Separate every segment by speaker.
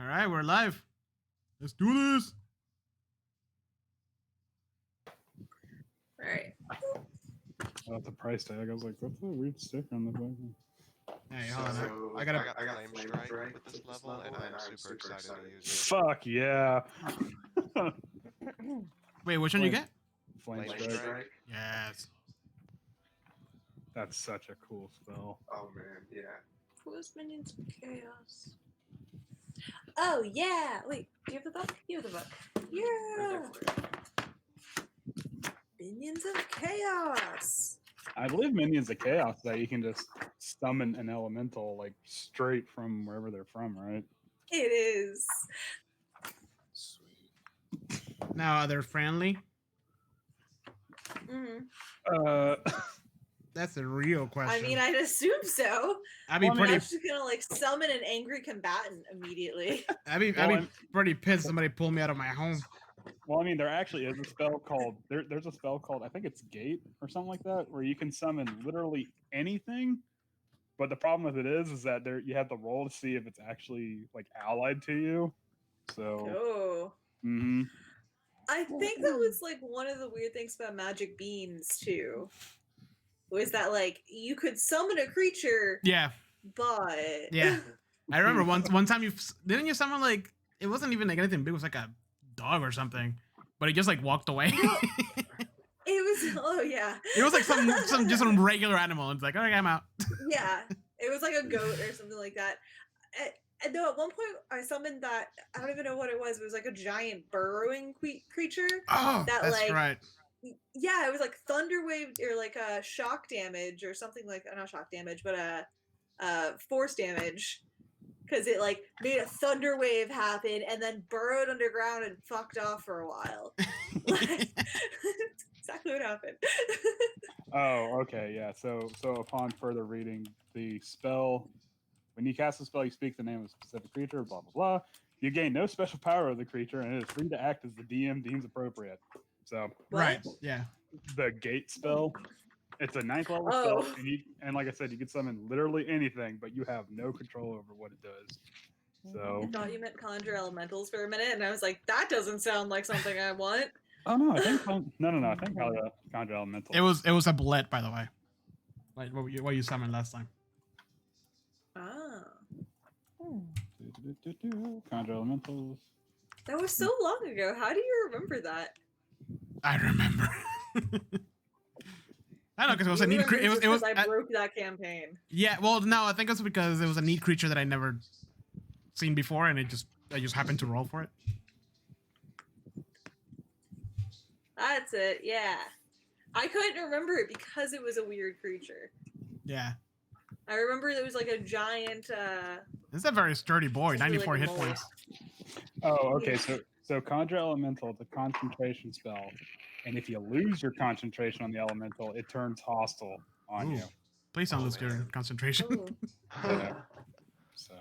Speaker 1: All right, we're live. Let's do this.
Speaker 2: All right.
Speaker 3: Oh, the price tag. I was like, what's the weird sticker on the back?
Speaker 1: Hey, hold on. I got
Speaker 4: Flame Strike with this level, and I'm super excited to use it.
Speaker 3: Fuck yeah.
Speaker 1: Wait, which one you get?
Speaker 3: Flame
Speaker 4: Flame
Speaker 3: Strike.
Speaker 4: Strike?
Speaker 1: Yes.
Speaker 3: That's such a cool spell.
Speaker 4: Oh man, yeah.
Speaker 2: Who's Minions of Chaos? Oh, yeah. Wait, do you have the book? You have the book. Yeah. Minions of Chaos.
Speaker 3: I believe Minions of Chaos that you can just summon an elemental like straight from wherever they're from, right?
Speaker 2: It is.
Speaker 3: Sweet.
Speaker 1: Now, are they friendly?
Speaker 2: Mm-hmm.
Speaker 1: That's a real question.
Speaker 2: I mean, I'd assume so.
Speaker 1: I'd be
Speaker 2: I'm
Speaker 1: pretty.
Speaker 2: just gonna like summon an angry combatant immediately.
Speaker 1: I'd be pretty pissed if somebody pulled me out of my home.
Speaker 3: Well, I mean, there actually is a spell called there's a spell called I think it's Gate or something like that, where you can summon literally anything. But the problem with it is that you have to roll to see if it's actually like allied to you. So.
Speaker 2: Oh.
Speaker 3: Mm-hmm.
Speaker 2: I think that was like one of the weird things about magic beans too. Was that like you could summon a creature?
Speaker 1: Yeah.
Speaker 2: But
Speaker 1: yeah, I remember one time didn't you summon like it wasn't even like anything big. It was like a dog or something, but he just like walked away.
Speaker 2: It was
Speaker 1: It was like some regular animal. And it's like, okay, I'm out.
Speaker 2: Yeah, it was like a goat or something like that. And though at one point I summoned that, I don't even know what it was. It was like a giant burrowing creature.
Speaker 1: Oh,
Speaker 2: that
Speaker 1: that's
Speaker 2: like,
Speaker 1: right.
Speaker 2: Yeah, it was like thunder wave or like a shock damage or something like not shock damage, but force damage, because it like made a thunder wave happen and then burrowed underground and fucked off for a while. Exactly what happened.
Speaker 3: Oh, okay, yeah. So upon further reading, the spell, when you cast a spell, you speak the name of a specific creature, blah, blah, blah. You gain no special power of the creature, and it is free to act as the DM deems appropriate. So,
Speaker 1: right, yeah.
Speaker 3: The Gate spell, it's a 9th level spell, and like I said, you can summon literally anything, but you have no control over what it does. So
Speaker 2: I thought you meant conjure elementals for a minute, and I was like, that doesn't sound like something I want.
Speaker 3: Oh no, I think no. I think conjure elemental.
Speaker 1: It was a bullet, by the way. Like what you summoned last time.
Speaker 2: Ah.
Speaker 3: Conjure elementals.
Speaker 2: That was so long ago. How do you remember that?
Speaker 1: I remember. I don't know, because it was a neat creature. It was.
Speaker 2: I broke that campaign.
Speaker 1: Yeah, well, no, I think it's because it was a neat creature that I never seen before, and I just happened to roll for it.
Speaker 2: That's it. Yeah, I couldn't remember it because it was a weird creature.
Speaker 1: Yeah. I
Speaker 2: remember it was like a giant.
Speaker 1: This is a very sturdy boy. 94
Speaker 2: like
Speaker 1: hit points.
Speaker 3: Oh, okay. So conjure elemental, it's a concentration spell, and if you lose your concentration on the elemental, it turns hostile on you.
Speaker 1: Please don't lose your concentration.
Speaker 3: Yeah. So.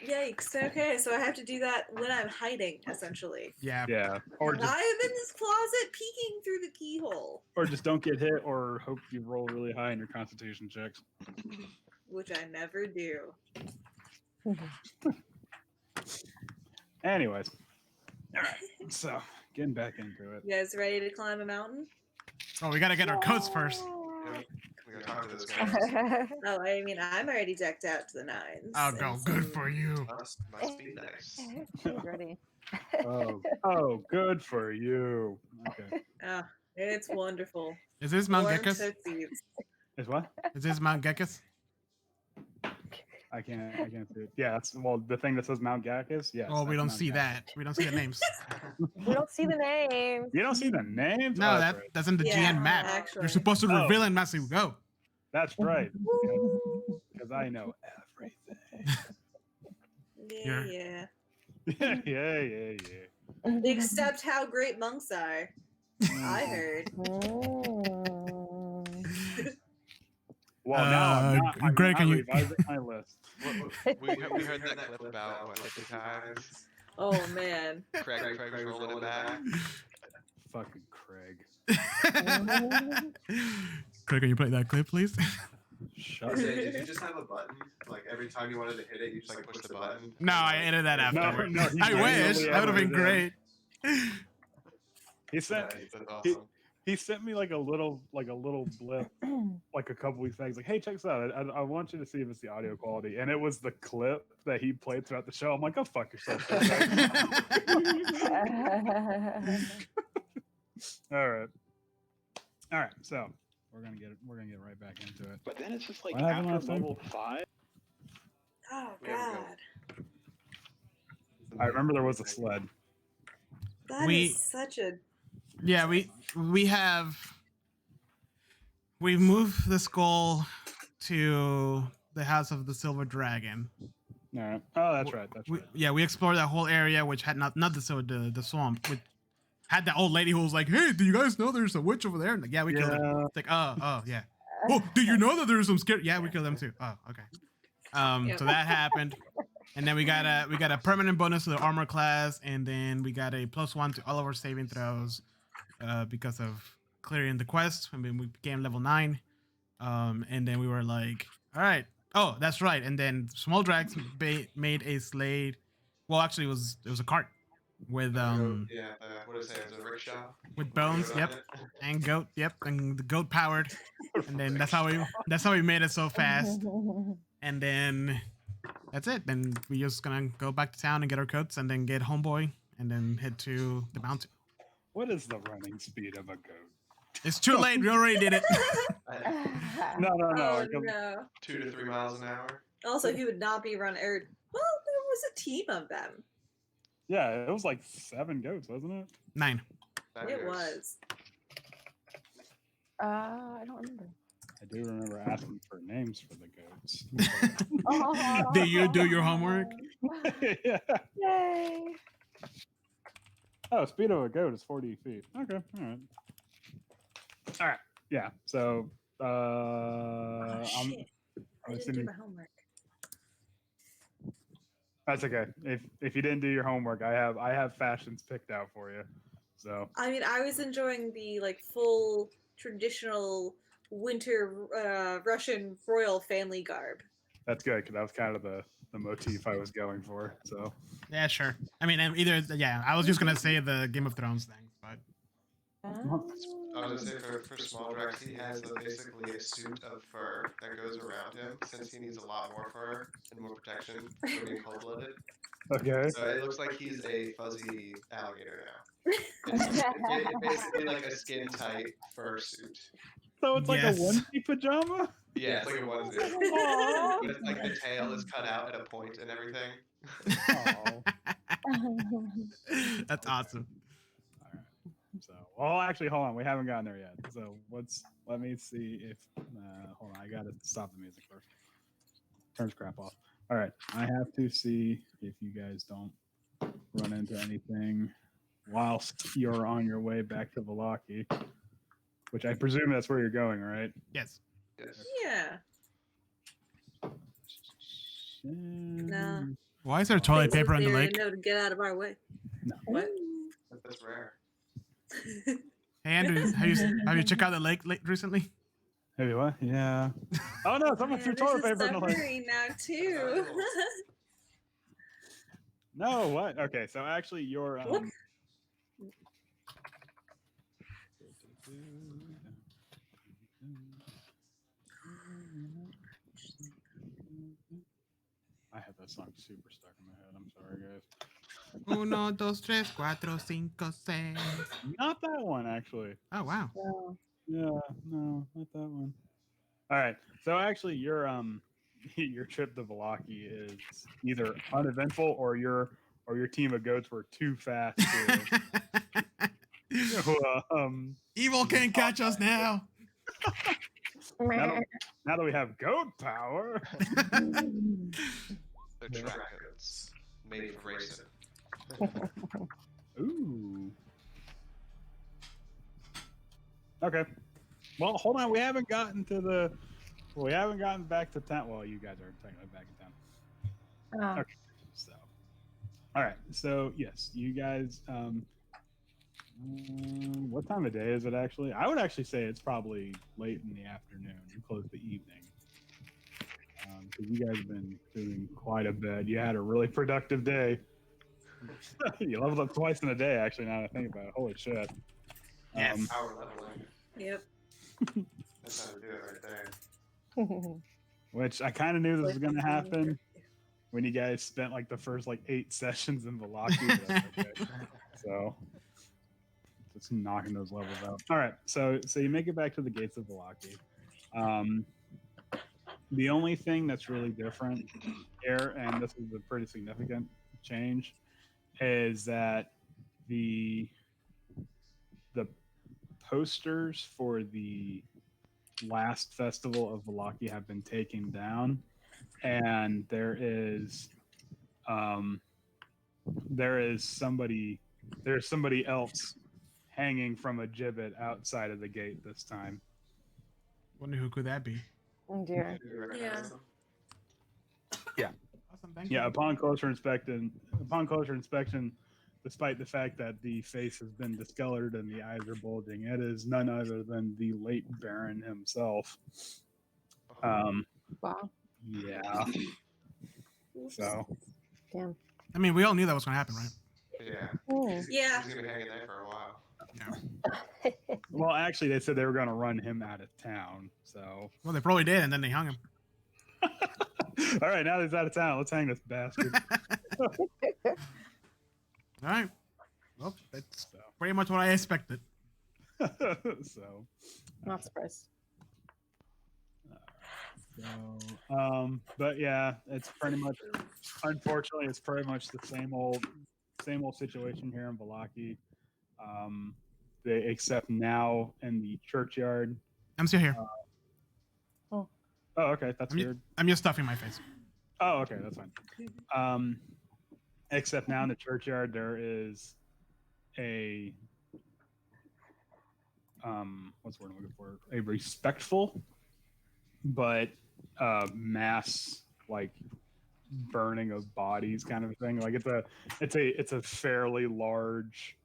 Speaker 2: Yikes. Okay, so I have to do that when I'm hiding, essentially.
Speaker 1: Yeah.
Speaker 3: Yeah. Or just,
Speaker 2: I am in this closet peeking through the keyhole.
Speaker 3: Or just don't get hit, or hope you roll really high in your constitution checks.
Speaker 2: Which I never do.
Speaker 3: Anyways. All right. So, getting back into it.
Speaker 2: You guys ready to climb a mountain?
Speaker 1: Oh, we gotta get our coats first.
Speaker 4: We gotta talk to this guy.
Speaker 2: Oh, I mean, I'm already decked out to the nines.
Speaker 1: Oh, go. Good for you.
Speaker 4: Must be nice.
Speaker 5: She's ready.
Speaker 3: Oh, good for you. Okay.
Speaker 2: Oh, it's wonderful.
Speaker 1: Is this Mt
Speaker 2: Warm
Speaker 1: Ghekis?
Speaker 2: tootsies.
Speaker 3: Is what?
Speaker 1: Is this Mt Ghekis?
Speaker 3: I can't see it. Yeah, that's the thing that says Mt Ghekis. Yes.
Speaker 1: Oh, we don't
Speaker 3: Mount
Speaker 1: see
Speaker 3: Ghekis.
Speaker 1: that. We don't see the names.
Speaker 5: We don't see the names.
Speaker 3: You don't see the names?
Speaker 1: No,
Speaker 3: Oh, that's right.
Speaker 1: that's in the
Speaker 2: Yeah,
Speaker 1: GN map.
Speaker 2: actually.
Speaker 1: You're supposed to reveal in massive go.
Speaker 3: That's right. Because I know everything.
Speaker 2: Yeah.
Speaker 3: Yeah.
Speaker 2: Except how great monks are. I heard.
Speaker 3: Well, now I'm
Speaker 1: Greg, can you-
Speaker 3: revising my list.
Speaker 4: We heard that clip about hypnotize.
Speaker 2: Oh, man.
Speaker 4: Craig was rolling it back.
Speaker 3: Fucking Craig.
Speaker 1: Craig, can you play that clip, please?
Speaker 3: Shut
Speaker 4: Did you just have a button? Like every time you wanted to hit it, you just like push the button?
Speaker 1: No, I edited that
Speaker 3: No,
Speaker 1: afterward.
Speaker 3: no, he
Speaker 1: I wish.
Speaker 3: manually
Speaker 1: That would have been
Speaker 3: edited
Speaker 1: great.
Speaker 3: He sent
Speaker 4: Nice, that's awesome.
Speaker 3: he sent me like a little blip like a couple weeks back. He's like, "Hey, check this out. I want you to see if it's the audio quality." And it was the clip that he played throughout the show. I'm like, "Go fuck yourself." All right. So we're gonna get right back into it.
Speaker 6: But then it's just like
Speaker 3: What happened
Speaker 6: after
Speaker 3: last time?
Speaker 6: level 5.
Speaker 2: Oh
Speaker 4: We have a
Speaker 2: god.
Speaker 3: I remember there was a sled.
Speaker 2: That
Speaker 1: We-
Speaker 2: is such a
Speaker 1: Yeah, we've moved the skull to the House of the Silver Dragon.
Speaker 3: All right. Oh, that's right. That's right.
Speaker 1: Yeah, we explored that whole area, which had not the swamp, which had that old lady who was like, "Hey, do you guys know there's a witch over there?" And like, yeah, we killed her. It's like, oh, yeah. Oh, do you know that there's some scary? Yeah, we killed them too. Oh, okay.
Speaker 2: Yep.
Speaker 1: So that happened, and then we got a permanent bonus to the armor class, and then we got a +1 to all of our saving throws, because of clearing the quest. I mean, we became level 9, and then we were like, all right. Oh, that's right. And then Small Drax made a slate. Well, actually, it was a cart with
Speaker 4: Yeah, what did it say? It was a rickshaw.
Speaker 1: with bones.
Speaker 4: Goat on
Speaker 1: Yep,
Speaker 4: it.
Speaker 1: and goat. Yep, and the goat powered. And then that's how we made it so fast. And then that's it. Then we just gonna go back to town and get our coats, and then get Homeboy, and then head to the mountain.
Speaker 3: What is the running speed of a goat?
Speaker 1: It's too late. We already did it.
Speaker 3: No.
Speaker 2: oh no.
Speaker 4: 2 to 3 miles an hour.
Speaker 2: Also, he would not be run or well, there was a team of them.
Speaker 3: Yeah, it was like 7 goats, wasn't it?
Speaker 1: 9.
Speaker 2: It was.
Speaker 5: I don't remember.
Speaker 3: I do remember asking for names for the goats.
Speaker 1: Do you do your homework?
Speaker 3: Yeah.
Speaker 5: Yay!
Speaker 3: Oh, speed of a goat is 40 feet. Okay, all right. Yeah. So,
Speaker 2: Oh, shit. I
Speaker 3: I'm
Speaker 2: didn't do
Speaker 3: assuming
Speaker 2: my homework.
Speaker 3: that's okay. If you didn't do your homework, I have fashions picked out for you. So
Speaker 2: I mean, I was enjoying the like full traditional winter Russian royal family garb.
Speaker 3: that's good because that was kind of the motif I was going for. So
Speaker 1: Yeah, sure. I mean, I was just gonna say the Game of Thrones thing, but
Speaker 4: I was gonna say for Small Drax, he has basically a suit of fur that goes around him since he needs a lot more fur and more protection for being cold-blooded.
Speaker 3: okay.
Speaker 4: So it looks like he's a fuzzy alligator now. It's basically like a skin-tight fur suit.
Speaker 3: So it's like
Speaker 1: Yes.
Speaker 3: a onesie pajama.
Speaker 4: Yeah, it's like a onesie.
Speaker 5: Aw.
Speaker 4: But it's like the tail is cut out at a point and everything.
Speaker 3: Oh.
Speaker 1: that's awesome.
Speaker 3: All right. So, well, actually, hold on. We haven't gotten there yet. So, let me see if. Hold on. I got to stop the music first. Turns crap off. All right. I have to see if you guys don't run into anything whilst you're on your way back to Valaki, which I presume that's where you're going, right?
Speaker 1: Yes.
Speaker 4: Yes.
Speaker 2: Yeah. No.
Speaker 1: Why is there toilet
Speaker 2: Things
Speaker 1: paper on the
Speaker 2: there
Speaker 1: lake?
Speaker 2: to know to get out of our way.
Speaker 3: No.
Speaker 2: What?
Speaker 4: That's rare.
Speaker 1: Hey Andrew, have you checked out the lake recently?
Speaker 3: Maybe what? Yeah. Oh no! Someone
Speaker 2: Man,
Speaker 3: threw
Speaker 2: there's
Speaker 3: toilet
Speaker 2: a
Speaker 3: paper in the lake.
Speaker 2: submarine now too.
Speaker 3: No, what? Okay, so actually, you're.
Speaker 2: Look.
Speaker 3: I have that song super stuck in my head. I'm sorry, guys.
Speaker 1: 1, 2, 3, 4, 5, 6.
Speaker 3: Not that one, actually.
Speaker 1: Oh wow.
Speaker 5: No.
Speaker 3: Yeah, no, not that one. All right. So actually, your your trip to Valaki is either uneventful or your team of goats were too fast to.
Speaker 1: Evil can't catch us now.
Speaker 3: Now that we have goat power.
Speaker 4: They're track coats made for racing.
Speaker 3: Ooh. Okay. Well, hold on. We haven't gotten back to town. Well, you guys are technically back in town.
Speaker 5: Oh.
Speaker 3: Okay. So, all right. So yes, you guys. What time of day is it actually? I would actually say it's probably late in the afternoon, close to evening. because you guys have been doing quite a bit. You had a really productive day. You leveled up twice in a day, actually, now that I think about it. Holy shit.
Speaker 1: Yes.
Speaker 4: Power leveling.
Speaker 2: Yep.
Speaker 4: That's how to do it right there.
Speaker 3: Which I kind of knew this was
Speaker 2: Like
Speaker 3: going to
Speaker 2: before you
Speaker 3: happen
Speaker 2: get-
Speaker 3: when you guys spent like the first like 8 sessions in Velaki. But that's okay. So just knocking those levels out. All right, so you make it back to the gates of Velaki. The only thing that's really different here, and this is a pretty significant change, is that the posters for the last festival of Velaki have been taken down, and there's somebody else hanging from a gibbet outside of the gate this time.
Speaker 1: Wonder who could that be?
Speaker 5: Oh dear.
Speaker 4: Do you recognize them?
Speaker 1: Awesome, thank
Speaker 3: Yeah,
Speaker 1: you.
Speaker 3: upon closer inspection, despite the fact that the face has been discolored and the eyes are bulging, it is none other than the late Baron himself.
Speaker 5: Wow.
Speaker 3: Yeah.
Speaker 2: Oops.
Speaker 3: So
Speaker 5: Damn.
Speaker 1: I mean, we all knew that was going to happen, right?
Speaker 4: Yeah.
Speaker 5: Oh.
Speaker 2: Yeah.
Speaker 4: He's gonna be hanging there for a while.
Speaker 3: well, actually, they said they were going to run him out of town. So
Speaker 1: Well, they probably did, and then they hung him.
Speaker 3: all right, now that he's out of town, let's hang this bastard.
Speaker 1: All right. Well, that's
Speaker 3: So,
Speaker 1: pretty much what I expected.
Speaker 3: so,
Speaker 5: Not surprised.
Speaker 3: but yeah, it's pretty much. Unfortunately, it's pretty much the same old situation here in Velaki. Except now in the churchyard.
Speaker 1: I'm still here.
Speaker 3: Oh, okay, that's weird.
Speaker 1: I'm just stuffing my face.
Speaker 3: Oh, okay, that's fine. Except now in the churchyard there is a what's the word I'm looking for? A respectful but mass like burning of bodies kind of thing. Like it's a fairly large,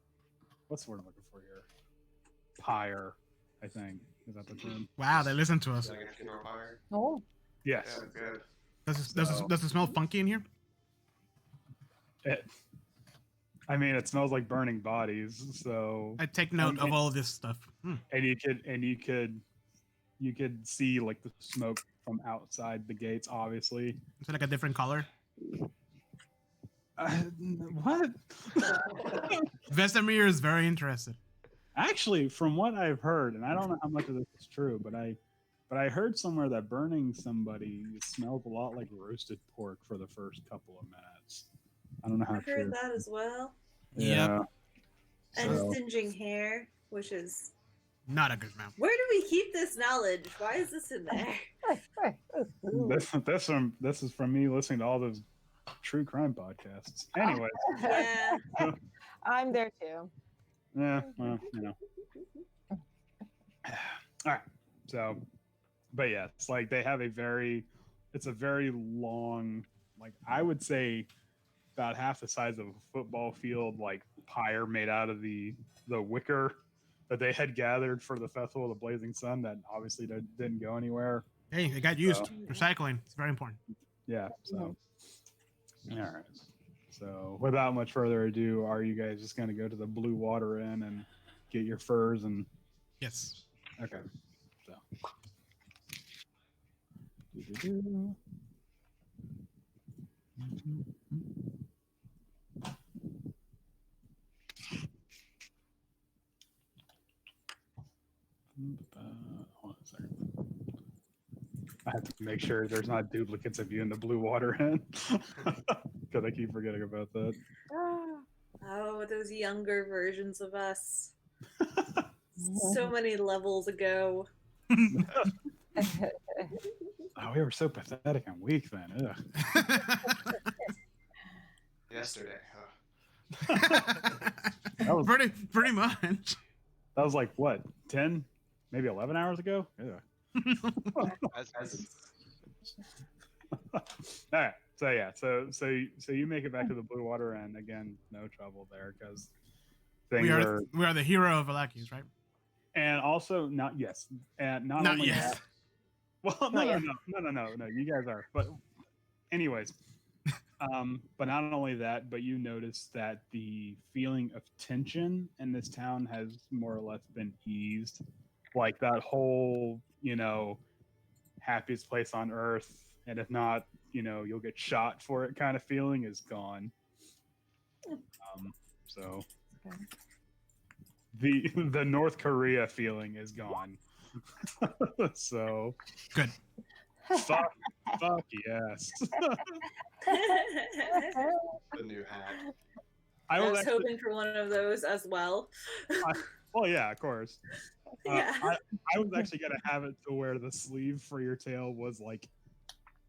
Speaker 3: what's the word I'm looking for here? Pyre, I think. Is that the term?
Speaker 1: Wow, they listen to us.
Speaker 4: Like a funeral pyre.
Speaker 5: Oh.
Speaker 3: Yes.
Speaker 4: Yeah, good.
Speaker 1: Does it smell funky in here?
Speaker 3: I mean, it smells like burning bodies. So,
Speaker 1: I take note of all this stuff.
Speaker 3: and you could see like the smoke from outside the gates. Obviously,
Speaker 1: Is it like a different color?
Speaker 3: what?
Speaker 1: Vesemir is very interested.
Speaker 3: Actually, from what I've heard, and I don't know how much of this is true, but I heard somewhere that burning somebody smells a lot like roasted pork for the first couple of minutes. I don't know how
Speaker 2: I
Speaker 3: true.
Speaker 2: heard that as well.
Speaker 3: Yeah.
Speaker 2: And
Speaker 3: So-
Speaker 2: singeing hair, which is
Speaker 1: Not a good smell.
Speaker 2: where do we keep this knowledge? Why is this in there?
Speaker 3: This is from me listening to all those true crime podcasts. Anyways,
Speaker 2: Yeah.
Speaker 5: I'm there too.
Speaker 3: yeah, well, you know. All right. So, but yeah, it's like they have it's a very long, like I would say about half the size of a football field, like pyre made out of the wicker that they had gathered for the Festival of the Blazing Sun that obviously didn't go anywhere.
Speaker 1: Hey, it got used.
Speaker 3: So-
Speaker 1: Recycling. It's very important.
Speaker 3: Yeah. So, all right. So, without much further ado, are you guys just going to go to the Blue Water Inn and get your furs and?
Speaker 1: Yes.
Speaker 3: Okay. So. Doo-doo-doo. Hold on a second. I have to make sure there's not duplicates of you in the Blue Water Inn because I keep forgetting about that.
Speaker 5: Ah.
Speaker 2: Oh, those younger versions of us. So many levels ago.
Speaker 3: Oh, we were so pathetic and weak then. Ugh.
Speaker 4: Yesterday, huh?
Speaker 3: That was
Speaker 1: pretty much.
Speaker 3: that was like what 10, maybe 11 hours ago. Yeah.
Speaker 4: As
Speaker 3: All right. So yeah. So you make it back to the Blue Water, and again, no trouble there because things are.
Speaker 1: We are the hero of Velakis, right?
Speaker 3: And also not yes, and not
Speaker 1: Not
Speaker 3: only
Speaker 1: yes.
Speaker 3: Well,
Speaker 5: Not
Speaker 3: no,
Speaker 5: yet.
Speaker 3: no. You guys are. But anyways, but not only that, but you notice that the feeling of tension in this town has more or less been eased. Like that whole, happiest place on earth, and if not, you'll get shot for it kind of feeling is gone. So
Speaker 5: Okay.
Speaker 3: the North Korea feeling is gone. So
Speaker 1: Good.
Speaker 3: fuck yes.
Speaker 4: The new hat.
Speaker 2: I was
Speaker 3: actually,
Speaker 2: hoping for one of those as well.
Speaker 3: well, yeah, of course.
Speaker 2: Yeah.
Speaker 3: I was actually gonna have it to where the sleeve for your tail was like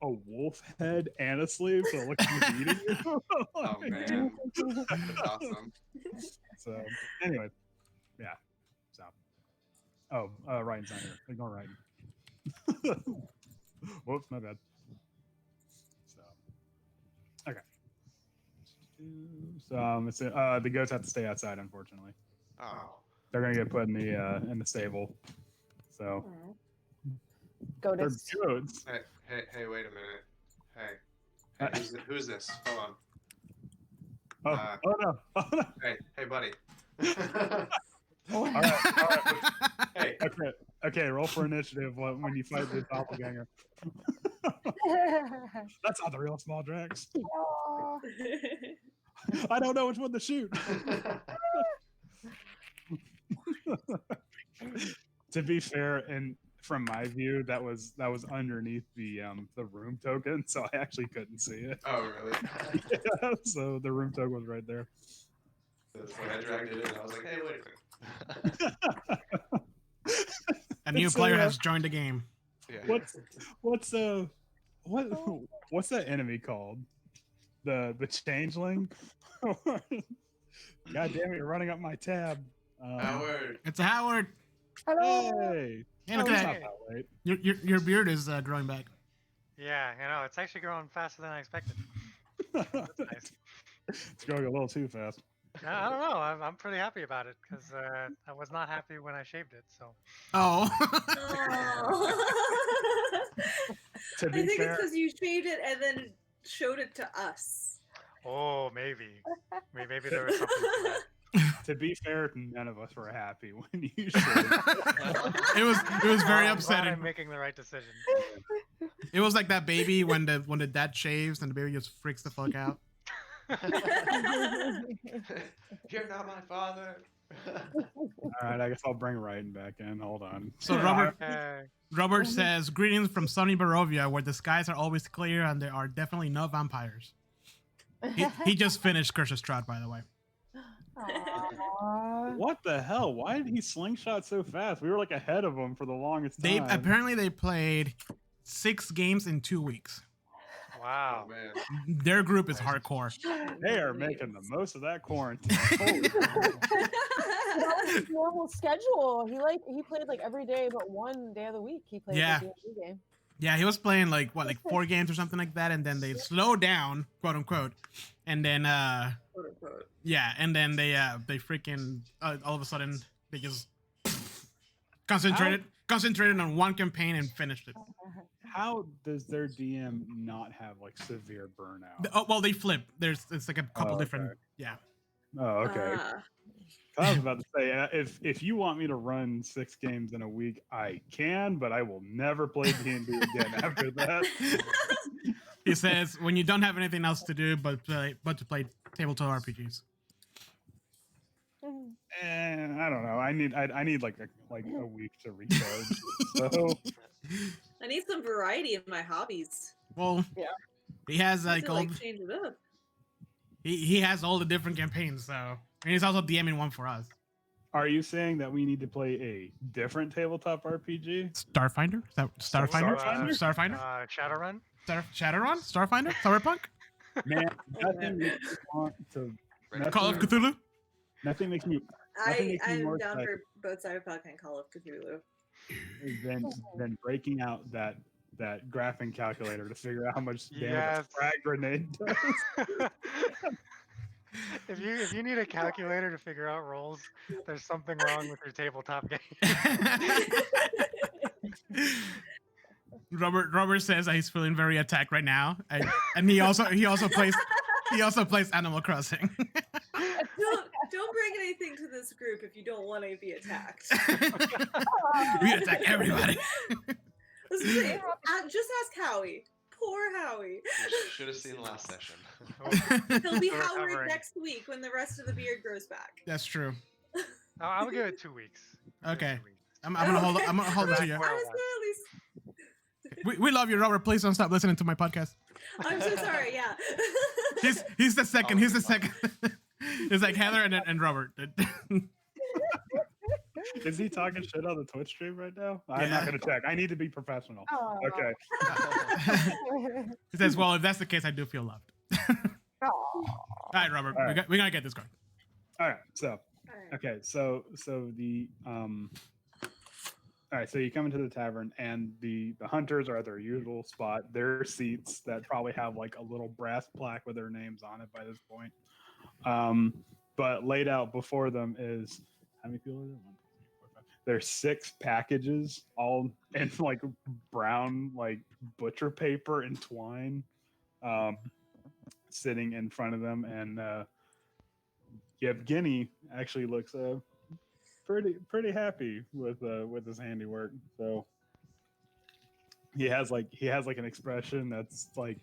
Speaker 3: a wolf head and a sleeve, so it looks like he's eating you.
Speaker 4: Oh man, that's awesome.
Speaker 3: So, anyway, yeah. So, Ryan's not here. Ignore Ryan. Whoops, my bad. So, okay. So, the goats have to stay outside, unfortunately.
Speaker 4: Oh,
Speaker 3: They're gonna get put in the stable. So, they're
Speaker 5: Goatus.
Speaker 3: goats.
Speaker 4: hey, wait a minute. Hey, who's this? Hold on.
Speaker 3: Oh no! Oh no!
Speaker 4: Hey, buddy.
Speaker 3: All right.
Speaker 4: Hey,
Speaker 3: Okay. Roll for initiative when you fight the doppelganger. That's not the real small Drax.
Speaker 5: Aw.
Speaker 3: I don't know which one to shoot. To be fair, and from my view, that was underneath the room token, so I actually couldn't see it.
Speaker 4: oh really?
Speaker 3: Yeah, so the room token was right there.
Speaker 4: That's when I dragged it in. I was like, hey, wait a minute.
Speaker 1: A new
Speaker 3: So,
Speaker 1: player has joined the game.
Speaker 4: Yeah.
Speaker 3: What's that enemy called? The changeling? God damn it, you're running up my tab.
Speaker 4: Howard.
Speaker 1: It's a Howard.
Speaker 5: Hello.
Speaker 3: Hey.
Speaker 1: Hey, look
Speaker 3: Oh,
Speaker 1: at
Speaker 3: it's
Speaker 1: that.
Speaker 3: not that late.
Speaker 1: Your beard is growing back.
Speaker 6: Yeah, it's actually growing faster than I expected. Nice.
Speaker 3: It's going a little too fast.
Speaker 6: I don't know. I'm pretty happy about it because I was not happy when I shaved it. So
Speaker 1: Oh.
Speaker 2: Aw.
Speaker 3: To
Speaker 2: I
Speaker 3: be
Speaker 2: think
Speaker 3: fair,
Speaker 2: it's because you shaved it and then showed it to us.
Speaker 6: maybe there was something to that.
Speaker 3: to be fair, none of us were happy when you showed.
Speaker 1: it was very
Speaker 6: I'm glad
Speaker 1: upsetting.
Speaker 6: I'm making the right decision.
Speaker 1: It was like that baby when the dad shaves and the baby just freaks the fuck out.
Speaker 4: You're not my father.
Speaker 3: All right, I guess I'll bring Ryan back in. Hold on.
Speaker 1: So Robert
Speaker 6: Okay.
Speaker 1: says, "Greetings from sunny Barovia, where the skies are always clear and there are definitely no vampires." He just finished Curse of Strahd, by the way.
Speaker 5: Aw.
Speaker 3: What the hell? Why did he slingshot so fast? We were like ahead of him for the longest
Speaker 1: They
Speaker 3: time.
Speaker 1: apparently they played 6 games in 2 weeks.
Speaker 6: Wow.
Speaker 4: Oh man.
Speaker 1: Their group is hardcore.
Speaker 3: They are making the most of that quarantine. Holy
Speaker 5: That was his normal schedule. He played like every day but one day of the week. He played
Speaker 1: Yeah.
Speaker 5: the D&D game.
Speaker 1: Yeah, he was playing like 4 games or something like that, and then they slowed down, quote unquote, and then
Speaker 2: Quote unquote.
Speaker 1: yeah, and then they freaking all of a sudden they just concentrated on one campaign and finished it.
Speaker 3: How does their DM not have like severe burnout?
Speaker 1: Oh, well, they flip. It's like a couple
Speaker 3: Oh, okay.
Speaker 1: different. Yeah.
Speaker 3: Oh, okay. I was about to say, if you want me to run 6 games in a week, I can, but I will never play D&D again after that.
Speaker 1: He says when you don't have anything else to do but to play tabletop RPGs.
Speaker 3: And I don't know. I need like a week to recharge. So
Speaker 2: I need some variety in my hobbies.
Speaker 1: Well,
Speaker 5: Yeah.
Speaker 1: he has
Speaker 2: I need
Speaker 1: like
Speaker 2: to,
Speaker 1: all
Speaker 2: change it up.
Speaker 1: he has all the different campaigns. So and he's also DMing one for us.
Speaker 3: are you saying that we need to play a different tabletop RPG?
Speaker 1: Starfinder? Is that Starfinder?
Speaker 3: Starfinder?
Speaker 1: Starfinder?
Speaker 6: Shadowrun.
Speaker 1: Shadowrun? Starfinder? Cyberpunk?
Speaker 3: Man, nothing makes me want to.
Speaker 1: Call of Cthulhu?
Speaker 3: Nothing makes me Nothing makes me
Speaker 2: I'm
Speaker 3: more
Speaker 2: down
Speaker 3: excited.
Speaker 2: for both Cyberpunk and Call of Cthulhu.
Speaker 3: than breaking out that graphing calculator to figure out how much damage
Speaker 6: Yes.
Speaker 3: a frag grenade does.
Speaker 6: If you need a calculator to figure out rolls, there's something wrong with your tabletop game.
Speaker 1: Robert says that he's feeling very attacked right now, and he also plays Animal Crossing.
Speaker 2: Don't bring anything to this group if you don't want to be attacked.
Speaker 1: We attack everybody.
Speaker 2: Listen, just ask Howie. Poor Howie.
Speaker 4: You should have seen last session.
Speaker 2: He'll be
Speaker 6: Still
Speaker 2: Howard
Speaker 6: recovering.
Speaker 2: next week when the rest of the beard grows back.
Speaker 1: That's true.
Speaker 6: I'll give it 2 weeks.
Speaker 1: Okay. I'm gonna hold it to you.
Speaker 2: I was gonna at least.
Speaker 1: We love you, Robert. Please don't stop listening to my podcast.
Speaker 2: I'm so sorry. Yeah.
Speaker 1: He's the second. He's the second. It's like Heather and Robert.
Speaker 3: Is he talking shit on the Twitch stream right now? I'm
Speaker 1: Yeah.
Speaker 3: not gonna check. I need to be professional.
Speaker 5: Aw.
Speaker 3: Okay.
Speaker 1: He says, "Well, if that's the case, I do feel loved."
Speaker 5: Aw.
Speaker 1: All right, Robert.
Speaker 3: All right.
Speaker 1: We gotta get this going.
Speaker 3: All right. So
Speaker 2: Alright.
Speaker 3: okay. So the All right, so you come into the tavern, and the hunters are at their usual spot. Their seats that probably have like a little brass plaque with their names on it by this point. But laid out before them is how many people are there? 1, 2, 3, 4, 5. There's 6 packages, all in like brown like butcher paper and twine, sitting in front of them, and Yevgeny actually looks pretty happy with his handiwork. So he has like an expression that's like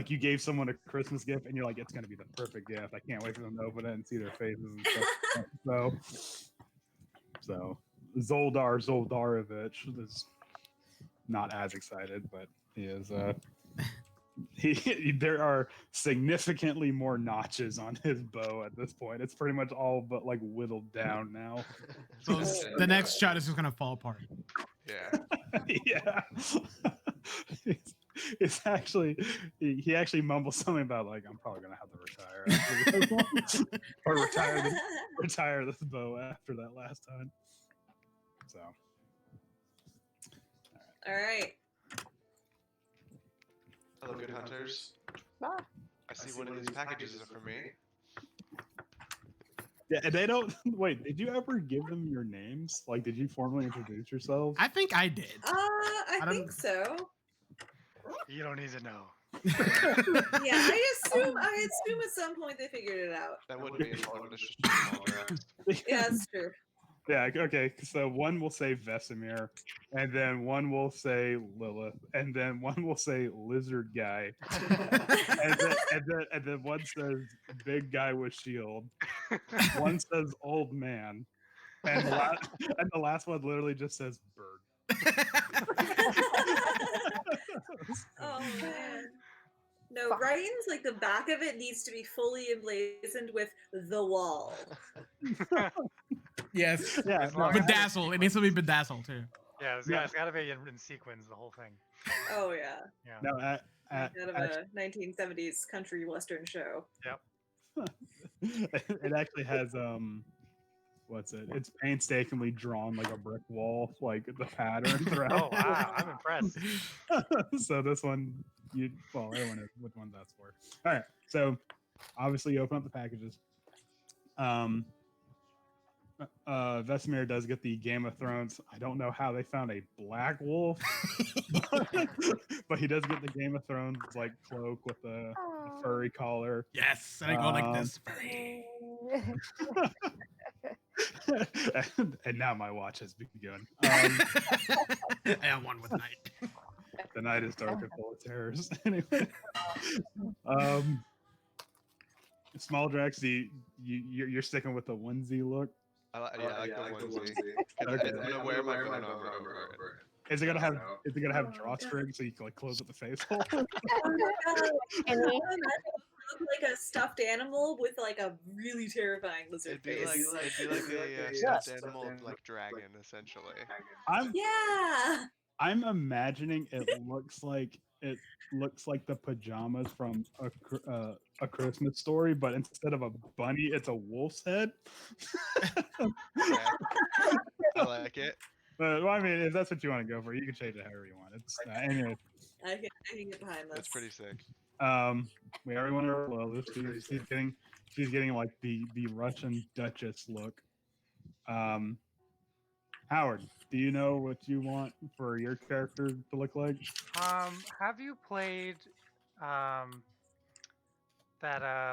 Speaker 3: you gave someone a Christmas gift and you're like, it's gonna be the perfect gift. I can't wait for them to open it and see their faces and stuff. So Zoldar Zoldarovich is not as excited, but he is there are significantly more notches on his bow at this point. It's pretty much all but like whittled down now.
Speaker 1: So the next shot is just gonna fall apart.
Speaker 4: Yeah.
Speaker 3: Yeah. It's actually he actually mumbles something about like, I'm probably gonna have to retire after this one. Or retire this bow after that last time. So
Speaker 2: All right.
Speaker 4: Hello, good hunters.
Speaker 5: Bye.
Speaker 4: I see one of these packages is for me.
Speaker 3: yeah, they don't wait, did you ever give them your names? Like, did you formally introduce yourselves?
Speaker 1: I think I did.
Speaker 2: I
Speaker 1: don't-
Speaker 2: think so.
Speaker 6: You don't need to know.
Speaker 2: Yeah, I assume at some point they figured it out.
Speaker 4: That wouldn't be important. It's just a small draft.
Speaker 2: Yeah, that's true.
Speaker 3: Yeah, okay. So one will say Vesemir, and then one will say Lilith, and then one will say Lizard Guy, and then one says Big Guy with Shield. One says Old Man, and the last one literally just says Bird.
Speaker 2: Oh man. No, writings like the back of it needs to be fully emblazoned with the wall.
Speaker 1: Yes.
Speaker 3: Yeah,
Speaker 6: As long
Speaker 3: no,
Speaker 6: as-
Speaker 1: Bedazzle. It needs to be bedazzled too.
Speaker 6: Yeah,
Speaker 3: Yeah.
Speaker 6: it's got to be in sequence, the whole thing.
Speaker 2: Oh yeah.
Speaker 6: Yeah.
Speaker 3: no,
Speaker 2: Out of a 1970s country western show.
Speaker 3: it actually has what's it? It's painstakingly drawn like a brick wall, like the pattern throughout.
Speaker 6: Oh wow, I'm impressed.
Speaker 3: So this one, everyone knows which one that's for. All right, so obviously you open up the packages. Vesemir does get the Game of Thrones. I don't know how they found a black wolf, but he does get the Game of Thrones like cloak with the furry collar.
Speaker 1: Yes. And I go like this.
Speaker 3: And now my watch has begun.
Speaker 1: I am one with night.
Speaker 3: The night is dark and full of terrors. Anyway, Small Drax, you're sticking with the onesie look.
Speaker 4: I like the onesie.
Speaker 3: Okay.
Speaker 4: I'm gonna wear my bone armor over it.
Speaker 3: Is it gonna have drawstring so you can like close up the face hole?
Speaker 2: Oh my god. Like a stuffed animal with like a really terrifying lizard
Speaker 4: It'd be
Speaker 2: face.
Speaker 4: like a stuffed animal, like dragon, essentially.
Speaker 3: I'm imagining it looks like the pajamas from a Christmas Story, but instead of a bunny, it's a wolf's head.
Speaker 4: I like it.
Speaker 3: Well, I mean, if that's what you want to go for, you can change it however you want. It's anyway.
Speaker 2: I can get behind this.
Speaker 4: That's pretty sick.
Speaker 3: We already want her Lilith. She's getting like the Russian Duchess look. Howard, do you know what you want for your character to look like?
Speaker 6: Have you played that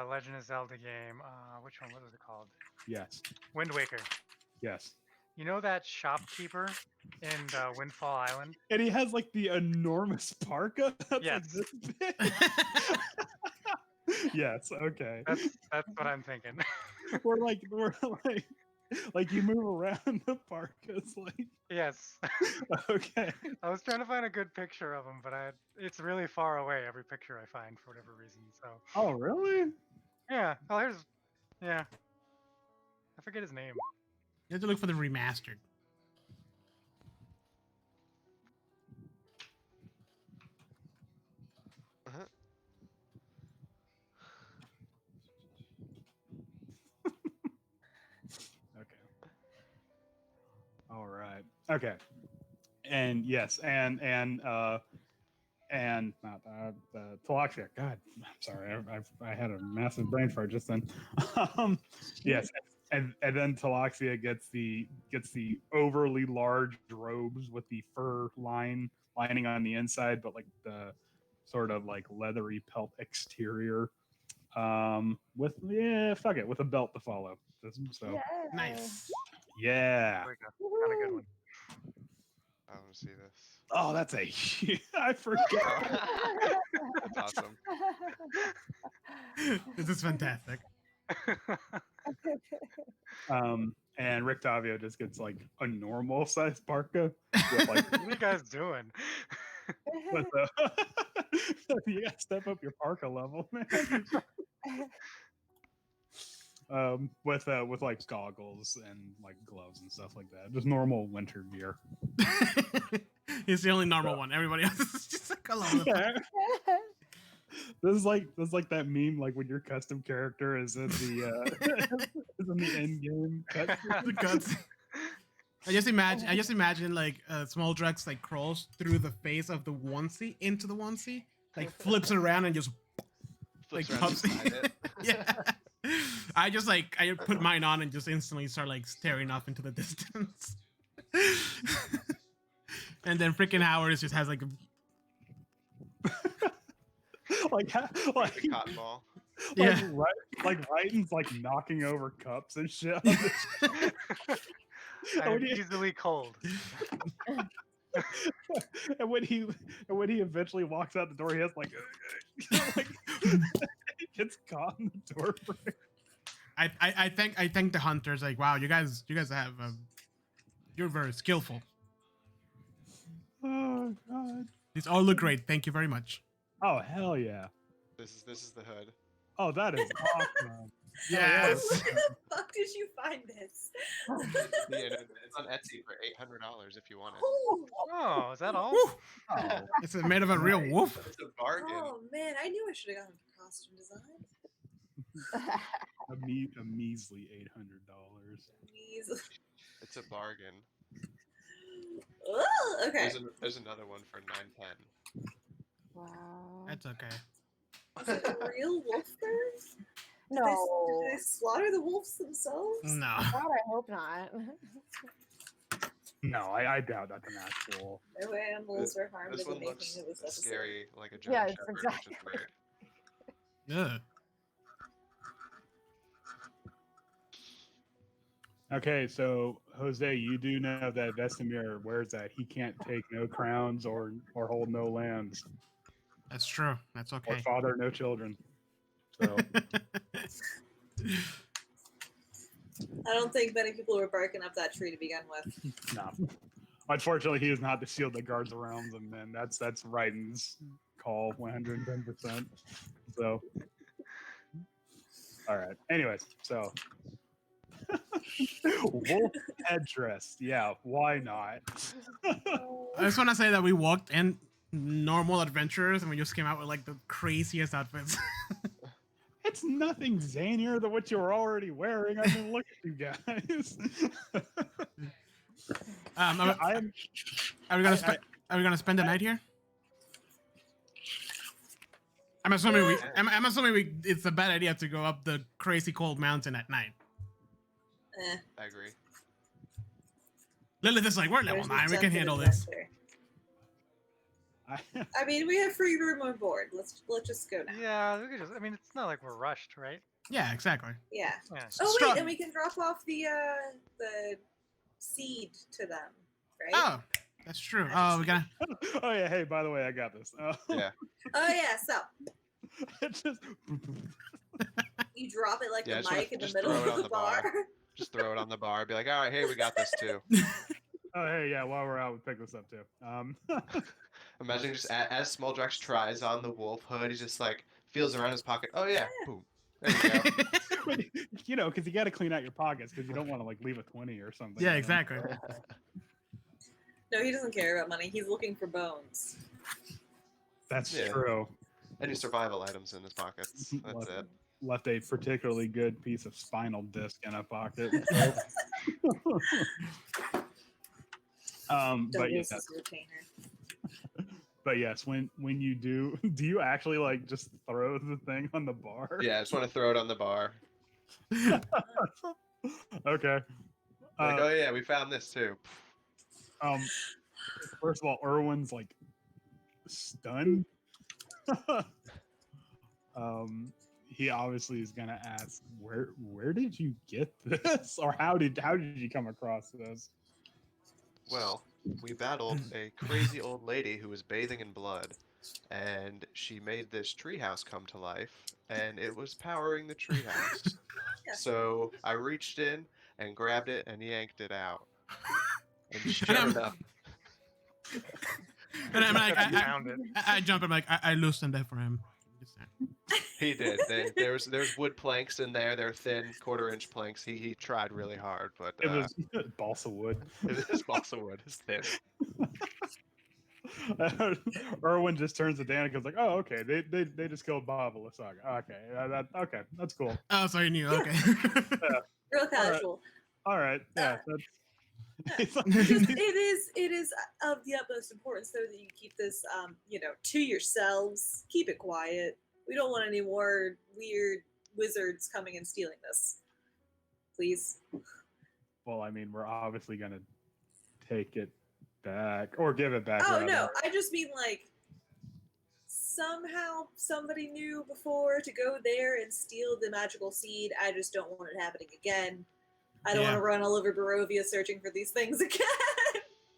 Speaker 6: Legend of Zelda game? Which one? What was it called?
Speaker 3: Yes.
Speaker 6: Wind Waker.
Speaker 3: Yes.
Speaker 6: You know that shopkeeper in Windfall Island?
Speaker 3: And he has like the enormous parka that's like
Speaker 6: Yes.
Speaker 3: this big. Yes, okay.
Speaker 6: That's what I'm thinking.
Speaker 3: we're like you move around the parkas like
Speaker 6: Yes.
Speaker 3: okay.
Speaker 6: I was trying to find a good picture of him, but it's really far away, every picture I find, for whatever reason. So,
Speaker 3: Oh really?
Speaker 6: yeah. Oh, yeah. I forget his name.
Speaker 1: You have to look for the remastered.
Speaker 4: Uh-huh.
Speaker 3: Okay. All right. Okay. And yes, and Taloxia. God, I'm sorry, I had a massive brain fart just then. Yes, and then Taloxia gets the overly large robes with the fur lining on the inside, but like the sort of like leathery pelt exterior. With with a belt to follow. So
Speaker 5: Yeah.
Speaker 1: Nice.
Speaker 3: yeah.
Speaker 6: There we go. Got a good one.
Speaker 4: I want to see this.
Speaker 3: Oh, that's I forgot.
Speaker 4: That's awesome.
Speaker 1: This is fantastic.
Speaker 3: And Rick Tavio just gets like a normal sized parka with like
Speaker 6: What are you guys doing?
Speaker 3: with you gotta step up your parka level, man. With like goggles and like gloves and stuff like that. Just normal winter gear.
Speaker 1: He's the only normal one. Everybody else is just like all over the place.
Speaker 3: This is like that meme, like when your custom character is in the is in the end game cutscene.
Speaker 1: The guts. I just imagine like Small Drex like crawls through the face of the onesie into the onesie, like flips it around and just
Speaker 4: Flips
Speaker 1: like
Speaker 4: around
Speaker 1: pops
Speaker 4: inside it.
Speaker 1: Yeah. I put mine on and just instantly start like staring off into the distance. And then freaking Howard just has like
Speaker 3: like
Speaker 4: Like a cotton ball.
Speaker 1: yeah.
Speaker 3: like Raiten's like knocking over cups and shit.
Speaker 6: I'm easily cold.
Speaker 3: and when he eventually walks out the door, he has like, like he gets caught in the door frame.
Speaker 1: I think the hunters like, wow, you guys have you're very skillful.
Speaker 3: Oh god.
Speaker 1: These all look great. Thank you very much.
Speaker 3: Oh hell yeah.
Speaker 4: This is the hood.
Speaker 3: Oh, that is awesome.
Speaker 1: Yes.
Speaker 2: Where the fuck did you find this?
Speaker 4: Yeah, it's on Etsy for $800 if you want it.
Speaker 2: Oh,
Speaker 6: Oh, is that all?
Speaker 1: Woo.
Speaker 3: Oh,
Speaker 1: It's made of a real wolf.
Speaker 4: It's a bargain.
Speaker 2: oh man, I knew I should have gone for costume design.
Speaker 3: a measly $800.
Speaker 2: Please.
Speaker 4: It's a bargain.
Speaker 2: Oh, okay.
Speaker 4: There's another one for $910.
Speaker 5: Wow.
Speaker 1: That's okay.
Speaker 2: Is it a real wolf there?
Speaker 5: No.
Speaker 2: Did they slaughter the wolves themselves?
Speaker 1: No.
Speaker 5: God, I hope not.
Speaker 3: No, I doubt that's an actual.
Speaker 2: No animals were harmed
Speaker 4: This
Speaker 2: in the
Speaker 4: one
Speaker 2: making
Speaker 4: looks
Speaker 2: of this episode.
Speaker 4: scary, like a German
Speaker 5: Yeah, it's
Speaker 4: Shepherd,
Speaker 5: exactly.
Speaker 4: which is weird.
Speaker 1: Yeah.
Speaker 3: Okay, so Jose, you do know that Vesemir wears that he can't take no crowns or hold no lands
Speaker 1: That's true. That's
Speaker 3: or
Speaker 1: okay.
Speaker 3: father no children. So
Speaker 2: I don't think many people were barking up that tree to begin with.
Speaker 3: no. Unfortunately, he is not the shield that guards the realms, and then that's Raiten's call 110%. So all right. Anyways, so wolf headdress. Yeah, why not?
Speaker 1: I just want to say that we walked in normal adventurers and we just came out with like the craziest outfits.
Speaker 3: It's nothing zanier than what you were already wearing. I mean, look at you guys.
Speaker 1: Are we gonna spend the night here? I'm assuming I'm assuming it's a bad idea to go up the crazy cold mountain at night.
Speaker 2: Eh.
Speaker 4: I agree.
Speaker 1: Lilith is like, we're level
Speaker 2: There's the
Speaker 1: 9. We can
Speaker 2: sense of
Speaker 1: handle this.
Speaker 2: adventure.
Speaker 3: I,
Speaker 2: I mean, we have free room on board. Let's just go now.
Speaker 6: Yeah, we could just. I mean, it's not like we're rushed, right?
Speaker 1: Yeah, exactly.
Speaker 2: Yeah.
Speaker 6: Yeah.
Speaker 2: Oh
Speaker 1: Strahd-
Speaker 2: wait, and we can drop off the seed to them, right?
Speaker 1: Oh, that's true. Oh, we gotta.
Speaker 3: oh yeah, hey, by the way, I got this.
Speaker 4: Yeah.
Speaker 2: Oh yeah. So
Speaker 3: It's just
Speaker 2: you drop it like
Speaker 4: Yeah,
Speaker 2: the
Speaker 4: just wanna-
Speaker 2: mic in the
Speaker 4: just
Speaker 2: middle
Speaker 4: throw it
Speaker 2: of
Speaker 4: on
Speaker 2: the
Speaker 4: the
Speaker 2: bar.
Speaker 4: bar. Just throw it on the bar. Be like, all right, hey, we got this too.
Speaker 3: oh hey, yeah, while we're out, we pick this up too.
Speaker 4: Imagine just as Smoldrex tries on the wolf hood, he's just like feels around his pocket. Oh yeah, boom. There you go.
Speaker 3: you know, because you got to clean out your pockets because you don't want to like leave a 20 or something.
Speaker 1: Yeah,
Speaker 3: you know?
Speaker 1: exactly.
Speaker 2: No, he doesn't care about money. He's looking for bones.
Speaker 3: That's
Speaker 4: Yeah.
Speaker 3: true.
Speaker 4: Any survival items in his pockets. That's it.
Speaker 3: Left a particularly good piece of spinal disc in a pocket.
Speaker 2: Don't
Speaker 3: but
Speaker 2: use
Speaker 3: yeah,
Speaker 2: this retainer.
Speaker 3: but yes, when you do you actually like just throw the thing on the bar?
Speaker 4: Yeah, I just want to throw it on the bar.
Speaker 3: Okay.
Speaker 4: Like, oh yeah, we found this too.
Speaker 3: First of all, Erwin's like stunned. He obviously is gonna ask, where did you get this, or how did you come across this?
Speaker 4: Well, we battled a crazy old lady who was bathing in blood, and she made this treehouse come to life, and it was powering the treehouse.
Speaker 2: Yeah.
Speaker 4: So I reached in and grabbed it and yanked it out. And
Speaker 1: And
Speaker 4: sure
Speaker 1: I'm-
Speaker 4: enough,
Speaker 1: And I'm like,
Speaker 6: I found it.
Speaker 1: I jump. I'm like, I loosened that for him. Just saying.
Speaker 4: he did. There's wood planks in there. They're thin, quarter-inch planks. He tried really hard, but
Speaker 3: It was balsa wood.
Speaker 4: his balsa wood is thin.
Speaker 3: Erwin just turns to Dan and goes like, "Oh, okay. They just killed Bob Lasaga. Okay, that's cool.
Speaker 1: Oh, so you knew. Okay.
Speaker 2: Real casual.
Speaker 3: All right, yeah, that's."
Speaker 2: It is of the utmost importance though that you keep this to yourselves. Keep it quiet. We don't want any more weird wizards coming and stealing this. Please.
Speaker 3: Well, I mean, we're obviously gonna take it back or give it back.
Speaker 2: Oh
Speaker 3: rather.
Speaker 2: no, I just mean like somehow somebody knew before to go there and steal the magical seed. I just don't want it happening again. I don't want
Speaker 1: Yeah.
Speaker 2: to run all over Barovia searching for these things again.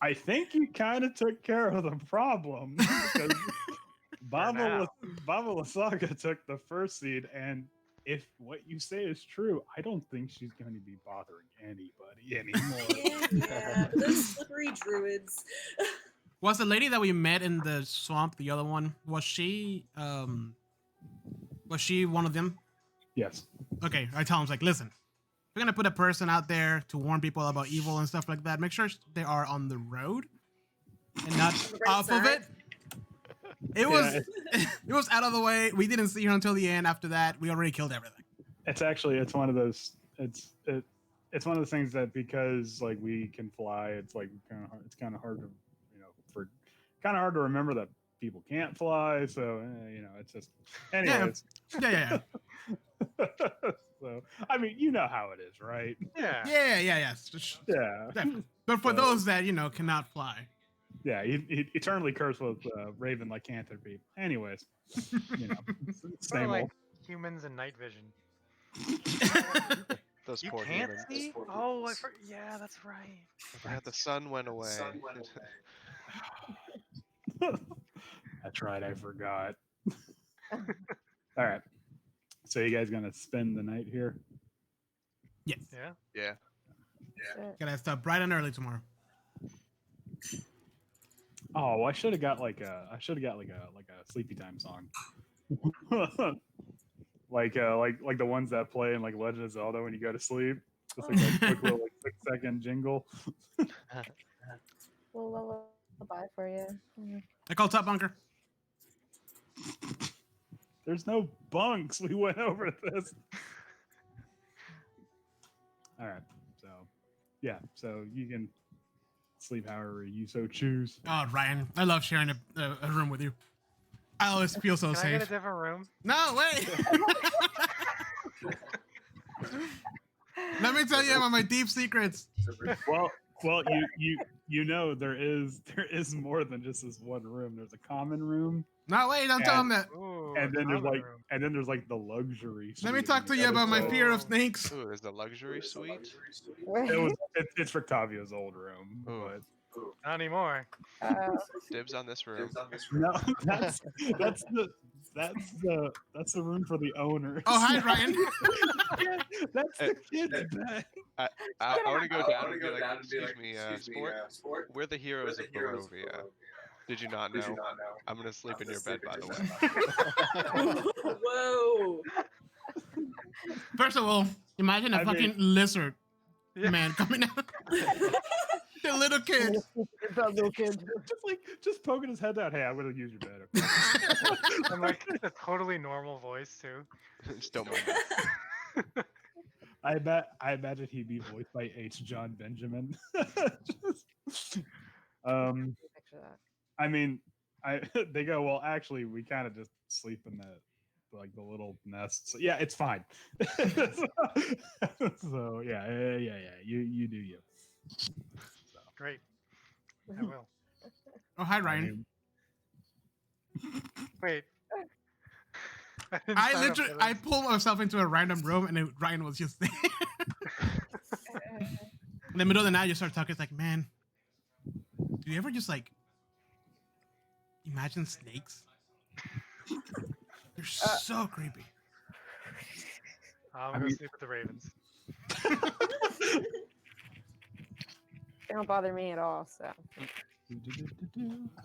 Speaker 3: I think you kind of took care of the problem because Baba Lasaga took the first seed, and if what you say is true, I don't think she's going to be bothering anybody anymore.
Speaker 2: Yeah, those slippery druids.
Speaker 1: Was the lady that we met in the swamp, the other one, was she one of them?
Speaker 3: Yes.
Speaker 1: Okay, I tell him, like, listen, if we're gonna put a person out there to warn people about evil and stuff like that, make sure they are on the road and not
Speaker 2: the right
Speaker 1: off of
Speaker 2: side.
Speaker 1: it. It was it was out of the way. We didn't see her until the end. After that, we already killed everything.
Speaker 3: It's one of those. It's one of those things that because like we can fly, it's like kind of hard to hard to remember that people can't fly. So it's just anyways.
Speaker 1: Yeah.
Speaker 3: So I mean, you know how it is, right?
Speaker 6: Yeah.
Speaker 1: Yes.
Speaker 3: Yeah.
Speaker 1: Definitely. But for those that cannot fly.
Speaker 3: Yeah, he eternally cursed with Raven lycanthropy. Anyways,
Speaker 6: Sort
Speaker 3: same
Speaker 6: of like
Speaker 3: old.
Speaker 6: humans and night vision.
Speaker 4: Those
Speaker 6: You
Speaker 4: poor
Speaker 6: can't
Speaker 4: humans.
Speaker 6: see? Oh, yeah, that's right.
Speaker 4: Yeah, the sun went away.
Speaker 3: That's right, I forgot. All right. So you guys gonna spend the night here?
Speaker 1: Yes.
Speaker 6: Yeah.
Speaker 4: Yeah.
Speaker 1: Gotta start bright and early tomorrow.
Speaker 3: Oh, I should have got like a sleepy time song. like the ones that play in like Legend of Zelda when you go to sleep. Just like a quick little 6-second jingle.
Speaker 5: We'll lullaby for you. Mhm.
Speaker 1: I call top bunker.
Speaker 3: There's no bunks. We went over this. All right. So, yeah. So you can sleep however you so choose.
Speaker 1: Oh, Ryan, I love sharing a room with you. I always feel so
Speaker 6: Can I get a
Speaker 1: safe.
Speaker 6: different room?
Speaker 1: No, wait. Let me tell you about my deep secrets.
Speaker 3: Well, Well, you know there is more than just this one room. There's a common room,
Speaker 1: No, wait, don't tell him that.
Speaker 6: Ooh,
Speaker 3: and then there's
Speaker 6: common
Speaker 3: like
Speaker 6: room.
Speaker 3: the luxury.
Speaker 1: Let me
Speaker 3: suite
Speaker 1: talk
Speaker 3: on
Speaker 1: to
Speaker 3: the
Speaker 1: you
Speaker 3: other
Speaker 1: about my
Speaker 3: side.
Speaker 1: fear of
Speaker 6: Oh.
Speaker 1: snakes.
Speaker 4: Ooh, there's the luxury suite.
Speaker 3: It's Rictavio's old room,
Speaker 4: Ooh.
Speaker 3: but
Speaker 6: Not anymore.
Speaker 4: Dibs on this room.
Speaker 3: no, that's the room for the owner.
Speaker 1: Oh, hi, Ryan.
Speaker 3: That's the kid's bed.
Speaker 4: I want to go down and be like, excuse me, sport. We're the heroes of Barovia. Did you not know? I'm gonna sleep in your bed, by the way.
Speaker 2: Whoa.
Speaker 1: First of all, imagine a
Speaker 3: I
Speaker 1: fucking
Speaker 3: mean-
Speaker 1: lizard
Speaker 6: Yeah.
Speaker 1: man coming out. The little kid.
Speaker 5: That little kid.
Speaker 3: Just poking his head out. Hey, I'm gonna use your bed. Okay?
Speaker 6: And like a totally normal voice too.
Speaker 4: Just don't mind that.
Speaker 3: I imagine he'd be voiced by H. John Benjamin.
Speaker 5: Picture that.
Speaker 3: I mean, they go, well, actually, we kind of just sleep in the little nest. So yeah, it's fine. So yeah. You do you.
Speaker 6: Great. I will.
Speaker 1: Oh, hi,
Speaker 3: I
Speaker 1: Ryan.
Speaker 3: mean,
Speaker 6: Wait. didn't
Speaker 1: I
Speaker 6: sign up
Speaker 1: literally,
Speaker 6: for
Speaker 1: I
Speaker 6: this.
Speaker 1: pulled myself into a random room and then Ryan was just there. In the middle of the night, you start talking. It's like, man, do you ever just like imagine snakes? They're so creepy.
Speaker 6: I'm
Speaker 3: I
Speaker 6: gonna
Speaker 3: mean-
Speaker 6: sleep with the Ravens.
Speaker 5: They don't bother me at all. So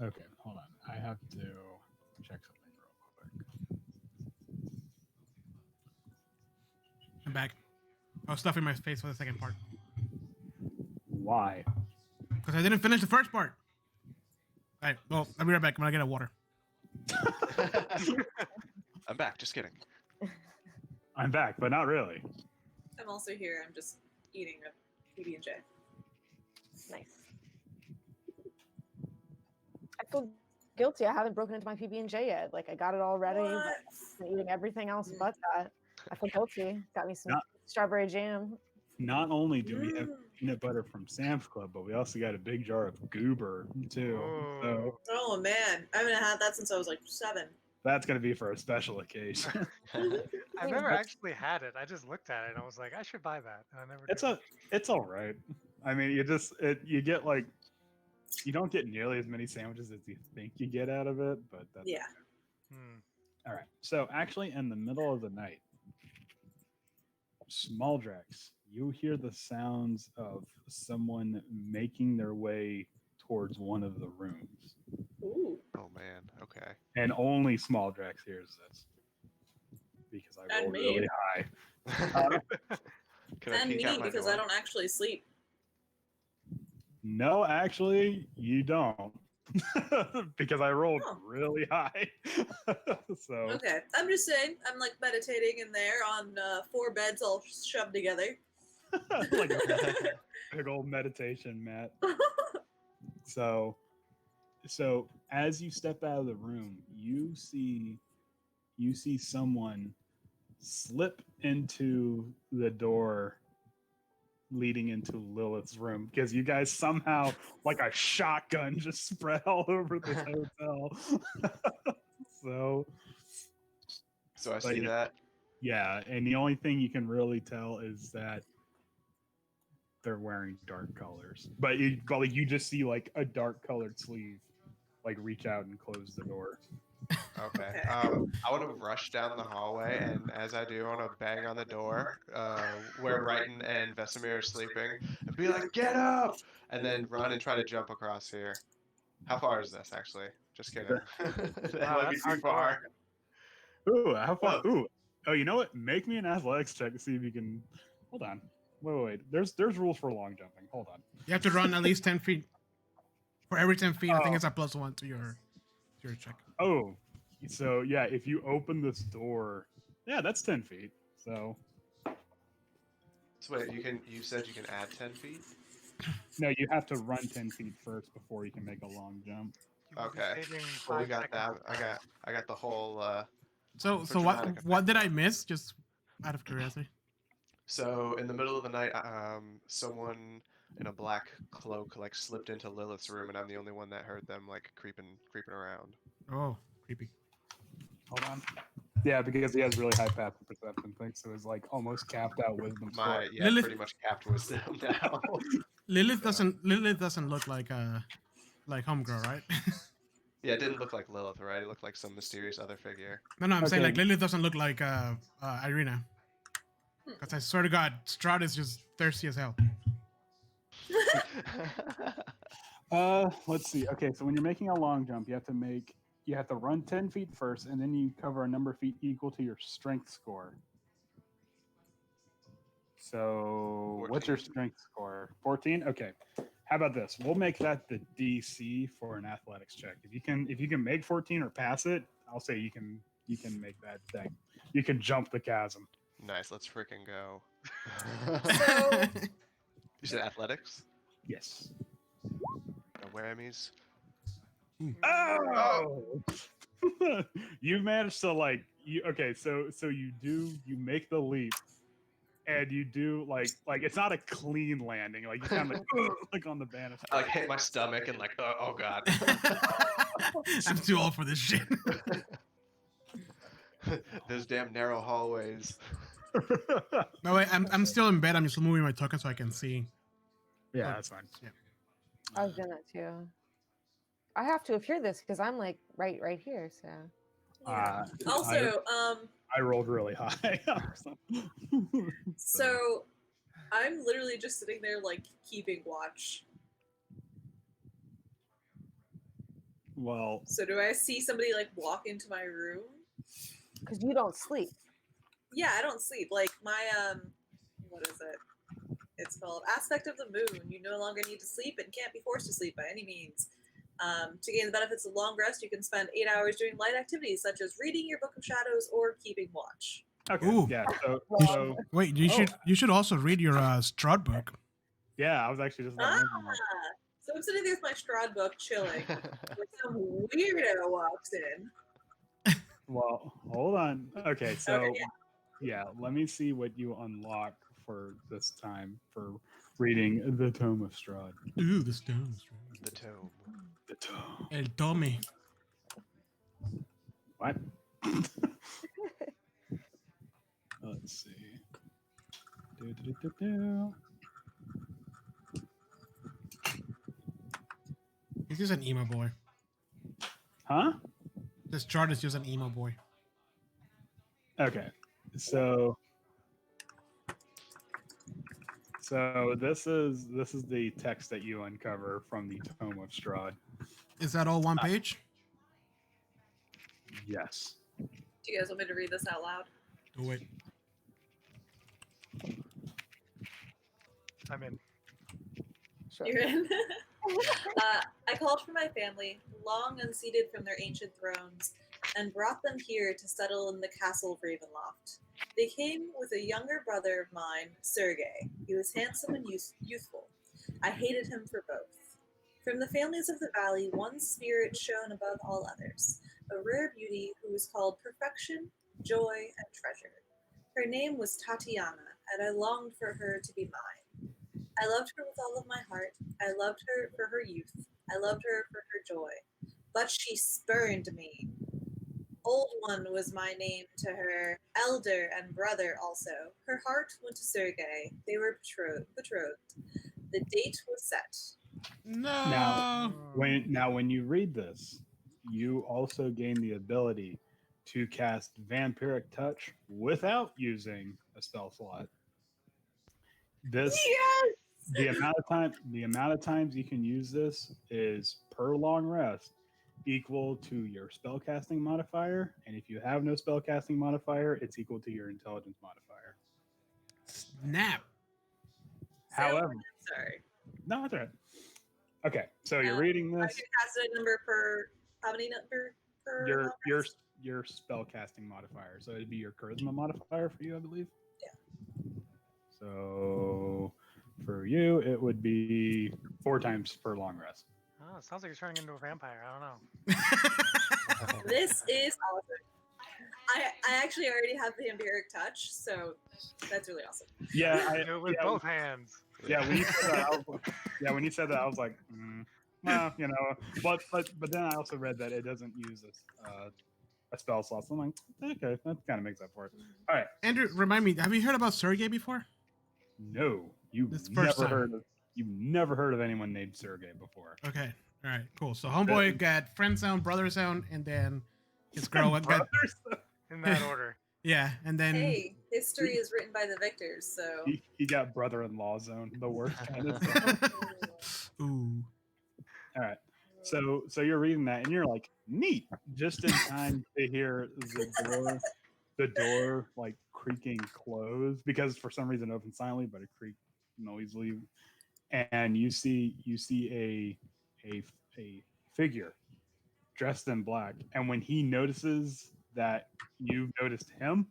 Speaker 3: Okay, hold on. I have to check something real quick.
Speaker 1: I'm back. I was stuffing my face for the second part
Speaker 3: Why?
Speaker 1: because I didn't finish the first part. All right, well, I'll be right back. I'm gonna get a water.
Speaker 4: I'm back. Just kidding.
Speaker 3: I'm back, but not really.
Speaker 2: I'm also here. I'm just eating a PB&J.
Speaker 5: nice. I feel guilty. I haven't broken into my PB&J yet. Like I got it all ready.
Speaker 2: What?
Speaker 5: But I'm eating everything else but that. I feel guilty. Got me some
Speaker 3: Not-
Speaker 5: strawberry jam.
Speaker 3: Not only do we have
Speaker 2: Mm.
Speaker 3: peanut butter from Sam's Club, but we also got a big jar of goober too. So
Speaker 6: Ooh.
Speaker 2: Oh man, I haven't had that since I was like 7.
Speaker 3: that's gonna be for a special occasion.
Speaker 6: I've never actually had it. I just looked at it and I was like, I should buy that. And I never did.
Speaker 3: It's all right. I mean, you get like you don't get nearly as many sandwiches as you think you get out of it, but that's
Speaker 2: Yeah.
Speaker 6: Hmm.
Speaker 3: all right. So actually, in the middle of the night, small Drex, you hear the sounds of someone making their way towards one of the rooms,
Speaker 2: Ooh.
Speaker 4: Oh man. Okay.
Speaker 3: and only small Drex hears this because I
Speaker 2: And
Speaker 3: rolled
Speaker 2: me.
Speaker 3: really high.
Speaker 4: Can I
Speaker 2: And
Speaker 4: peek
Speaker 2: me
Speaker 4: out my
Speaker 2: because
Speaker 4: door?
Speaker 2: I don't actually sleep.
Speaker 3: No, actually, you don't. Because I rolled
Speaker 2: Oh.
Speaker 3: really high. So
Speaker 2: Okay, I'm just saying. I'm like meditating in there on 4 beds all shoved together.
Speaker 3: like a big old meditation mat. So as you step out of the room, you see someone slip into the door leading into Lilith's room because you guys somehow like a shotgun just spread all over this hotel. So
Speaker 4: So I see
Speaker 3: Like-
Speaker 4: that.
Speaker 3: yeah, and the only thing you can really tell is that they're wearing dark colors. But you just see like a dark colored sleeve like reach out and close the door.
Speaker 4: Okay.
Speaker 2: Okay.
Speaker 4: I want to rush down the hallway, and as I do, I want to bang on the door where Brighton and Vesemir are sleeping, and be like, "Get up!" and then run and try to jump across here. How far is this, actually? Just kidding. That
Speaker 6: Wow,
Speaker 4: might be
Speaker 6: that's
Speaker 4: too far.
Speaker 3: Ooh, how far? Ooh. Oh, you know what? Make me an athletics check to see if you can. Hold on. Wait. There's rules for long jumping. Hold on.
Speaker 1: You have to run at least 10 feet. For every 10 feet, I think it's a +1 to your check.
Speaker 3: Oh, so yeah, if you open this door, yeah, that's 10 feet. So
Speaker 4: So wait, you said you can add 10 feet?
Speaker 3: no, you have to run 10 feet first before you can make a long jump.
Speaker 6: You will be
Speaker 4: Okay.
Speaker 6: saving
Speaker 4: Well, we
Speaker 6: 5
Speaker 4: got that.
Speaker 6: seconds.
Speaker 4: I got the whole.
Speaker 1: So
Speaker 4: For
Speaker 1: so what
Speaker 4: dramatic
Speaker 1: what did I
Speaker 4: effect.
Speaker 1: miss? Just out of curiosity.
Speaker 4: So in the middle of the night, someone in a black cloak like slipped into Lilith's room, and I'm the only one that heard them like creeping around.
Speaker 1: Oh, creepy.
Speaker 3: Hold on. Yeah, because he has really high path of perception things, so it's like almost capped out wisdom score.
Speaker 4: My
Speaker 1: Lilith-
Speaker 4: pretty much capped wisdom now.
Speaker 1: Lilith doesn't look like homegirl, right?
Speaker 4: Yeah, it didn't look like Lilith, right? It looked like some mysterious other figure.
Speaker 1: No, I'm saying
Speaker 3: Okay.
Speaker 1: like Lilith doesn't look like Irina. Because I swear to God, Strahd is just thirsty as hell.
Speaker 3: Let's see. Okay, so when you're making a long jump, you have to run 10 feet first, and then you cover a number of feet equal to your strength score. So, what's your
Speaker 4: 14.
Speaker 3: strength score? 14. Okay. How about this? We'll make that the DC for an athletics check. If you can make 14 or pass it, I'll say you can make that thing. You can jump the chasm.
Speaker 4: Nice, let's freaking go.
Speaker 2: So-
Speaker 4: You said athletics?
Speaker 3: Yes.
Speaker 4: No whammies.
Speaker 3: Oh! You managed to okay, so you make the leap, and you do like it's not a clean landing, like you kind of like on the banister.
Speaker 4: I like hit my stomach and like oh god.
Speaker 1: I'm too old for this shit.
Speaker 4: Those damn narrow hallways.
Speaker 1: No, wait, I'm still in bed. I'm just moving my token so I can see.
Speaker 3: Yeah, that's fine.
Speaker 1: Yeah.
Speaker 5: I was doing that too. I have to hear this because I'm like right here. So
Speaker 2: Yeah. Also,
Speaker 3: I rolled really high.
Speaker 2: so I'm literally just sitting there like keeping watch.
Speaker 3: Well,
Speaker 2: So do I see somebody like walk into my room?
Speaker 5: because you don't sleep.
Speaker 2: Yeah, I don't sleep. Like my what is it? It's called Aspect of the Moon. You no longer need to sleep and can't be forced to sleep by any means. To gain the benefits of long rest, you can spend 8 hours doing light activities such as reading your Book of Shadows or keeping watch.
Speaker 3: okay.
Speaker 1: Ooh.
Speaker 3: Yeah. So
Speaker 1: Wait, you should also read your Strahd book.
Speaker 3: yeah, I was actually just about to mention that.
Speaker 2: So I'm sitting there with my Strahd book, chilling. When some weirdo walks in.
Speaker 3: Well, hold on. Okay, so
Speaker 2: Okay,
Speaker 3: yeah, let me see what you unlock for this time for reading the Tome of Strahd.
Speaker 1: Ooh, the stones.
Speaker 4: The tome.
Speaker 3: The Tome.
Speaker 1: El Tome.
Speaker 3: What? Let's see. Do.
Speaker 1: He's just an emo boy.
Speaker 3: Huh?
Speaker 1: This chart is just an emo boy.
Speaker 3: Okay. So this is the text that you uncover from the Tome of Strahd.
Speaker 1: Is that all one page?
Speaker 3: Yes.
Speaker 2: Do you guys want me to read this out loud?
Speaker 1: Do it.
Speaker 6: I'm in.
Speaker 5: Sure.
Speaker 2: You're in. I called for my family, long unseated from their ancient thrones, and brought them here to settle in the castle of Ravenloft. They came with a younger brother of mine, Sergei. He was handsome and youthful. I hated him for both. From the families of the valley, one spirit shone above all others, a rare beauty who was called perfection, joy, and treasure. Her name was Tatiana, and I longed for her to be mine. I loved her with all of my heart. I loved her for her youth. I loved her for her joy. But she spurned me. Old One was my name to her, elder and brother also. Her heart went to Sergei. They were betrothed. The date was set.
Speaker 1: No.
Speaker 3: When you read this, you also gain the ability to cast Vampiric Touch without using a spell slot. This
Speaker 2: Yes!
Speaker 3: the amount of times you can use this is per long rest equal to your spellcasting modifier, and if you have no spellcasting modifier, it's equal to your intelligence modifier.
Speaker 1: Snap.
Speaker 3: However,
Speaker 2: Sorry.
Speaker 3: no, that's all right. Okay, so you're reading
Speaker 2: I
Speaker 3: this.
Speaker 2: can cast a number per. How many number per?
Speaker 3: Your spellcasting modifier, so it'd be your charisma modifier for you, I believe.
Speaker 2: Yeah.
Speaker 3: So for you, it would be 4 times per long rest.
Speaker 6: Oh, it sounds like he's turning into a vampire. I don't know.
Speaker 2: This is awesome. I actually already have the Vampiric Touch, so that's really awesome.
Speaker 3: Yeah,
Speaker 6: Do it with both hands.
Speaker 3: Yeah, when you said that, I was like, well, you know, but then I also read that it doesn't use a spell slot. So I'm like, okay, that kind of makes up for it. All right,
Speaker 1: Andrew, remind me, have you heard about Sergey before?
Speaker 3: no,
Speaker 1: This first time.
Speaker 3: You've never heard of anyone named Sergey before.
Speaker 1: Okay. All right. Cool. So homeboy got friend zone, brother zone, and then his girl got
Speaker 3: Brothers?
Speaker 6: In that order.
Speaker 1: yeah, and then
Speaker 2: Hey, history is written by the victors, so.
Speaker 3: He got brother-in-law zone, the worst kind of zone.
Speaker 1: ooh.
Speaker 3: All right. So you're reading that and you're like, neat, just in time to hear the door like creaking close because for some reason it opened silently, but it creaked noisily. And you see a figure dressed in black. And when he notices that you've noticed him,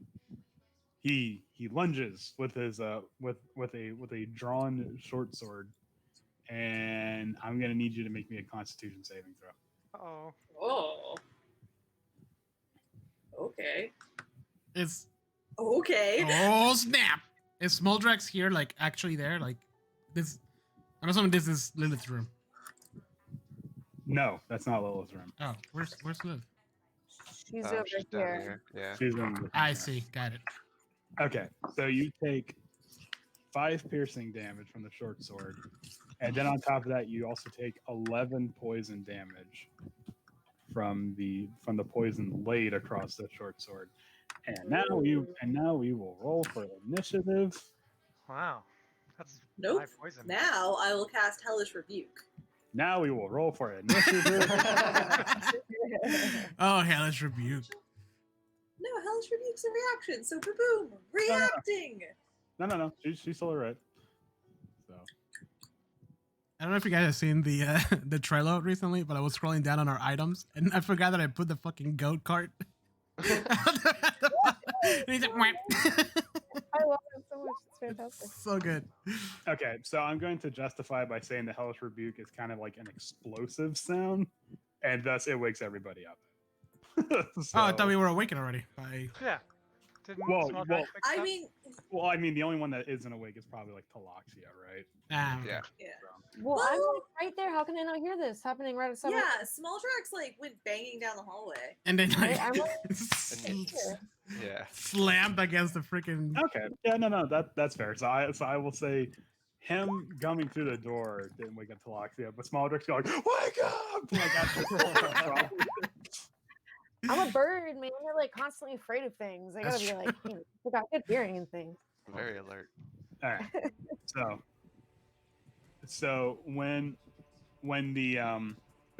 Speaker 3: he lunges with his with a drawn short sword. And I'm gonna need you to make me a Constitution saving throw.
Speaker 6: Oh.
Speaker 2: Oh. Okay.
Speaker 1: It's
Speaker 2: Okay.
Speaker 1: oh snap! Is Smoldrex here? Like actually there? Like this? I'm assuming this is Lilith's room.
Speaker 3: No, that's not Lilith's room.
Speaker 1: Oh, where's Lilith?
Speaker 5: She's
Speaker 4: Oh,
Speaker 5: over
Speaker 4: she's down
Speaker 5: here.
Speaker 4: here. Yeah.
Speaker 3: She's in
Speaker 1: I see. Got it.
Speaker 3: Okay, so you take 5 piercing damage from the short sword, and then on top of that, you also take 11 poison damage from the poison laid across the short sword. And now we will roll for initiative.
Speaker 6: Wow. That's
Speaker 2: Nope.
Speaker 6: high poison.
Speaker 2: Now I will cast Hellish Rebuke.
Speaker 3: Now we will roll for initiative.
Speaker 1: Oh, hellish rebuke.
Speaker 2: No, Hellish Rebuke's a reaction, so boom, reacting.
Speaker 3: No. She's still right. So
Speaker 1: I don't know if you guys have seen the the Trello recently, but I was scrolling down on our items and I forgot that I put the fucking goat cart. And he's like, "Whap."
Speaker 5: I love it so much. It's fantastic.
Speaker 1: So good.
Speaker 3: okay, so I'm going to justify by saying the hellish rebuke is kind of like an explosive sound, and thus it wakes everybody up. So-
Speaker 1: Oh, I thought we were awakened already. By...
Speaker 6: Yeah. Didn't
Speaker 3: Well,
Speaker 6: Small
Speaker 3: well,
Speaker 6: Jack fix
Speaker 2: I
Speaker 6: that?
Speaker 2: mean,
Speaker 3: Well, the only one that isn't awake is probably like Talaxia, right?
Speaker 1: Ah,
Speaker 4: Yeah.
Speaker 2: yeah.
Speaker 5: Well, I'm
Speaker 2: Well-
Speaker 5: like right there. How can I not hear this happening right outside?
Speaker 2: Yeah, Smoldrex like went banging down the hallway.
Speaker 1: And then like
Speaker 5: I'm
Speaker 4: Yeah.
Speaker 1: slammed against the freaking.
Speaker 3: Okay. Yeah, no, that's fair. So I will say him coming through the door didn't wake up Talaxia, but Smaldrick's going, wake up! Like, after-
Speaker 5: I'm a bird, man. They're like constantly afraid of things. I gotta
Speaker 1: That's
Speaker 5: be like, I got good hearing and things.
Speaker 4: Very alert.
Speaker 3: All right. So when the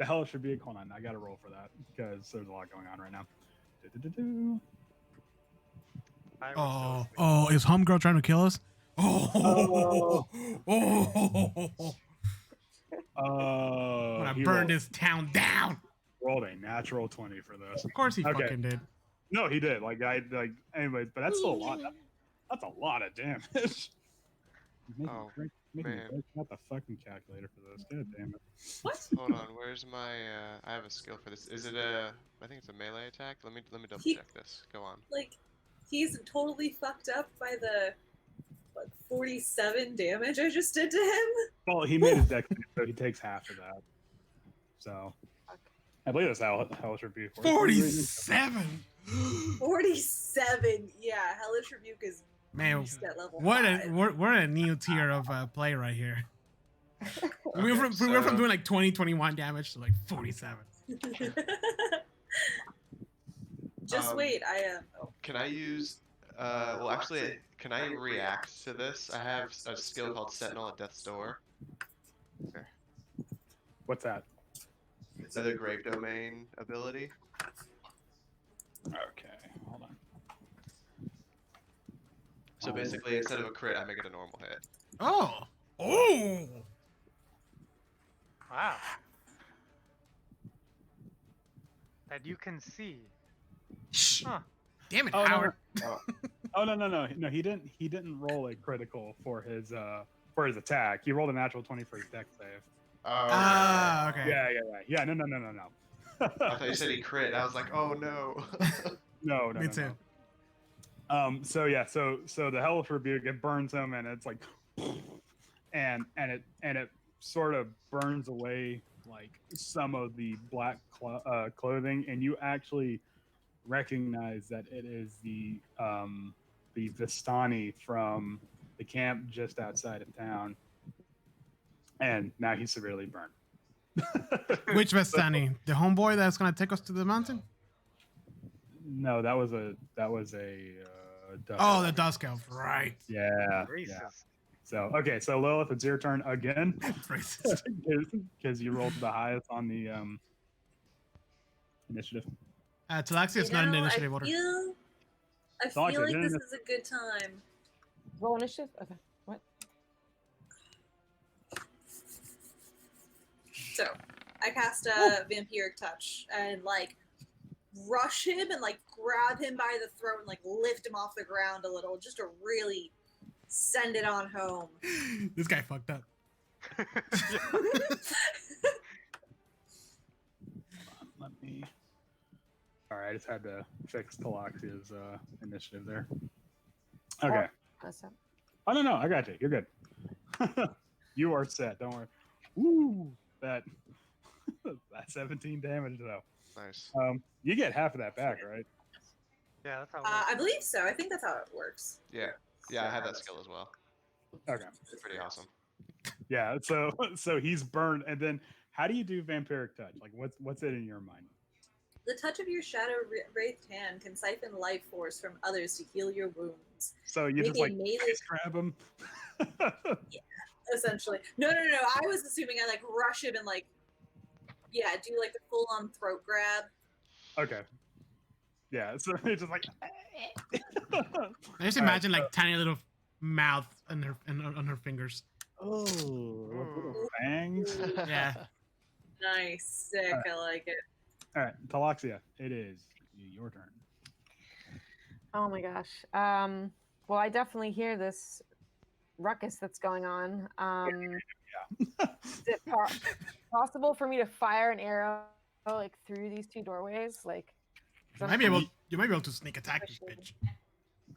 Speaker 3: hellish rebuke, hold on, I got to roll for that because there's a lot going on right now. Do-do-do-do.
Speaker 6: I was still
Speaker 1: Oh,
Speaker 6: asleep.
Speaker 1: is Homegirl trying to kill us? Oh, I'm gonna
Speaker 3: He
Speaker 1: burn this town down.
Speaker 3: rolled a natural 20 for this.
Speaker 1: Of course he
Speaker 3: Okay.
Speaker 1: fucking did.
Speaker 3: No, he did. Anyways, but that's still a lot. That's a lot of damage.
Speaker 4: Oh,
Speaker 3: Make me
Speaker 4: man.
Speaker 3: break out the fucking calculator for this. God damn it.
Speaker 2: What?
Speaker 4: Hold on. Where's my? I have a skill for this. Is it a? I think it's a melee attack. Let me double
Speaker 2: He-
Speaker 4: check this. Go on.
Speaker 2: Like, he's totally fucked up by the 47 damage I just did to him.
Speaker 3: Well, he made his deck, so he takes half of that. So, I believe that's how Hellish Rebuke works.
Speaker 1: 47.
Speaker 2: 47. Yeah, Hellish Rebuke is
Speaker 1: Man,
Speaker 2: beast at level
Speaker 1: what
Speaker 2: 5.
Speaker 1: we're a new tier of play right here. we went
Speaker 4: Okay,
Speaker 1: from
Speaker 4: so-
Speaker 1: doing like 21 damage to like 47.
Speaker 2: Just wait, I am.
Speaker 4: Can I use? Well, actually, can I react to this? I have a skill called Sentinel at Death's Door.
Speaker 3: What's that?
Speaker 4: Another Grave Domain ability.
Speaker 3: Okay, hold on.
Speaker 4: So basically, instead of a crit, I make it a normal hit.
Speaker 1: Oh.
Speaker 6: Wow. That you can see.
Speaker 1: Shh.
Speaker 6: Huh.
Speaker 1: Damn it,
Speaker 3: Oh, no,
Speaker 1: Howard.
Speaker 3: Oh no, he didn't roll a critical for his attack. He rolled a natural 20 for his deck save.
Speaker 4: Oh.
Speaker 1: Ah, okay.
Speaker 3: Yeah. No.
Speaker 4: I thought you said he crit. I was like, oh no.
Speaker 3: No.
Speaker 1: Me too.
Speaker 3: So the Hellish Rebuke, it burns him, and it's like, and it sort of burns away like some of the black clothing, and you actually recognize that it is the Vistani from the camp just outside of town, and now he's severely burned.
Speaker 1: Which Vestani? The homeboy that's gonna take us to the mountain?
Speaker 3: No, that was a duck.
Speaker 1: Oh, the Dusk Elf, right?
Speaker 3: Yeah.
Speaker 6: Racist.
Speaker 3: So okay, so Lilith, it's your turn again
Speaker 1: Racist.
Speaker 3: because you rolled the highest on the initiative.
Speaker 1: Talaxia's not in the initiative order.
Speaker 2: I feel
Speaker 3: Talaxia,
Speaker 2: like
Speaker 3: didn't
Speaker 2: this
Speaker 3: it-
Speaker 2: is a good time.
Speaker 5: Roll initiative. Okay. What?
Speaker 2: So I cast Vampiric Touch and like rush him and like grab him by the throat and like lift him off the ground a little just to really send it on home.
Speaker 1: This guy fucked up.
Speaker 3: Let me. All right, I just had to fix Talaxia's initiative there. Okay.
Speaker 5: That's it.
Speaker 3: Oh no, I got you. You're good. You are set. Don't worry. Woo! That 17 damage though.
Speaker 4: Nice.
Speaker 3: You get half of that back, right?
Speaker 6: Yeah, that's how.
Speaker 2: I believe so. I think that's how it works.
Speaker 4: Yeah. Yeah, I had that skill as well.
Speaker 3: Okay.
Speaker 4: It's pretty awesome.
Speaker 3: Yeah. So he's burned, and then how do you do vampiric touch? Like, what's it in your mind?
Speaker 2: The touch of your shadow wraithed hand can siphon life force from others to heal your wounds.
Speaker 3: So you
Speaker 2: Make
Speaker 3: just
Speaker 2: a
Speaker 3: like
Speaker 2: melee-
Speaker 3: face grab him.
Speaker 2: Essentially. No. I was assuming I like rush him and like, yeah, do like the full on throat grab.
Speaker 3: Okay. Yeah. So it's just like.
Speaker 1: I just imagine like tiny little mouth on her fingers.
Speaker 3: Oh, little fangs.
Speaker 1: Yeah.
Speaker 2: Nice, sick. I like it.
Speaker 3: All right, Talaxia, it is your turn.
Speaker 5: Oh my gosh. Well, I definitely hear this ruckus that's going on. Is it possible for me to fire an arrow like through these two doorways? Like,
Speaker 1: You might be able to sneak attack this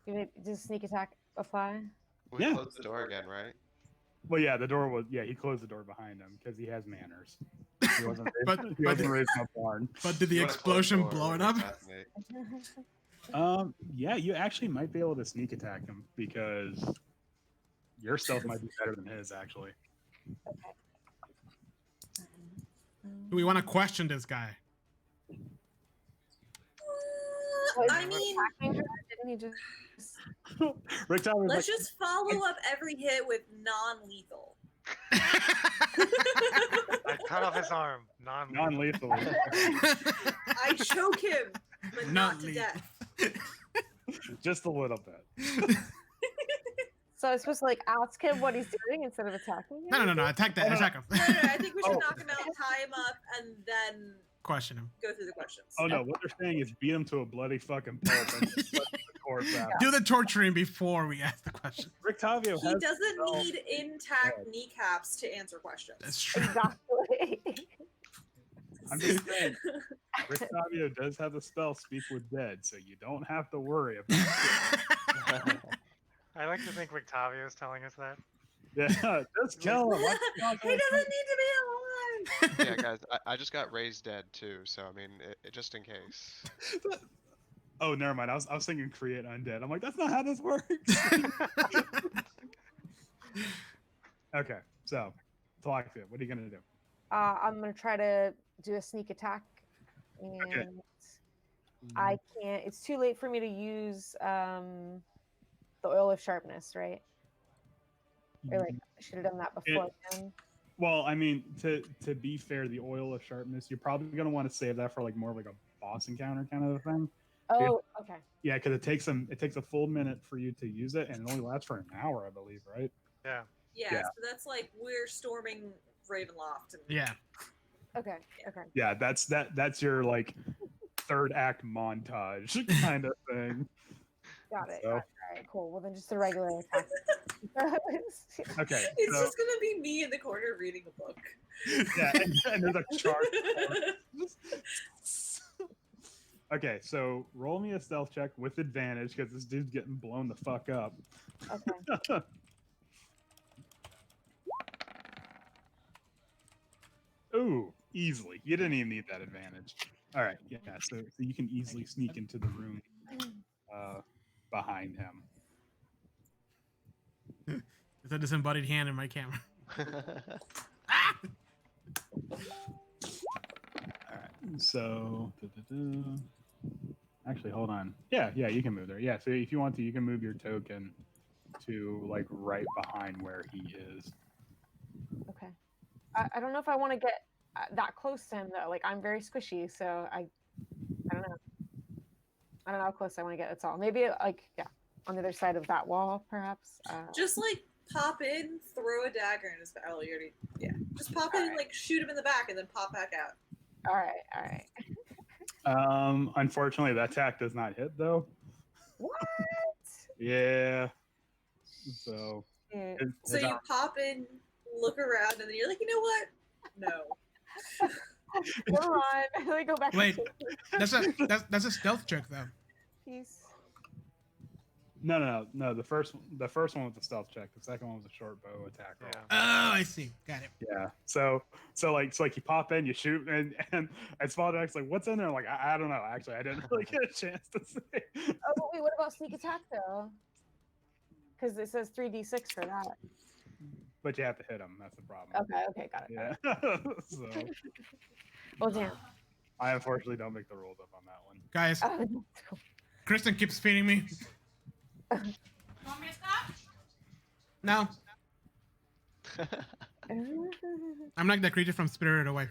Speaker 1: bitch.
Speaker 5: Does sneak attack apply?
Speaker 4: We
Speaker 3: Yeah.
Speaker 4: closed the door again, right?
Speaker 3: Well, yeah, the door was. Yeah, he closed the door behind him because he has manners. He wasn't raised,
Speaker 1: But-
Speaker 3: he
Speaker 1: but-
Speaker 3: wasn't raised in a barn.
Speaker 1: But did the
Speaker 4: You wanna close the
Speaker 1: explosion
Speaker 4: door
Speaker 1: blow
Speaker 4: when
Speaker 1: it
Speaker 4: we
Speaker 1: up?
Speaker 4: assassinate.
Speaker 3: Yeah, you actually might be able to sneak attack him because your stealth might be better than his, actually.
Speaker 1: Do we want to question this guy?
Speaker 2: I mean,
Speaker 5: Attacking her? Didn't he just?
Speaker 3: Rick Tyler was
Speaker 2: let's
Speaker 3: like,
Speaker 2: just follow up every hit with non-lethal.
Speaker 6: I cut off his arm.
Speaker 3: non-lethal.
Speaker 2: I choke him, but not to
Speaker 1: Non-lethal.
Speaker 2: death.
Speaker 3: Just a little bit.
Speaker 5: So I was supposed to like ask him what he's doing instead of attacking him?
Speaker 1: No. Attack that.
Speaker 3: Oh, no.
Speaker 1: Attack him.
Speaker 2: No, I think we should
Speaker 3: Oh.
Speaker 2: knock him out, tie him up, and then
Speaker 1: Question him.
Speaker 2: go through the questions.
Speaker 3: Oh no, what they're saying is beat him to a bloody fucking pulp and just let the corpse out.
Speaker 1: Do the torturing before we ask the question.
Speaker 3: Rick Tavio
Speaker 2: He
Speaker 3: has
Speaker 2: doesn't
Speaker 3: spell-
Speaker 2: need intact kneecaps to answer questions.
Speaker 1: That's true.
Speaker 5: Exactly.
Speaker 3: I'm just saying, Rick Tavio does have the spell Speak with Dead, so you don't have to worry about it.
Speaker 6: I like to think Victavio is telling us that.
Speaker 3: Yeah, just kill him.
Speaker 2: He doesn't need to be alive.
Speaker 4: Yeah, guys, I just got raised dead too, so I mean, just in case.
Speaker 3: Oh, never mind. I was thinking create undead. I'm like, that's not how this works. Okay, so Talaxia, what are you gonna do?
Speaker 5: I'm gonna try to do a sneak attack, and I can't. It's too late for me to use the oil of sharpness, right? Or like I should have done that before. Then.
Speaker 3: Well, I mean, to be fair, the oil of sharpness, you're probably gonna want to save that for like more of like a boss encounter kind of a thing.
Speaker 5: Oh, okay.
Speaker 3: Yeah, because it takes a full minute for you to use it, and it only lasts for an hour, I believe, right?
Speaker 6: Yeah.
Speaker 2: Yeah,
Speaker 3: Yeah.
Speaker 2: so that's like we're storming Ravenloft. And
Speaker 1: Yeah.
Speaker 5: Okay. Okay.
Speaker 3: Yeah, that's your like third act montage kind of thing.
Speaker 5: Got it.
Speaker 3: So-
Speaker 5: All right. Cool. Well, then just a regular attack.
Speaker 3: Okay,
Speaker 2: It's
Speaker 3: so
Speaker 2: just gonna be me in the corner reading a book.
Speaker 3: yeah, and there's a chart. Okay, so roll me a stealth check with advantage because this dude's getting blown the fuck up.
Speaker 5: Okay.
Speaker 3: Ooh, easily. You didn't even need that advantage. All right, yeah. So you can easily sneak into the room behind him.
Speaker 1: It's a disembodied hand in my camera.
Speaker 3: All right. So, actually, hold on. Yeah, you can move there. Yeah. So if you want to, you can move your token to like right behind where he is.
Speaker 5: Okay. I don't know if I want to get that close to him though. Like I'm very squishy, so I don't know. I don't know how close I want to get. That's all. Maybe like on the other side of that wall, perhaps.
Speaker 2: Just like pop in, throw a dagger in his back. Oh, you already, yeah. Just pop in, like shoot him in the back, and then pop back out.
Speaker 5: All right.
Speaker 3: Unfortunately, that attack does not hit though.
Speaker 5: What?
Speaker 3: Yeah. So.
Speaker 2: So you pop in, look around, and then you're like, you know what? No.
Speaker 5: Never mind. Let me go back.
Speaker 1: Wait, that's a stealth check though.
Speaker 5: Peace.
Speaker 3: No. The first one was a stealth check. The second one was a short bow attack roll.
Speaker 6: Yeah.
Speaker 1: Oh, I see. Got it.
Speaker 3: Yeah. So like you pop in, you shoot, and Small Jack's like, "What's in there?" I'm like, I don't know. Actually, I didn't really get a chance to say.
Speaker 5: Oh, but wait. What about sneak attack though? Because it says 3d6 for that.
Speaker 3: But you have to hit him. That's the problem.
Speaker 5: Okay, got it.
Speaker 3: Yeah. So
Speaker 5: Well, damn.
Speaker 3: I unfortunately don't make the rules up on that one.
Speaker 1: Guys, Kristen keeps feeding me.
Speaker 7: Want me to stop?
Speaker 1: No, I'm like the creature from Spirited Away.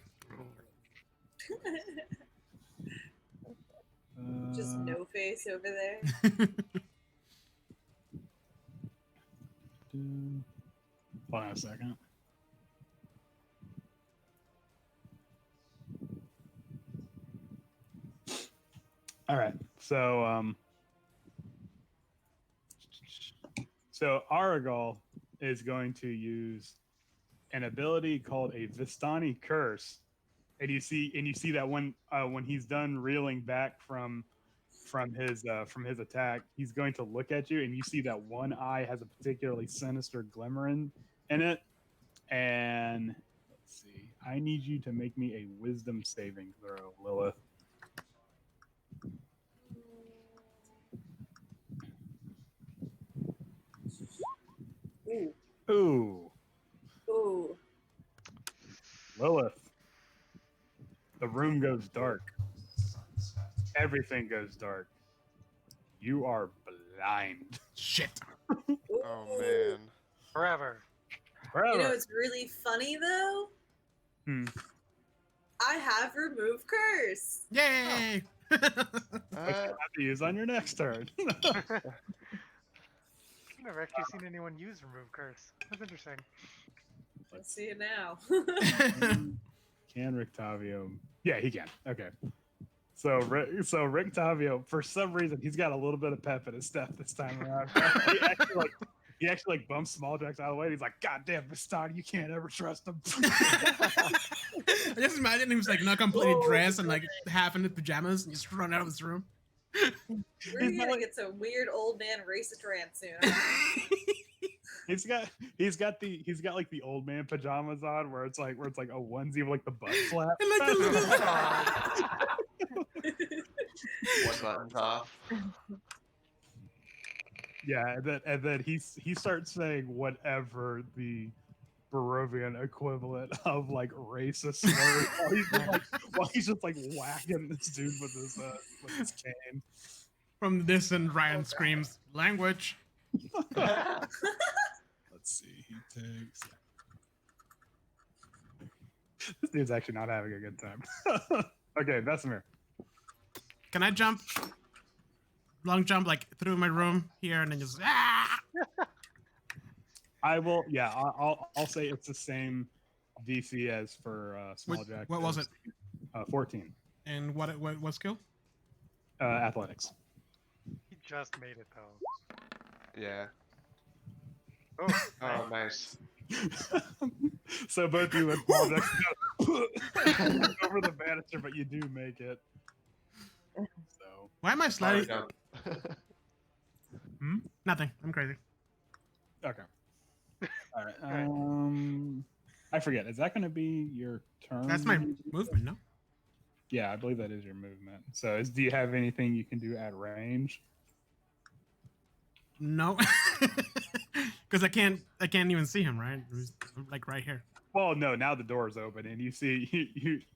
Speaker 2: Just no face over there.
Speaker 3: Hold on a second. All right. So Aragal is going to use an ability called a Vistani Curse, and you see that when he's done reeling back from his attack, he's going to look at you, and you see that one eye has a particularly sinister glimmer in it. And let's see, I need you to make me a Wisdom saving throw, Lilith. Ooh. Lilith. The room goes dark. Everything goes dark. You are blind.
Speaker 1: Shit.
Speaker 4: Oh man.
Speaker 6: Forever.
Speaker 2: You know, it's really funny though. I have remove curse.
Speaker 1: Yay!
Speaker 3: Which you'll have to use on your next turn.
Speaker 6: I've never actually seen anyone use remove curse. That's interesting.
Speaker 2: Let's see it now.
Speaker 3: Can Rictavio? Yeah, he can. Okay. So Rictavio, for some reason, he's got a little bit of pep in his step this time around. He actually bumps Small Jacks out of the way. He's like, "God damn, Vistani, you can't ever trust him."
Speaker 1: I just imagine he was like not completely dressed and like half in the pajamas and just run out of this room.
Speaker 2: We're gonna get some weird old man racist rant soon. Huh?
Speaker 3: He's got like the old man pajamas on where it's like a onesie with like the butt flap.
Speaker 1: And like the little...
Speaker 4: One button's off.
Speaker 3: Yeah, and then he starts saying whatever the Barovian equivalent of like racist slurs while he's just like whacking this dude with his cane.
Speaker 1: From this, and Ryan screams, "Language!"
Speaker 3: Let's see. He takes. This dude's actually not having a good time. Okay, Vesemir.
Speaker 1: Can I jump? Long jump, like through my room here, and then just
Speaker 3: I will. Yeah, I'll say it's the same DC as for Small Jack.
Speaker 1: What was it?
Speaker 3: 14.
Speaker 1: And what skill?
Speaker 3: Athletics.
Speaker 6: He just made it though.
Speaker 4: Yeah.
Speaker 6: Oh,
Speaker 4: Oh, nice.
Speaker 3: So both you and Small Jack go over the banister, but you do make it. So
Speaker 1: Why am I
Speaker 4: Sorry,
Speaker 1: sliding?
Speaker 4: no.
Speaker 1: Nothing. I'm crazy.
Speaker 3: okay. All right. I forget. Is that going to be your turn?
Speaker 1: That's my movement, no?
Speaker 3: Yeah, I believe that is your movement. So, do you have anything you can do at range?
Speaker 1: No, because I can't even see him. Right, like right here.
Speaker 3: Well, no. Now the door is open, and you see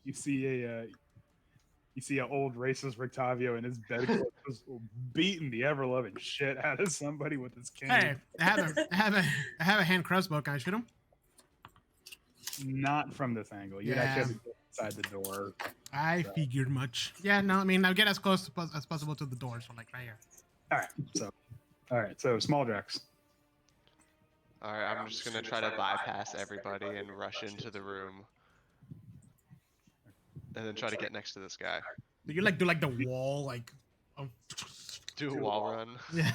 Speaker 3: you see a you see an old racist Rictavio in his bed just beating the ever loving shit out of somebody with his cane.
Speaker 1: Hey, I have a hand crossbow. Can I shoot him?
Speaker 3: Not from this angle. You'd actually have to get inside the door.
Speaker 1: I figured much. Yeah, no, I mean I'll get as close as possible to the door, so like right here.
Speaker 3: All right. So small Drax.
Speaker 4: All right, I'm just gonna try to bypass everybody and rush into the room, and then try to get next to this guy.
Speaker 1: Do you do the wall like? Oh.
Speaker 4: Do a wall run.
Speaker 1: Yeah.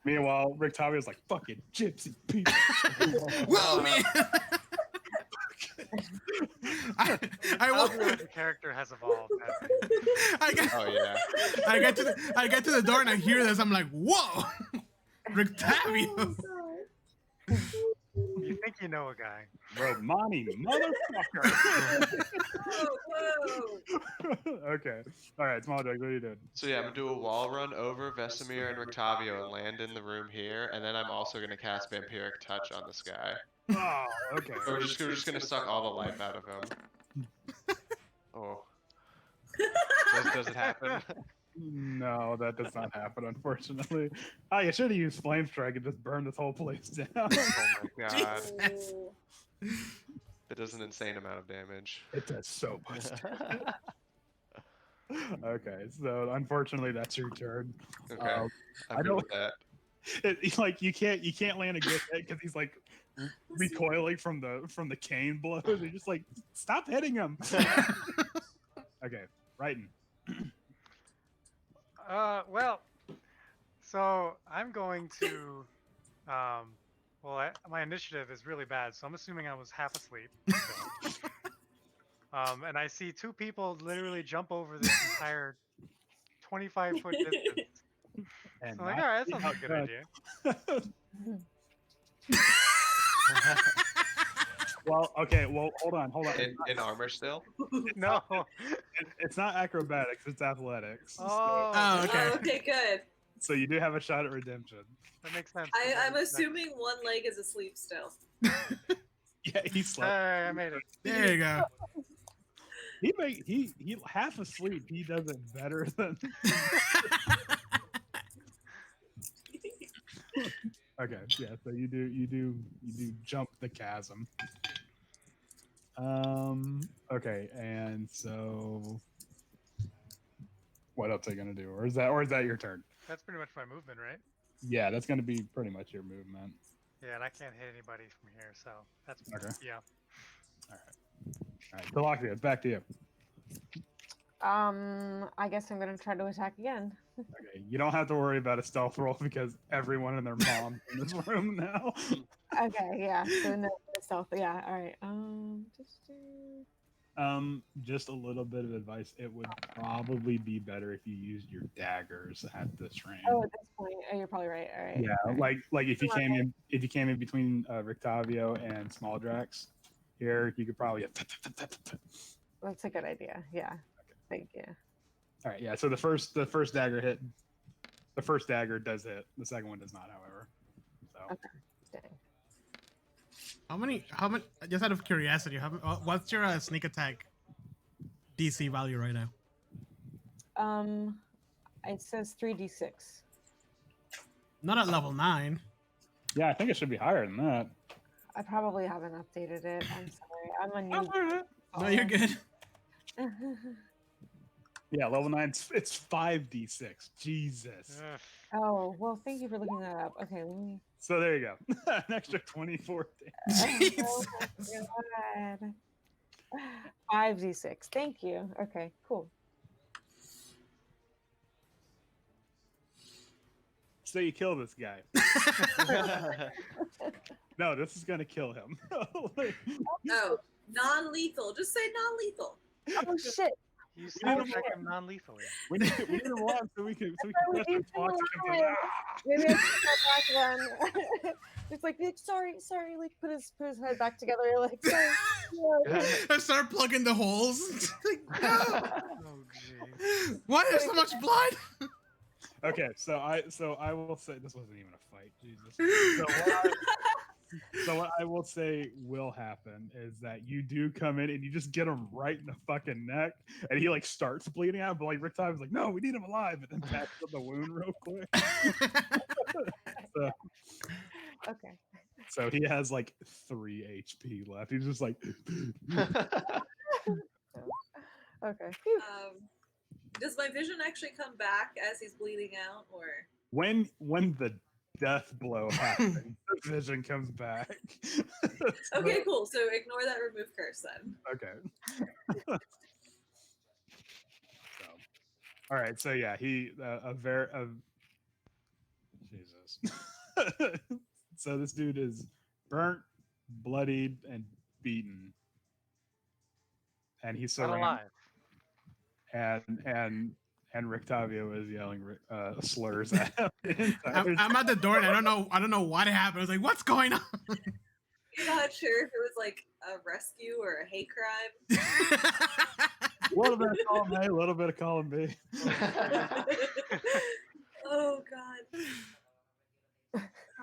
Speaker 3: Meanwhile, Rictavio's like fucking gypsy people.
Speaker 1: Whoa, man! I
Speaker 6: The character has evolved.
Speaker 4: Oh yeah.
Speaker 1: I get to the door and I hear this. I'm like, whoa, Rictavio.
Speaker 6: You think you know a guy.
Speaker 3: Romani, motherfucker.
Speaker 2: Whoa.
Speaker 3: Okay. All right, small Drax, what are you doing?
Speaker 4: So yeah, I'm gonna do a wall run over Vesemir and Rictavio and land in the room here, and then I'm also gonna cast Vampiric Touch on this guy.
Speaker 3: Oh, okay.
Speaker 4: So we're just gonna suck all the life out of him. Oh. Does it happen?
Speaker 3: No, that does not happen, unfortunately. Oh, you should have used Flame Strike and just burned this whole place down.
Speaker 4: Oh my god.
Speaker 1: Jesus.
Speaker 4: It does an insane amount of damage.
Speaker 3: It does so much. Okay, so unfortunately, that's your turn.
Speaker 4: Okay.
Speaker 3: I
Speaker 4: I'm good
Speaker 3: don't-
Speaker 4: with that.
Speaker 3: It's like you can't land a good hit because he's like recoiling from the cane blows. You're just like, stop hitting him. Okay, Righton.
Speaker 6: Well, so I'm going to, my initiative is really bad, so I'm assuming I was half asleep. So. And I see two people literally jump over this entire 25-foot distance.
Speaker 3: And
Speaker 6: So I'm like, all right, that sounds like a good idea.
Speaker 3: Well, okay. Well, hold on.
Speaker 4: In armor still?
Speaker 6: No.
Speaker 3: It's not acrobatics. It's athletics.
Speaker 6: Oh,
Speaker 1: Oh, okay.
Speaker 2: Oh, okay, good.
Speaker 3: So you do have a shot at redemption.
Speaker 6: that makes sense.
Speaker 2: I'm assuming one leg is asleep still.
Speaker 3: Yeah, he
Speaker 6: Hey,
Speaker 3: slept.
Speaker 6: I made it.
Speaker 1: There you go.
Speaker 3: He half asleep. He does it better than. Okay, yeah. So you do jump the chasm. Okay, and so what else are you gonna do, or is that your turn?
Speaker 6: That's pretty much my movement, right?
Speaker 3: Yeah, that's gonna be pretty much your movement.
Speaker 6: Yeah, and I can't hit anybody from here, so that's
Speaker 3: Okay.
Speaker 6: yeah.
Speaker 3: All right, Talakria, it's back to you.
Speaker 5: I guess I'm gonna try to attack again.
Speaker 3: Okay, you don't have to worry about a stealth roll because everyone and their mom in this room now.
Speaker 5: Okay, yeah. So no stealth. Yeah. All right.
Speaker 3: Just a little bit of advice. It would probably be better if you used your daggers at this range.
Speaker 5: Oh, at this point, you're probably right. All right.
Speaker 3: Yeah,
Speaker 5: all right.
Speaker 3: like if you came in between Rictavio and Small Drax, here you could probably.
Speaker 5: That's a good idea. Yeah. Thank you.
Speaker 3: All right, yeah. So the first dagger hit. The first dagger does hit. The second one does not, however. So
Speaker 5: Okay. Dang.
Speaker 1: How many? Just out of curiosity, what's your sneak attack DC value right now?
Speaker 5: It says 3d6.
Speaker 1: Not at level 9.
Speaker 3: yeah, I think it should be higher than that.
Speaker 5: I probably haven't updated it. I'm sorry. I'm a new.
Speaker 1: No, you're good.
Speaker 3: Yeah, level 9. It's 5d6. Jesus.
Speaker 6: Ugh.
Speaker 5: Oh well, thank you for looking that up. Okay, let me.
Speaker 3: So there you go. An extra 24 damage.
Speaker 5: Oh my god. 5d6. Thank you. Okay, cool.
Speaker 3: So you kill this guy. No, this is gonna kill him.
Speaker 2: Oh, non-lethal. Just say non-lethal.
Speaker 5: Oh shit.
Speaker 6: You sneak attack him non-lethally.
Speaker 3: We need him alive so we can
Speaker 5: We
Speaker 3: question
Speaker 5: need him
Speaker 3: watch him.
Speaker 5: alive. Maybe I should go back then. Just like sorry, like put his head back together, like sorry. Yeah.
Speaker 1: I start plugging the holes. Like, no!
Speaker 6: Oh jeez.
Speaker 1: Why is so much blood?
Speaker 3: Okay, so I will say this wasn't even a fight. Jesus. So what I will say will happen is that you do come in and you just get him right in the fucking neck, and he like starts bleeding out. But like Rick Time's like, no, we need him alive, and then patches up the wound real quick. so,
Speaker 5: Okay.
Speaker 3: so he has like 3 HP left. He's just like,
Speaker 5: Okay. Phew.
Speaker 2: Does my vision actually come back as he's bleeding out, or?
Speaker 3: when the death blow happens, the vision comes back.
Speaker 2: Okay, cool. So ignore that remove curse then.
Speaker 3: Okay. So, all right. So yeah, he Jesus. So this dude is burnt, bloodied, and beaten, and he's
Speaker 6: But
Speaker 3: surrounded.
Speaker 6: alive.
Speaker 3: And Rictavio is yelling slurs at him. the entire
Speaker 1: I'm at the door and I don't know what happened. I was like, what's going on?
Speaker 2: You're not sure if it was like a rescue or a hate crime.
Speaker 3: A little bit of column A, a little bit of column B.
Speaker 2: Oh god.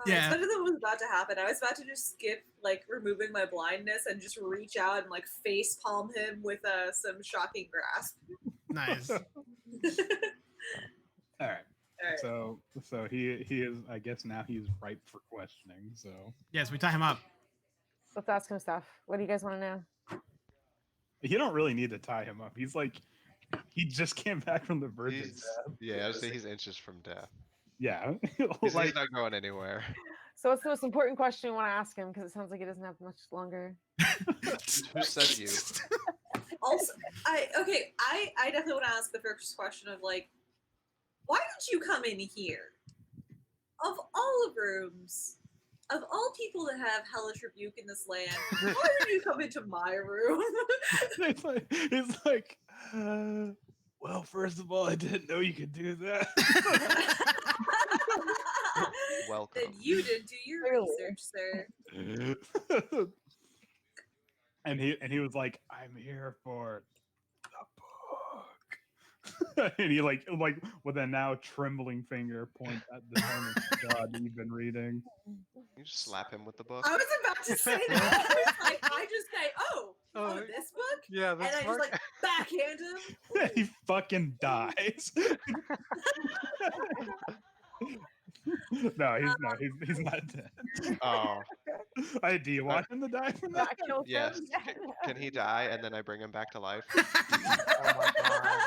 Speaker 1: Yeah.
Speaker 2: It's better than what was about to happen. I was about to just skip like removing my blindness and just reach out and like face palm him with some shocking grasp.
Speaker 1: Nice.
Speaker 3: All right.
Speaker 2: All right.
Speaker 3: So he is. I guess now he's ripe for questioning. So
Speaker 1: Yes, we tie him up.
Speaker 5: Let's ask him stuff. What do you guys want to know?
Speaker 3: you don't really need to tie him up. He's like, he just came back from the verge of
Speaker 4: He's,
Speaker 3: death.
Speaker 4: yeah, I would say he's inches from death.
Speaker 3: Yeah.
Speaker 4: He's
Speaker 3: like,
Speaker 4: not going anywhere.
Speaker 5: So what's the most important question you want to ask him? Because it sounds like he doesn't have much longer.
Speaker 4: Who said you?
Speaker 2: Also, I definitely want to ask the first question of like, why did you come in here? Of all rooms, of all people that have hellish rebuke in this land, why did you come into my room?
Speaker 3: it's like, well, first of all, I didn't know you could do that.
Speaker 4: Welcome.
Speaker 2: Then you didn't do your
Speaker 5: Clearly.
Speaker 2: research, sir.
Speaker 3: and he was like, I'm here for the book. And he like with a now trembling finger points at the tome of God that you've been reading.
Speaker 4: You just slap him with the book.
Speaker 2: I was about to say that. I was like, I just say, oh,
Speaker 6: Oh,
Speaker 2: this book?
Speaker 6: Yeah,
Speaker 2: And
Speaker 6: that's
Speaker 2: I just like backhand him.
Speaker 3: He fucking dies. No, he's not dead.
Speaker 4: Oh,
Speaker 3: Do you want him to die from that?
Speaker 5: That killed
Speaker 4: yes.
Speaker 5: him?
Speaker 4: Can he die and then I bring him back to life?
Speaker 6: oh my god.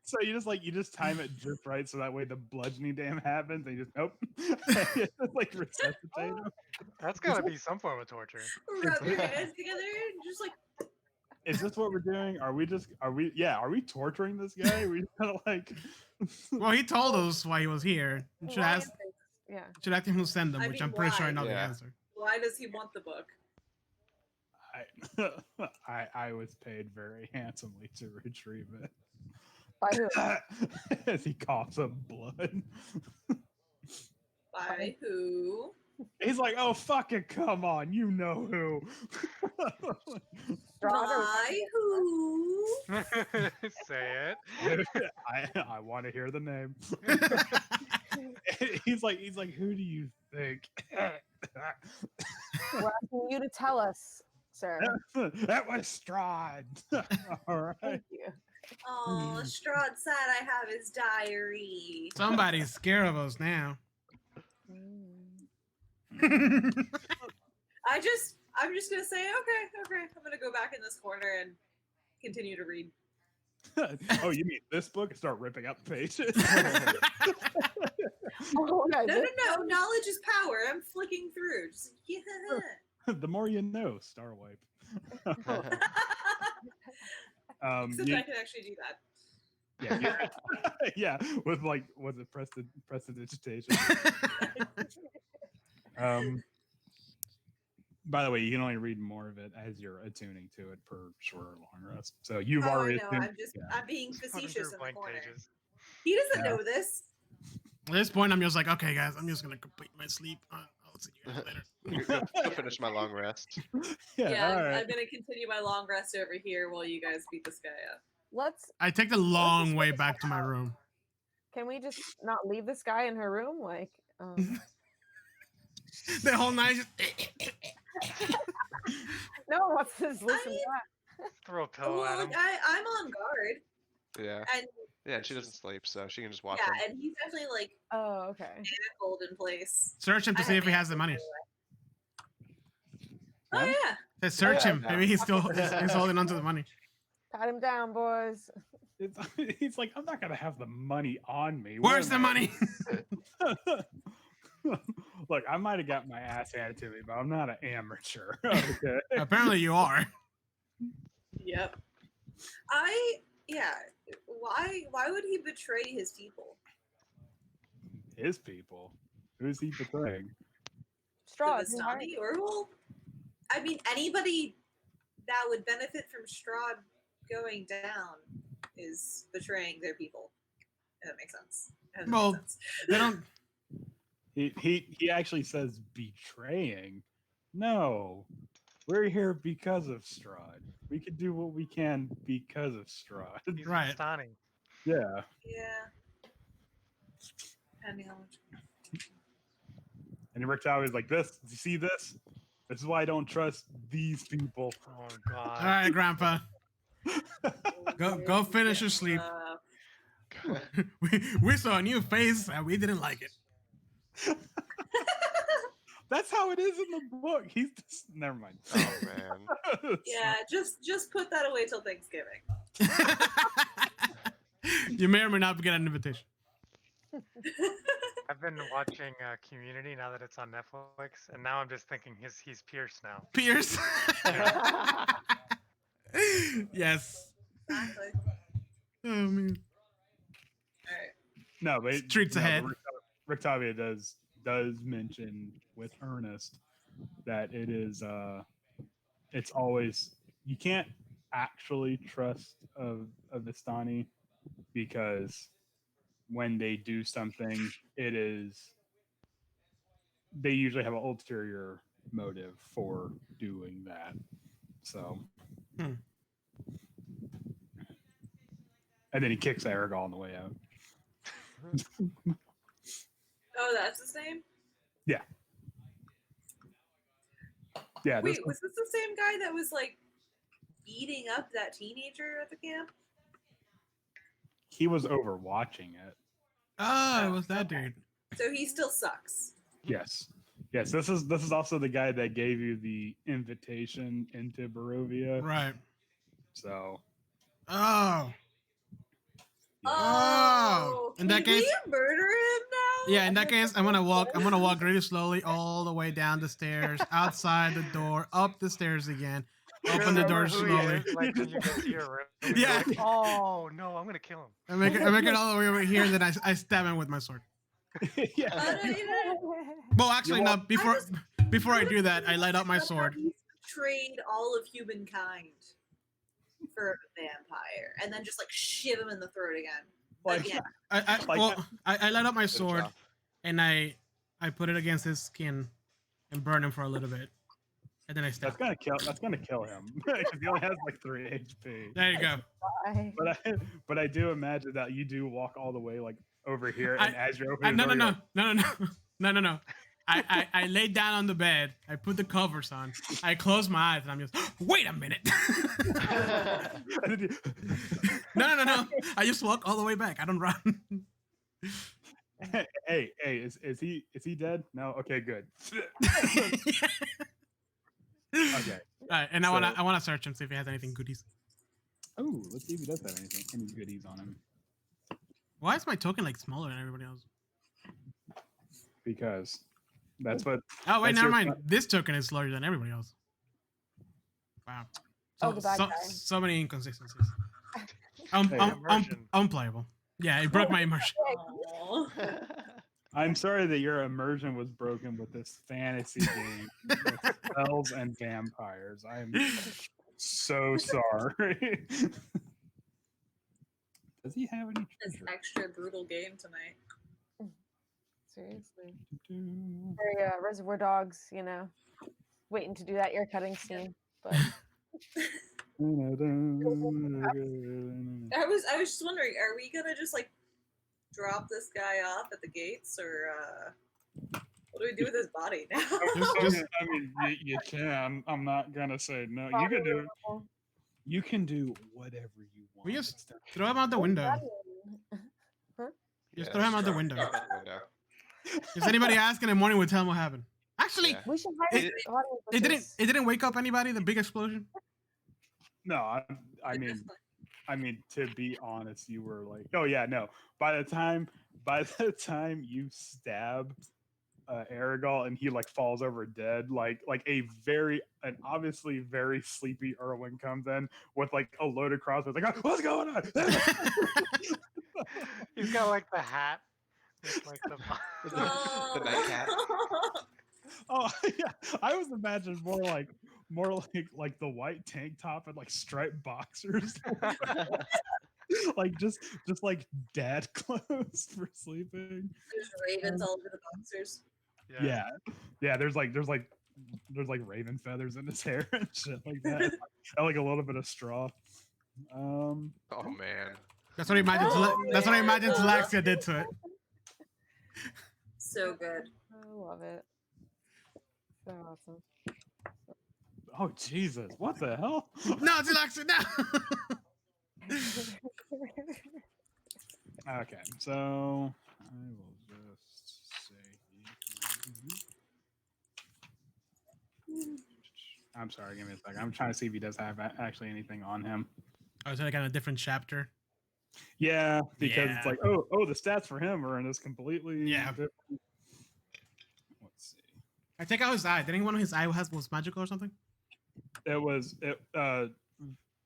Speaker 3: So you just time it just right so that way the bludgeoning damn happens and you just nope. Just like resuscitate him.
Speaker 6: That's gotta be some form of torture.
Speaker 2: Rub your hands together and just like
Speaker 3: Is this what we're doing? Are we torturing this guy? Are we just kind of like
Speaker 1: Well, he told us why he was here. Should
Speaker 5: Why
Speaker 1: ask.
Speaker 5: is it- Yeah.
Speaker 1: Should ask him who sent them,
Speaker 2: I
Speaker 1: which
Speaker 2: mean,
Speaker 1: I'm pretty sure I
Speaker 2: why?
Speaker 1: know the
Speaker 4: Yeah.
Speaker 1: answer.
Speaker 2: why does he want the book?
Speaker 3: I was paid very handsomely to retrieve it.
Speaker 5: By who?
Speaker 3: As he coughs up blood.
Speaker 2: By who?
Speaker 3: He's like, oh fucking come on, you know who.
Speaker 5: Strahd or-
Speaker 2: By who?
Speaker 6: Say it.
Speaker 3: I want to hear the name. he's like, who do you think?
Speaker 5: We're asking you to tell us, sir.
Speaker 3: That was Strahd. All right.
Speaker 5: Thank you.
Speaker 2: Oh, Strahd said I have his diary.
Speaker 1: Somebody's scared of us now.
Speaker 5: Mm.
Speaker 2: I'm just gonna say, okay. I'm gonna go back in this corner and continue to read.
Speaker 3: Oh, you mean this book? Start ripping out the pages.
Speaker 5: Oh, no,
Speaker 2: No. Knowledge is power. I'm flicking through. Just, yeah.
Speaker 3: The more you know, Starwipe.
Speaker 2: Except I can actually do that.
Speaker 3: Yeah, yeah, with like, was it prestidigitation? By the way, you can only read more of it as you're attuning to it per short or long rest. So you've
Speaker 2: Oh, I
Speaker 3: already
Speaker 2: know.
Speaker 3: attuned.
Speaker 2: I'm being
Speaker 6: Just put 'em
Speaker 2: facetious
Speaker 6: through
Speaker 2: in the
Speaker 6: blank
Speaker 2: corner.
Speaker 6: pages.
Speaker 2: He doesn't
Speaker 3: Yeah.
Speaker 2: know this.
Speaker 1: At this point, I'm just like, okay, guys, I'm just gonna complete my sleep. I'll see you guys later.
Speaker 4: Go finish my long rest.
Speaker 2: Yeah,
Speaker 3: all
Speaker 2: I'm
Speaker 3: right.
Speaker 2: gonna continue my long rest over here while you guys beat this guy up.
Speaker 5: Let's.
Speaker 1: I take the long way back to my room.
Speaker 5: Can we just not leave this guy in her room? Like,
Speaker 1: The whole night.
Speaker 5: no, let's just listen
Speaker 2: mean-
Speaker 5: to that.
Speaker 6: Throw a pillow
Speaker 2: Well,
Speaker 6: at him.
Speaker 2: like, I'm on guard,
Speaker 4: Yeah.
Speaker 2: and
Speaker 4: Yeah, and she doesn't sleep, so she can just watch
Speaker 2: yeah,
Speaker 4: him.
Speaker 2: and he's actually like
Speaker 5: Oh, okay.
Speaker 2: manacled in place.
Speaker 1: Search him to
Speaker 2: I
Speaker 1: see
Speaker 2: have
Speaker 1: if he has the money.
Speaker 2: Oh
Speaker 3: Huh?
Speaker 2: yeah.
Speaker 1: Search him.
Speaker 4: Yeah.
Speaker 1: Maybe he's still he's holding onto the money.
Speaker 5: Pat him down, boys.
Speaker 3: He's like, I'm not gonna have the money on me.
Speaker 1: Where's
Speaker 3: Where
Speaker 1: the
Speaker 3: am
Speaker 1: money?
Speaker 3: I?" Look, I might have got my ass handed to me, but I'm not an amateur. Okay.
Speaker 1: Apparently, you are.
Speaker 2: Yep. Yeah. Why would he betray his people?
Speaker 3: His people. Who's he betraying?
Speaker 2: The
Speaker 5: Strahd, who hired
Speaker 2: Vistani?
Speaker 5: you?
Speaker 2: Or well, I mean anybody that would benefit from Strahd going down is betraying their people. If that makes sense. If that makes
Speaker 1: Well,
Speaker 2: sense.
Speaker 1: They don't.
Speaker 3: He actually says betraying. No. We're here because of Strahd. We could do what we can because of Strahd.
Speaker 6: He's
Speaker 1: Right.
Speaker 6: stunning.
Speaker 3: Yeah.
Speaker 2: Yeah. Depending on which.
Speaker 3: And Rick Talbot's like, this, you see this? This is why I don't trust these people.
Speaker 6: Oh god.
Speaker 1: All right, Grandpa. Go finish your sleep. We saw a new face and we didn't like it.
Speaker 3: That's how it is in the book. He's just, never mind.
Speaker 4: Oh man.
Speaker 2: Yeah, just put that away till Thanksgiving.
Speaker 1: You may or may not get an invitation.
Speaker 6: I've been watching Community now that it's on Netflix, and now I'm just thinking he's Pierce now.
Speaker 1: Pierce. Yes.
Speaker 2: Exactly.
Speaker 1: Oh man.
Speaker 2: All right.
Speaker 3: No, but
Speaker 1: Streets ahead.
Speaker 3: Rick Tavia does mention with Ernest that it is it's always, you can't actually trust a Vistani because when they do something, it is, they usually have an ulterior motive for doing that. So
Speaker 1: Hmm.
Speaker 3: and then he kicks Aragorn on the way out.
Speaker 2: Oh, that's his name?
Speaker 3: Yeah,
Speaker 2: Wait, was this the same guy that was like beating up that teenager at the camp?
Speaker 3: he was overwatching it.
Speaker 1: Oh, it was that dude.
Speaker 2: So he still sucks.
Speaker 3: Yes. Yes, this is also the guy that gave you the invitation into Barovia.
Speaker 1: Right.
Speaker 3: So
Speaker 1: Oh.
Speaker 2: Oh,
Speaker 1: In that
Speaker 2: can
Speaker 1: case-
Speaker 2: we murder him now?
Speaker 1: Yeah, in that case, I'm gonna walk really slowly all the way down the stairs, outside the door, up the stairs again, open the door
Speaker 6: Remember who he
Speaker 1: slowly.
Speaker 6: is, like when you get to your room. you're
Speaker 1: Yeah.
Speaker 6: like, oh no, I'm gonna kill him.
Speaker 1: I make it all the way over here, and then I stab him with my sword.
Speaker 3: yeah.
Speaker 2: You know,
Speaker 1: Well, actually,
Speaker 3: You
Speaker 1: no.
Speaker 3: want-
Speaker 1: Before I do that, I light up my
Speaker 2: that's how
Speaker 1: sword.
Speaker 2: He's betrayed all of humankind for a vampire, and then just like shiv him in the throat again.
Speaker 3: Like,
Speaker 2: Again.
Speaker 1: I light up my
Speaker 4: Good
Speaker 1: sword,
Speaker 4: job.
Speaker 1: and I put it against his skin, and burn him for a little bit, and then I stab.
Speaker 3: that's gonna kill him because he only has like 3 HP.
Speaker 1: There you go.
Speaker 5: Bye.
Speaker 3: But I do imagine that you do walk all the way like over here, and as you're over
Speaker 1: I,
Speaker 3: here,
Speaker 1: no, no,
Speaker 3: you're
Speaker 1: no,
Speaker 3: like,
Speaker 1: no, no, no, no, no. I lay down on the bed. I put the covers on. I close my eyes, and I'm just. Wait a minute.
Speaker 3: and then you-
Speaker 1: No. I just walk all the way back. I don't run.
Speaker 3: hey, is he dead? No. Okay, good. Okay.
Speaker 1: All right, and I wanna search him, see if he has anything goodies.
Speaker 3: Oh, let's see if he does have any goodies on him.
Speaker 1: Why is my token like smaller than everybody else?
Speaker 3: Because that's what.
Speaker 1: Oh wait,
Speaker 3: That's
Speaker 1: never
Speaker 3: your
Speaker 1: mind.
Speaker 3: fun-
Speaker 1: This token is larger than everybody else. Wow.
Speaker 5: Oh, the bad guy.
Speaker 1: So many inconsistencies.
Speaker 3: Hey,
Speaker 6: immersion.
Speaker 1: Unplayable. Yeah, it broke my immersion.
Speaker 2: Aw.
Speaker 3: I'm sorry that your immersion was broken with this fantasy game with elves and vampires. I'm so sorry. Does he have any
Speaker 2: This
Speaker 3: treasure?
Speaker 2: extra brutal game tonight.
Speaker 5: Seriously. Very Reservoir Dogs, waiting to do that ear cutting scene. But
Speaker 2: I was just wondering, are we gonna just like drop this guy off at the gates, or what do we do with his body now?
Speaker 3: I mean, you can. I'm not gonna say no. You can do whatever you want.
Speaker 1: We just throw him out the window. Just throw him out the window.
Speaker 4: Out the window.
Speaker 1: If anybody asking in the morning, we'll tell him what happened. Actually,
Speaker 4: Yeah.
Speaker 5: we should hide
Speaker 1: it didn't wake up anybody. The big explosion.
Speaker 3: No, I mean, to be honest, you were like, oh yeah, no. By the time you stab Aragol and he like falls over dead, like an obviously very sleepy Erwin comes in with like a loaded crossbow. Like, what's going on?
Speaker 6: He's got like the hat. With, like the
Speaker 4: The nightcap.
Speaker 3: Oh yeah, I was imagining more like the white tank top and like striped boxers, like just like dad clothes for sleeping.
Speaker 2: There's ravens all over the boxers.
Speaker 3: Yeah. There's like raven feathers in his hair and shit like that, and like a little bit of straw.
Speaker 4: Oh man.
Speaker 1: That's what I imagine. That's what I imagine Talaxia did to it.
Speaker 2: So good.
Speaker 5: I love it. So awesome.
Speaker 3: Oh Jesus! What the hell?
Speaker 1: No, Talaxia, no.
Speaker 3: Okay, so I will just say. I'm sorry, give me a second. I'm trying to see if he does have actually anything on him.
Speaker 1: Oh, so like on a different chapter.
Speaker 3: Yeah, because
Speaker 1: Yeah.
Speaker 3: it's like, oh, the stats for him are in this completely different. Let's see.
Speaker 1: I take out his eye. Didn't one of his eye was magical or something?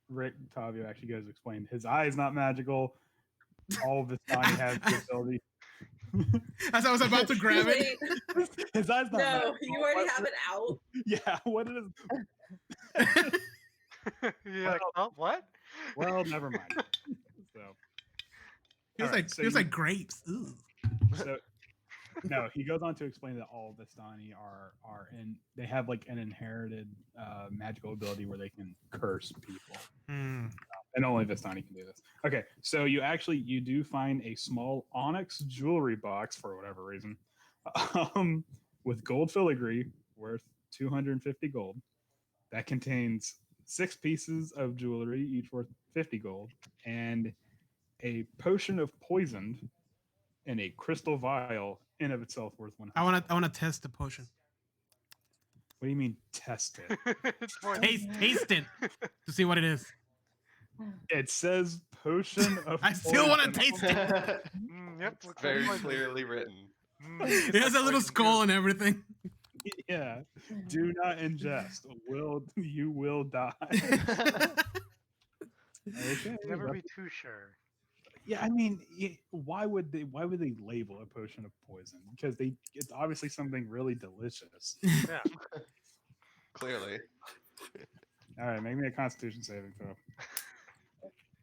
Speaker 3: Rick Tavio actually goes to explain his eye is not magical. All of his body has the ability.
Speaker 1: As I was about to grab it.
Speaker 2: Wait,
Speaker 3: His eye's not
Speaker 2: no,
Speaker 3: magical.
Speaker 2: you already have it out.
Speaker 3: Yeah, what it is.
Speaker 6: You're like, oh, what?
Speaker 3: Well, never mind. So
Speaker 1: Feels
Speaker 3: All right,
Speaker 1: like
Speaker 3: so
Speaker 1: feels
Speaker 3: you-
Speaker 1: like grapes. Ooh.
Speaker 3: So no, he goes on to explain that all Vistani are in. They have like an inherited magical ability where they can curse people,
Speaker 1: Hmm.
Speaker 3: and only Vistani can do this. Okay, so you do find a small onyx jewelry box for whatever reason, with gold filigree worth 250 gold. That contains 6 pieces of jewelry, each worth 50 gold, and a potion of poison in a crystal vial in of itself worth 100.
Speaker 1: I wanna test the potion.
Speaker 3: What do you mean test it?
Speaker 6: It's more
Speaker 1: Taste it to see what it is.
Speaker 3: It says potion of
Speaker 1: I still want to
Speaker 3: poison.
Speaker 1: taste it.
Speaker 6: Yep. looks like
Speaker 4: Very
Speaker 6: poison.
Speaker 4: clearly written.
Speaker 1: It has a little skull and everything.
Speaker 3: Yeah. Do not ingest. You will die. Okay.
Speaker 6: Never be too sure.
Speaker 3: Yeah, I mean, why would they label a potion of poison? Because it's obviously something really delicious.
Speaker 6: Yeah.
Speaker 4: Clearly.
Speaker 3: All right, make me a Constitution saving throw.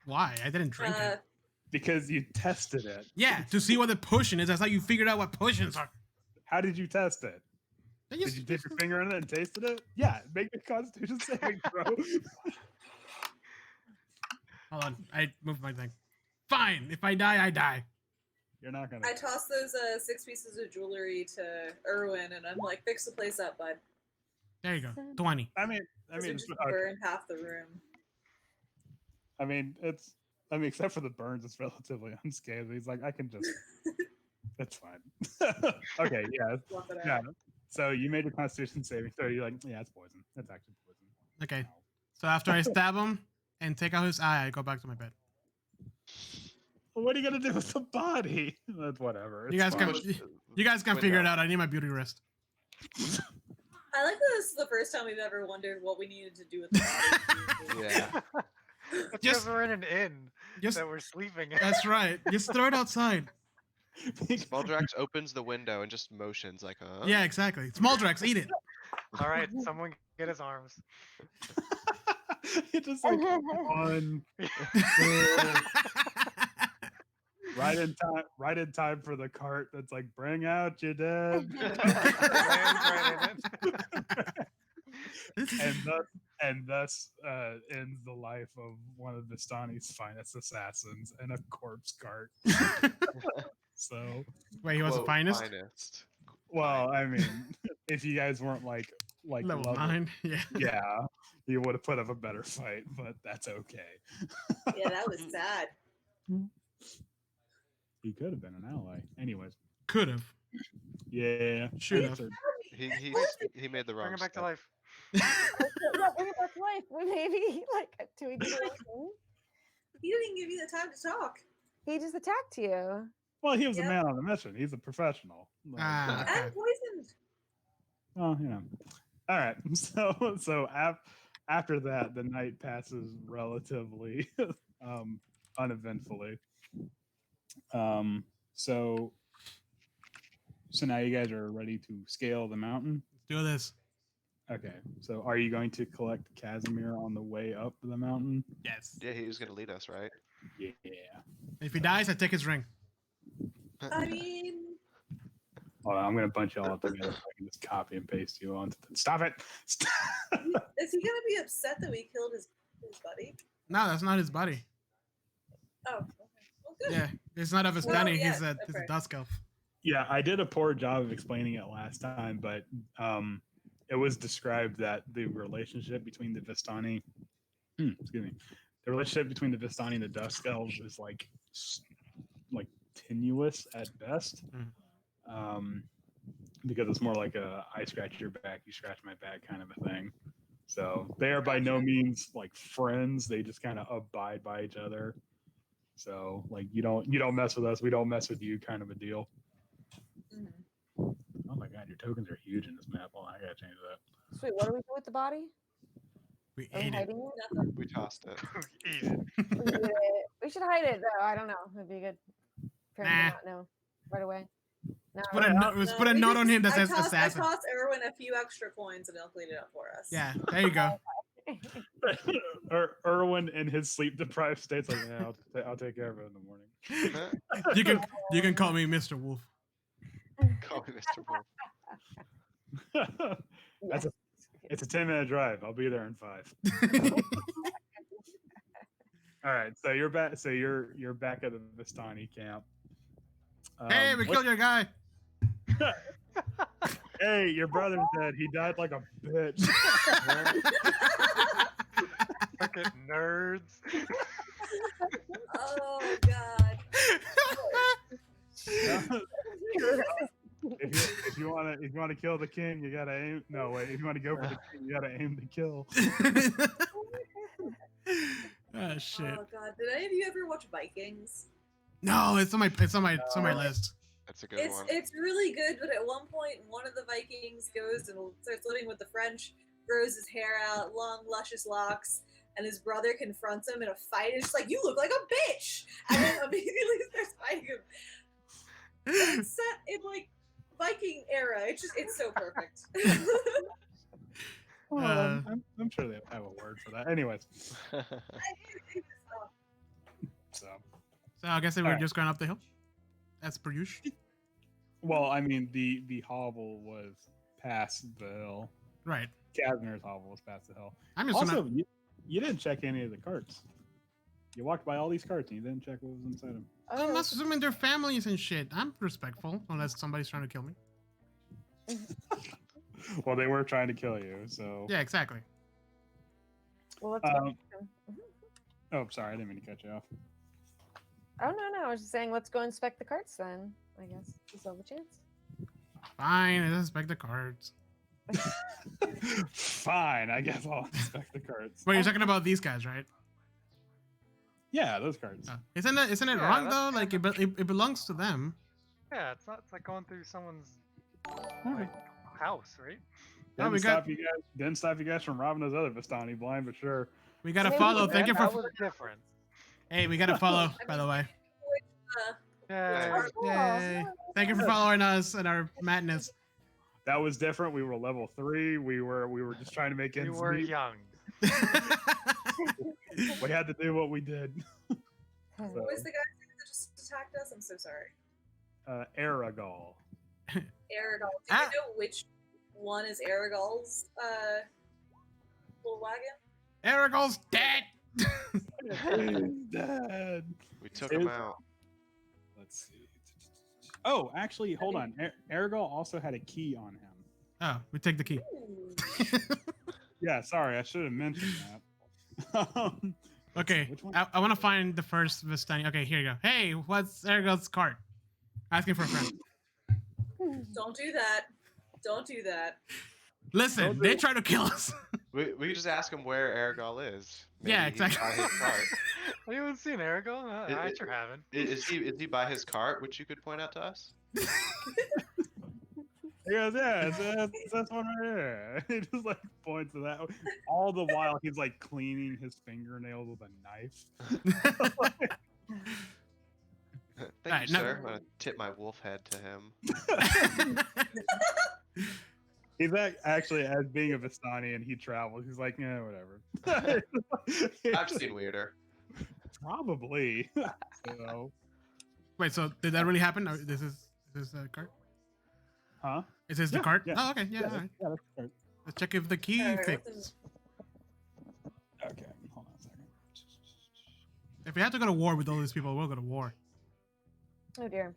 Speaker 1: Why? I didn't drink it.
Speaker 3: Because you tested it.
Speaker 1: Yeah, to see what the potion is. That's how you figured out what potions are.
Speaker 3: How did you test it?
Speaker 1: I
Speaker 3: Did
Speaker 1: just-
Speaker 3: you dip your finger in it and tasted it? Yeah, make a Constitution saving throw.
Speaker 1: Hold on, I moved my thing. Fine, if I die, I die.
Speaker 3: You're not gonna.
Speaker 2: I tossed those 6 pieces of jewelry to Erwin, and I'm like, fix the place up, bud.
Speaker 1: There you go. 20.
Speaker 3: I mean,
Speaker 2: Because it
Speaker 3: it's,
Speaker 2: just burned half the room.
Speaker 3: except for the burns, it's relatively unscathed. He's like, I can just. That's fine. Okay, yeah,
Speaker 2: Fluff it
Speaker 3: yeah.
Speaker 2: out.
Speaker 3: So you made your Constitution saving throw. You're like, yeah, it's poison. That's actually poison.
Speaker 1: Okay. So after I stab him and take out his eye, I go back to my bed.
Speaker 3: Well, what are you gonna do with the body? That's whatever.
Speaker 1: You guys
Speaker 3: fine.
Speaker 1: can you guys can figure it out. I need my beauty rest.
Speaker 2: I like that this is the first time we've ever wondered what we needed to do with the body.
Speaker 4: Yeah.
Speaker 6: That's
Speaker 1: Just-
Speaker 6: because we're in an inn
Speaker 1: Just
Speaker 6: that we're sleeping in.
Speaker 1: that's right. Just throw it outside.
Speaker 4: Smuldrex opens the window and just motions like, huh?
Speaker 1: Yeah, exactly. Small Drex, eat it.
Speaker 6: All right, someone get his arms.
Speaker 3: It's just like one, two, right in time for the cart that's like, bring out your dead.
Speaker 6: Lands right in it.
Speaker 3: and thus ends the life of one of Vistani's finest assassins and a corpse cart. So,
Speaker 1: Wait, he was the
Speaker 4: Quote,
Speaker 1: finest?
Speaker 4: finest.
Speaker 3: well, I mean, if you guys weren't like
Speaker 1: Level 9. Yeah.
Speaker 3: yeah, you would have put up a better fight, but that's okay.
Speaker 2: Yeah, that was sad.
Speaker 3: He could have been an ally. Anyways,
Speaker 1: Could have.
Speaker 3: yeah,
Speaker 1: Should have.
Speaker 4: He made the wrong
Speaker 6: Bring him back to
Speaker 4: step.
Speaker 6: life.
Speaker 5: Yeah, bring it back to life. Maybe like do we do anything?
Speaker 2: He didn't even give you the time to talk.
Speaker 5: He just attacked you.
Speaker 3: Well, he was a
Speaker 2: Yep.
Speaker 3: man on a mission. He's a professional.
Speaker 1: Ah, okay.
Speaker 2: I'm poisoned.
Speaker 3: Oh, you know. All right. So after that, the night passes relatively uneventfully. So now you guys are ready to scale the mountain.
Speaker 1: Do this.
Speaker 3: Okay. So are you going to collect Casimir on the way up the mountain?
Speaker 1: Yes.
Speaker 4: Yeah, he was gonna lead us, right?
Speaker 3: Yeah.
Speaker 1: If he dies, I take his ring.
Speaker 2: I mean,
Speaker 3: Hold on, I'm gonna bunch y'all up together so I can just copy and paste you onto the. Stop it!
Speaker 2: is he gonna be upset that we killed his buddy?
Speaker 1: No, that's not his body.
Speaker 2: Oh, okay. Well, good.
Speaker 1: Yeah, it's not of his
Speaker 2: Well,
Speaker 1: Danny.
Speaker 2: yeah,
Speaker 1: He's a
Speaker 2: that's
Speaker 1: he's a
Speaker 2: right.
Speaker 1: dusk elf.
Speaker 3: Yeah, I did a poor job of explaining it last time, but it was described that the relationship between the Vistani, excuse me, the relationship between the Vistani and the Dusk Elves is like tenuous at best, because it's more like a I scratch your back, you scratch my back kind of a thing. So they are by no means like friends; they just kind of abide by each other. So like you don't mess with us, we don't mess with you, kind of a deal.
Speaker 2: Mhm.
Speaker 3: Oh my god, your tokens are huge in this map. Well, I gotta change that.
Speaker 5: Sweet. What do we do with the body?
Speaker 1: We
Speaker 5: Are we
Speaker 1: ate it.
Speaker 5: hiding it?
Speaker 4: We tossed it.
Speaker 6: Eat it.
Speaker 5: We did it. We should hide it though. I don't know. It'd be good for him
Speaker 1: Nah.
Speaker 5: to not know right away. No.
Speaker 1: Put a note. Let's put a
Speaker 2: we
Speaker 1: note on
Speaker 2: just-
Speaker 1: him that
Speaker 2: I
Speaker 1: says
Speaker 2: tossed-
Speaker 1: assassin.
Speaker 2: I tossed Erwin a few extra coins and he'll clean it up for us.
Speaker 1: Yeah, there you go.
Speaker 3: Erwin in his sleep deprived state's like, yeah, I'll take care of it in the morning.
Speaker 1: You can call me Mr. Wolf.
Speaker 4: Call me Mr. Wolf.
Speaker 3: That's it's a 10-minute drive. I'll be there in 5. All right, so you're back. So you're back at the Vistani camp.
Speaker 1: Hey, we killed your guy.
Speaker 3: Hey, your brother's dead. He died like a bitch.
Speaker 6: Fucking nerds.
Speaker 2: Oh God.
Speaker 3: if you want to kill the king, you gotta aim. No, wait. If you want to go for the king, you gotta aim to kill.
Speaker 1: Oh shit.
Speaker 2: Oh God. Did any of you ever watch Vikings?
Speaker 1: No, it's on my list.
Speaker 4: That's a good one.
Speaker 2: It's really good, but at one point, one of the Vikings goes and starts living with the French, grows his hair out, long, luscious locks, and his brother confronts him in a fight. And it's just like, you look like a bitch! And then immediately starts fighting him. It's set in, like, Viking era. It's so perfect.
Speaker 3: I'm sure they have a word for that. Anyways, so.
Speaker 1: So I guess we're
Speaker 3: Alright.
Speaker 1: just going up the hill. As per usual.
Speaker 3: Well, I mean, the hovel was past the hill.
Speaker 1: Right.
Speaker 3: Casimir's hovel was past the hill.
Speaker 1: I'm just
Speaker 3: Also,
Speaker 1: gonna.
Speaker 3: you didn't check any of the carts. You walked by all these carts and you didn't check what was inside them.
Speaker 1: I'm
Speaker 5: Oh,
Speaker 1: assuming they're families and shit. I'm respectful, unless somebody's trying to kill me.
Speaker 3: Well, they were trying to kill you, so.
Speaker 1: Yeah, exactly.
Speaker 5: well, let's
Speaker 3: Um,
Speaker 5: go.
Speaker 3: Oh, sorry, I didn't mean to cut you off.
Speaker 5: Oh no, I was just saying let's go inspect the carts then. I guess we still have a chance.
Speaker 1: Fine, I inspect the cards.
Speaker 3: Fine, I guess I'll inspect the carts.
Speaker 1: Wait, you're talking about these guys, right?
Speaker 3: Yeah, those carts.
Speaker 1: Isn't it
Speaker 6: Yeah,
Speaker 1: wrong
Speaker 6: that's
Speaker 1: though? Like it belongs to them.
Speaker 6: Yeah, it's not. It's like going through someone's
Speaker 3: Alright.
Speaker 6: house, right?
Speaker 1: No,
Speaker 3: Didn't
Speaker 1: we got-
Speaker 3: stop you guys from robbing those other Vistani blind, but sure.
Speaker 1: We gotta
Speaker 5: Maybe
Speaker 1: follow.
Speaker 5: we
Speaker 1: Thank you
Speaker 6: that
Speaker 1: for.
Speaker 6: was different.
Speaker 1: Hey, we gotta follow. By the way.
Speaker 6: Yeah.
Speaker 1: Yay! Thank you for following us and our madness.
Speaker 3: That was different. We were level 3. We were just trying to make
Speaker 6: We
Speaker 3: ends
Speaker 6: were
Speaker 3: meet.
Speaker 6: young.
Speaker 3: We had to do what we did.
Speaker 2: Who was the guy that just attacked us? I'm so sorry.
Speaker 3: Aragol.
Speaker 2: Aragol. Do you know which one is Aragol's little wagon?
Speaker 1: Aragol's dead.
Speaker 3: He's dead.
Speaker 4: We took him out.
Speaker 3: Let's see. Oh, actually, hold on. Aragol also had a key on him.
Speaker 1: Oh, we take the key.
Speaker 2: Ooh.
Speaker 3: Yeah, sorry, I should have mentioned that.
Speaker 1: Okay,
Speaker 3: Which one?
Speaker 1: I want to find the first Vistani. Okay, here you go. Hey, what's Aragol's card? Asking for a friend.
Speaker 2: Don't do that. Don't do that.
Speaker 1: Listen,
Speaker 3: Don't do
Speaker 1: they
Speaker 3: it.
Speaker 1: try to kill us.
Speaker 4: We could just ask him where Aragol is.
Speaker 1: Yeah,
Speaker 4: Maybe he's
Speaker 1: exactly.
Speaker 4: by his cart.
Speaker 6: Have you even seen Aragon? I sure haven't.
Speaker 4: Is he by his cart, which you could point out to us?
Speaker 3: He goes, yeah, it's this one right here. He just like points to that. All the while, he's like cleaning his fingernails with a knife.
Speaker 4: Thank
Speaker 1: Alright,
Speaker 4: you,
Speaker 1: no-
Speaker 4: sir. I'm gonna tip my wolf head to him.
Speaker 3: He's actually, as being a Vistani and he travels, he's like, yeah, whatever.
Speaker 4: I've seen weirder.
Speaker 3: Probably. So,
Speaker 1: Wait, so did that really happen? Or this is the card?
Speaker 3: huh?
Speaker 1: Is this the
Speaker 3: Yeah,
Speaker 1: card?
Speaker 3: yeah.
Speaker 1: Oh, okay, yeah. All right.
Speaker 3: Yeah, that's right.
Speaker 1: Let's check if the key
Speaker 2: Alright,
Speaker 1: fits.
Speaker 3: Okay, hold on a second.
Speaker 1: If we have to go to war with all these people, we'll go to war.
Speaker 5: Oh dear.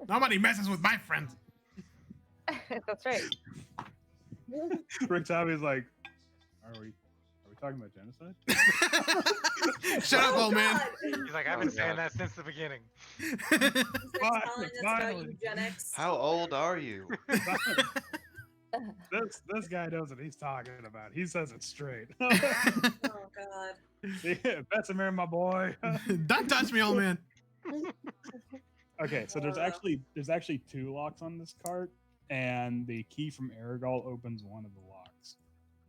Speaker 1: Nobody messes with my friends.
Speaker 5: That's right.
Speaker 3: Rick Tommy's like, are we talking about genocide?
Speaker 1: Shut up, old man.
Speaker 2: God.
Speaker 6: He's like, I've
Speaker 4: Oh,
Speaker 6: been saying
Speaker 4: God.
Speaker 6: that since the beginning.
Speaker 2: He's
Speaker 3: Fine,
Speaker 2: telling us about
Speaker 3: finally.
Speaker 2: eugenics.
Speaker 4: How old are you?
Speaker 3: This guy knows what he's talking about. He says it straight.
Speaker 2: Oh God.
Speaker 3: Yeah, Bessemer, my boy.
Speaker 1: Don't touch me, old man.
Speaker 3: Okay, so there's actually 2 locks on this cart, and the key from Aragol opens one of the locks.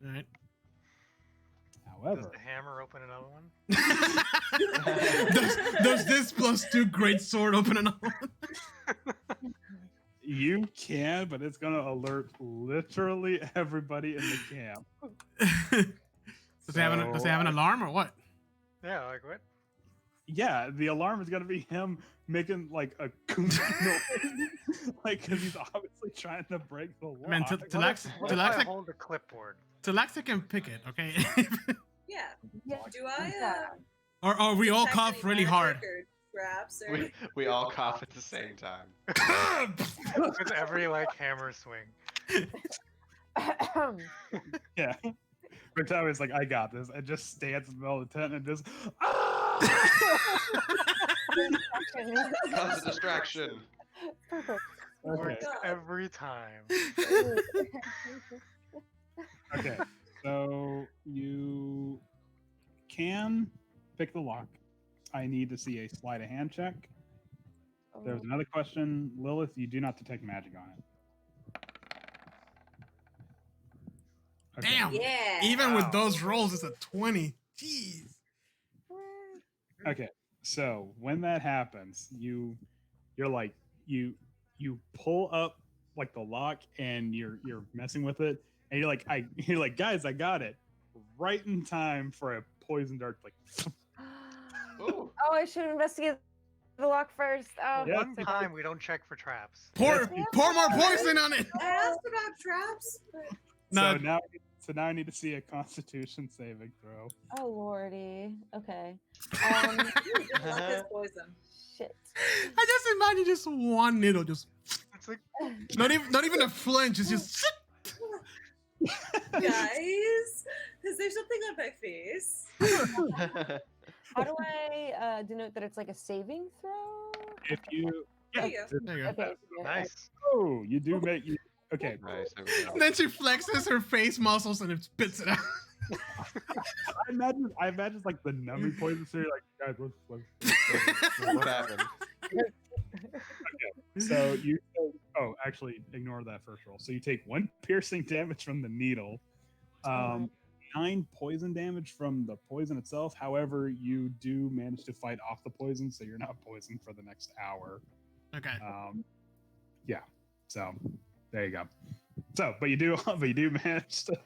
Speaker 1: All right.
Speaker 6: Does
Speaker 3: However,
Speaker 6: the hammer open another one?
Speaker 1: does this +2 great sword open another one?
Speaker 3: you can, but it's gonna alert literally everybody in the camp.
Speaker 1: Does it have an alarm or what?
Speaker 6: Yeah, like what?
Speaker 3: Yeah, the alarm is gonna be him making like a noise, like because he's obviously trying to break the lock.
Speaker 1: I mean,
Speaker 6: What if I
Speaker 1: Talaxic
Speaker 6: hold the clipboard?
Speaker 1: can pick it, okay?
Speaker 2: Yeah.
Speaker 5: Yeah.
Speaker 2: Do I?
Speaker 1: or we all
Speaker 2: detect
Speaker 1: cough
Speaker 2: any
Speaker 1: really
Speaker 2: magic
Speaker 1: hard.
Speaker 2: or traps or
Speaker 4: We all cough at the same time.
Speaker 6: With every like hammer swing.
Speaker 3: Yeah. But Tommy's like, I got this, and just stands in the middle of the tent and just
Speaker 4: Cause a distraction.
Speaker 5: Perfect.
Speaker 3: Okay.
Speaker 6: Works every time.
Speaker 3: Okay. So you can pick the lock. I need to see a sleight of hand check. There was another question. Lilith, you do not detect magic on it. Okay.
Speaker 1: Damn.
Speaker 2: yeah.
Speaker 1: Even with
Speaker 6: Wow.
Speaker 1: those rolls, it's a 20. Jeez.
Speaker 3: Okay. So when that happens, you're like you pull up like the lock and you're messing with it, and you're like, guys, I got it. Right in time for a poison dart, like
Speaker 4: Ooh.
Speaker 5: Oh, I should investigate the lock first. Oh,
Speaker 3: Yeah.
Speaker 6: One time we don't check for traps.
Speaker 1: Pour more poison on it.
Speaker 2: I asked about traps. But
Speaker 1: No,
Speaker 3: so now I need to see a Constitution saving throw.
Speaker 5: oh lordy. Okay.
Speaker 2: good luck is poison.
Speaker 5: Shit.
Speaker 1: I just imagine just one needle, just
Speaker 6: It's like
Speaker 1: not even a flinch. It's just.
Speaker 2: Guys, is there something on my face?
Speaker 5: How do I denote that it's like a saving throw?
Speaker 3: If you,
Speaker 2: There you go.
Speaker 1: There you go.
Speaker 5: Okay.
Speaker 6: nice.
Speaker 3: oh, you do make you. Okay,
Speaker 4: Nice. There we go.
Speaker 1: Then she flexes her face muscles and it spits it out.
Speaker 3: I imagine it's like the numbing poison. So you're like, guys, let's
Speaker 4: What happened?
Speaker 3: So you. Oh, actually, ignore that first roll. So you take 1 piercing damage from the needle. 9 poison damage from the poison itself. However, you do manage to fight off the poison, so you're not poisoned for the next hour.
Speaker 1: Okay.
Speaker 3: Yeah. So there you go. So, but you do manage to.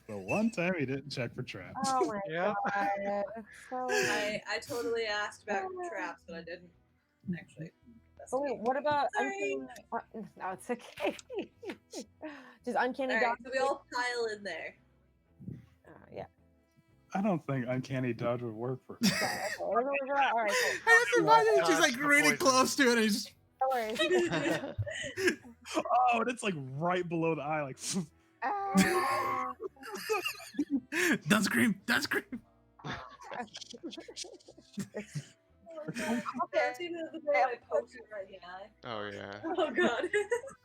Speaker 3: The one time he didn't check for traps.
Speaker 5: Oh my
Speaker 6: Yep.
Speaker 5: god. So...
Speaker 2: I totally asked about traps, but I didn't actually.
Speaker 5: Oh, wait, what about
Speaker 2: Sorry.
Speaker 5: no, it's okay. Just uncanny
Speaker 2: All right,
Speaker 5: dodge.
Speaker 2: so we all pile in there.
Speaker 5: Yeah.
Speaker 3: I don't think uncanny dodge would work for.
Speaker 5: Okay, all right. Cool.
Speaker 1: I just imagine she's
Speaker 6: Dodge
Speaker 1: like
Speaker 6: the
Speaker 1: really
Speaker 6: poison.
Speaker 1: close to it, and he's just
Speaker 5: No worries.
Speaker 3: Oh, and it's like right below the eye, like.
Speaker 5: Ah.
Speaker 1: don't scream, don't scream.
Speaker 2: Okay, see the way I poked it right in the eye.
Speaker 4: Oh yeah.
Speaker 2: Oh god.
Speaker 3: I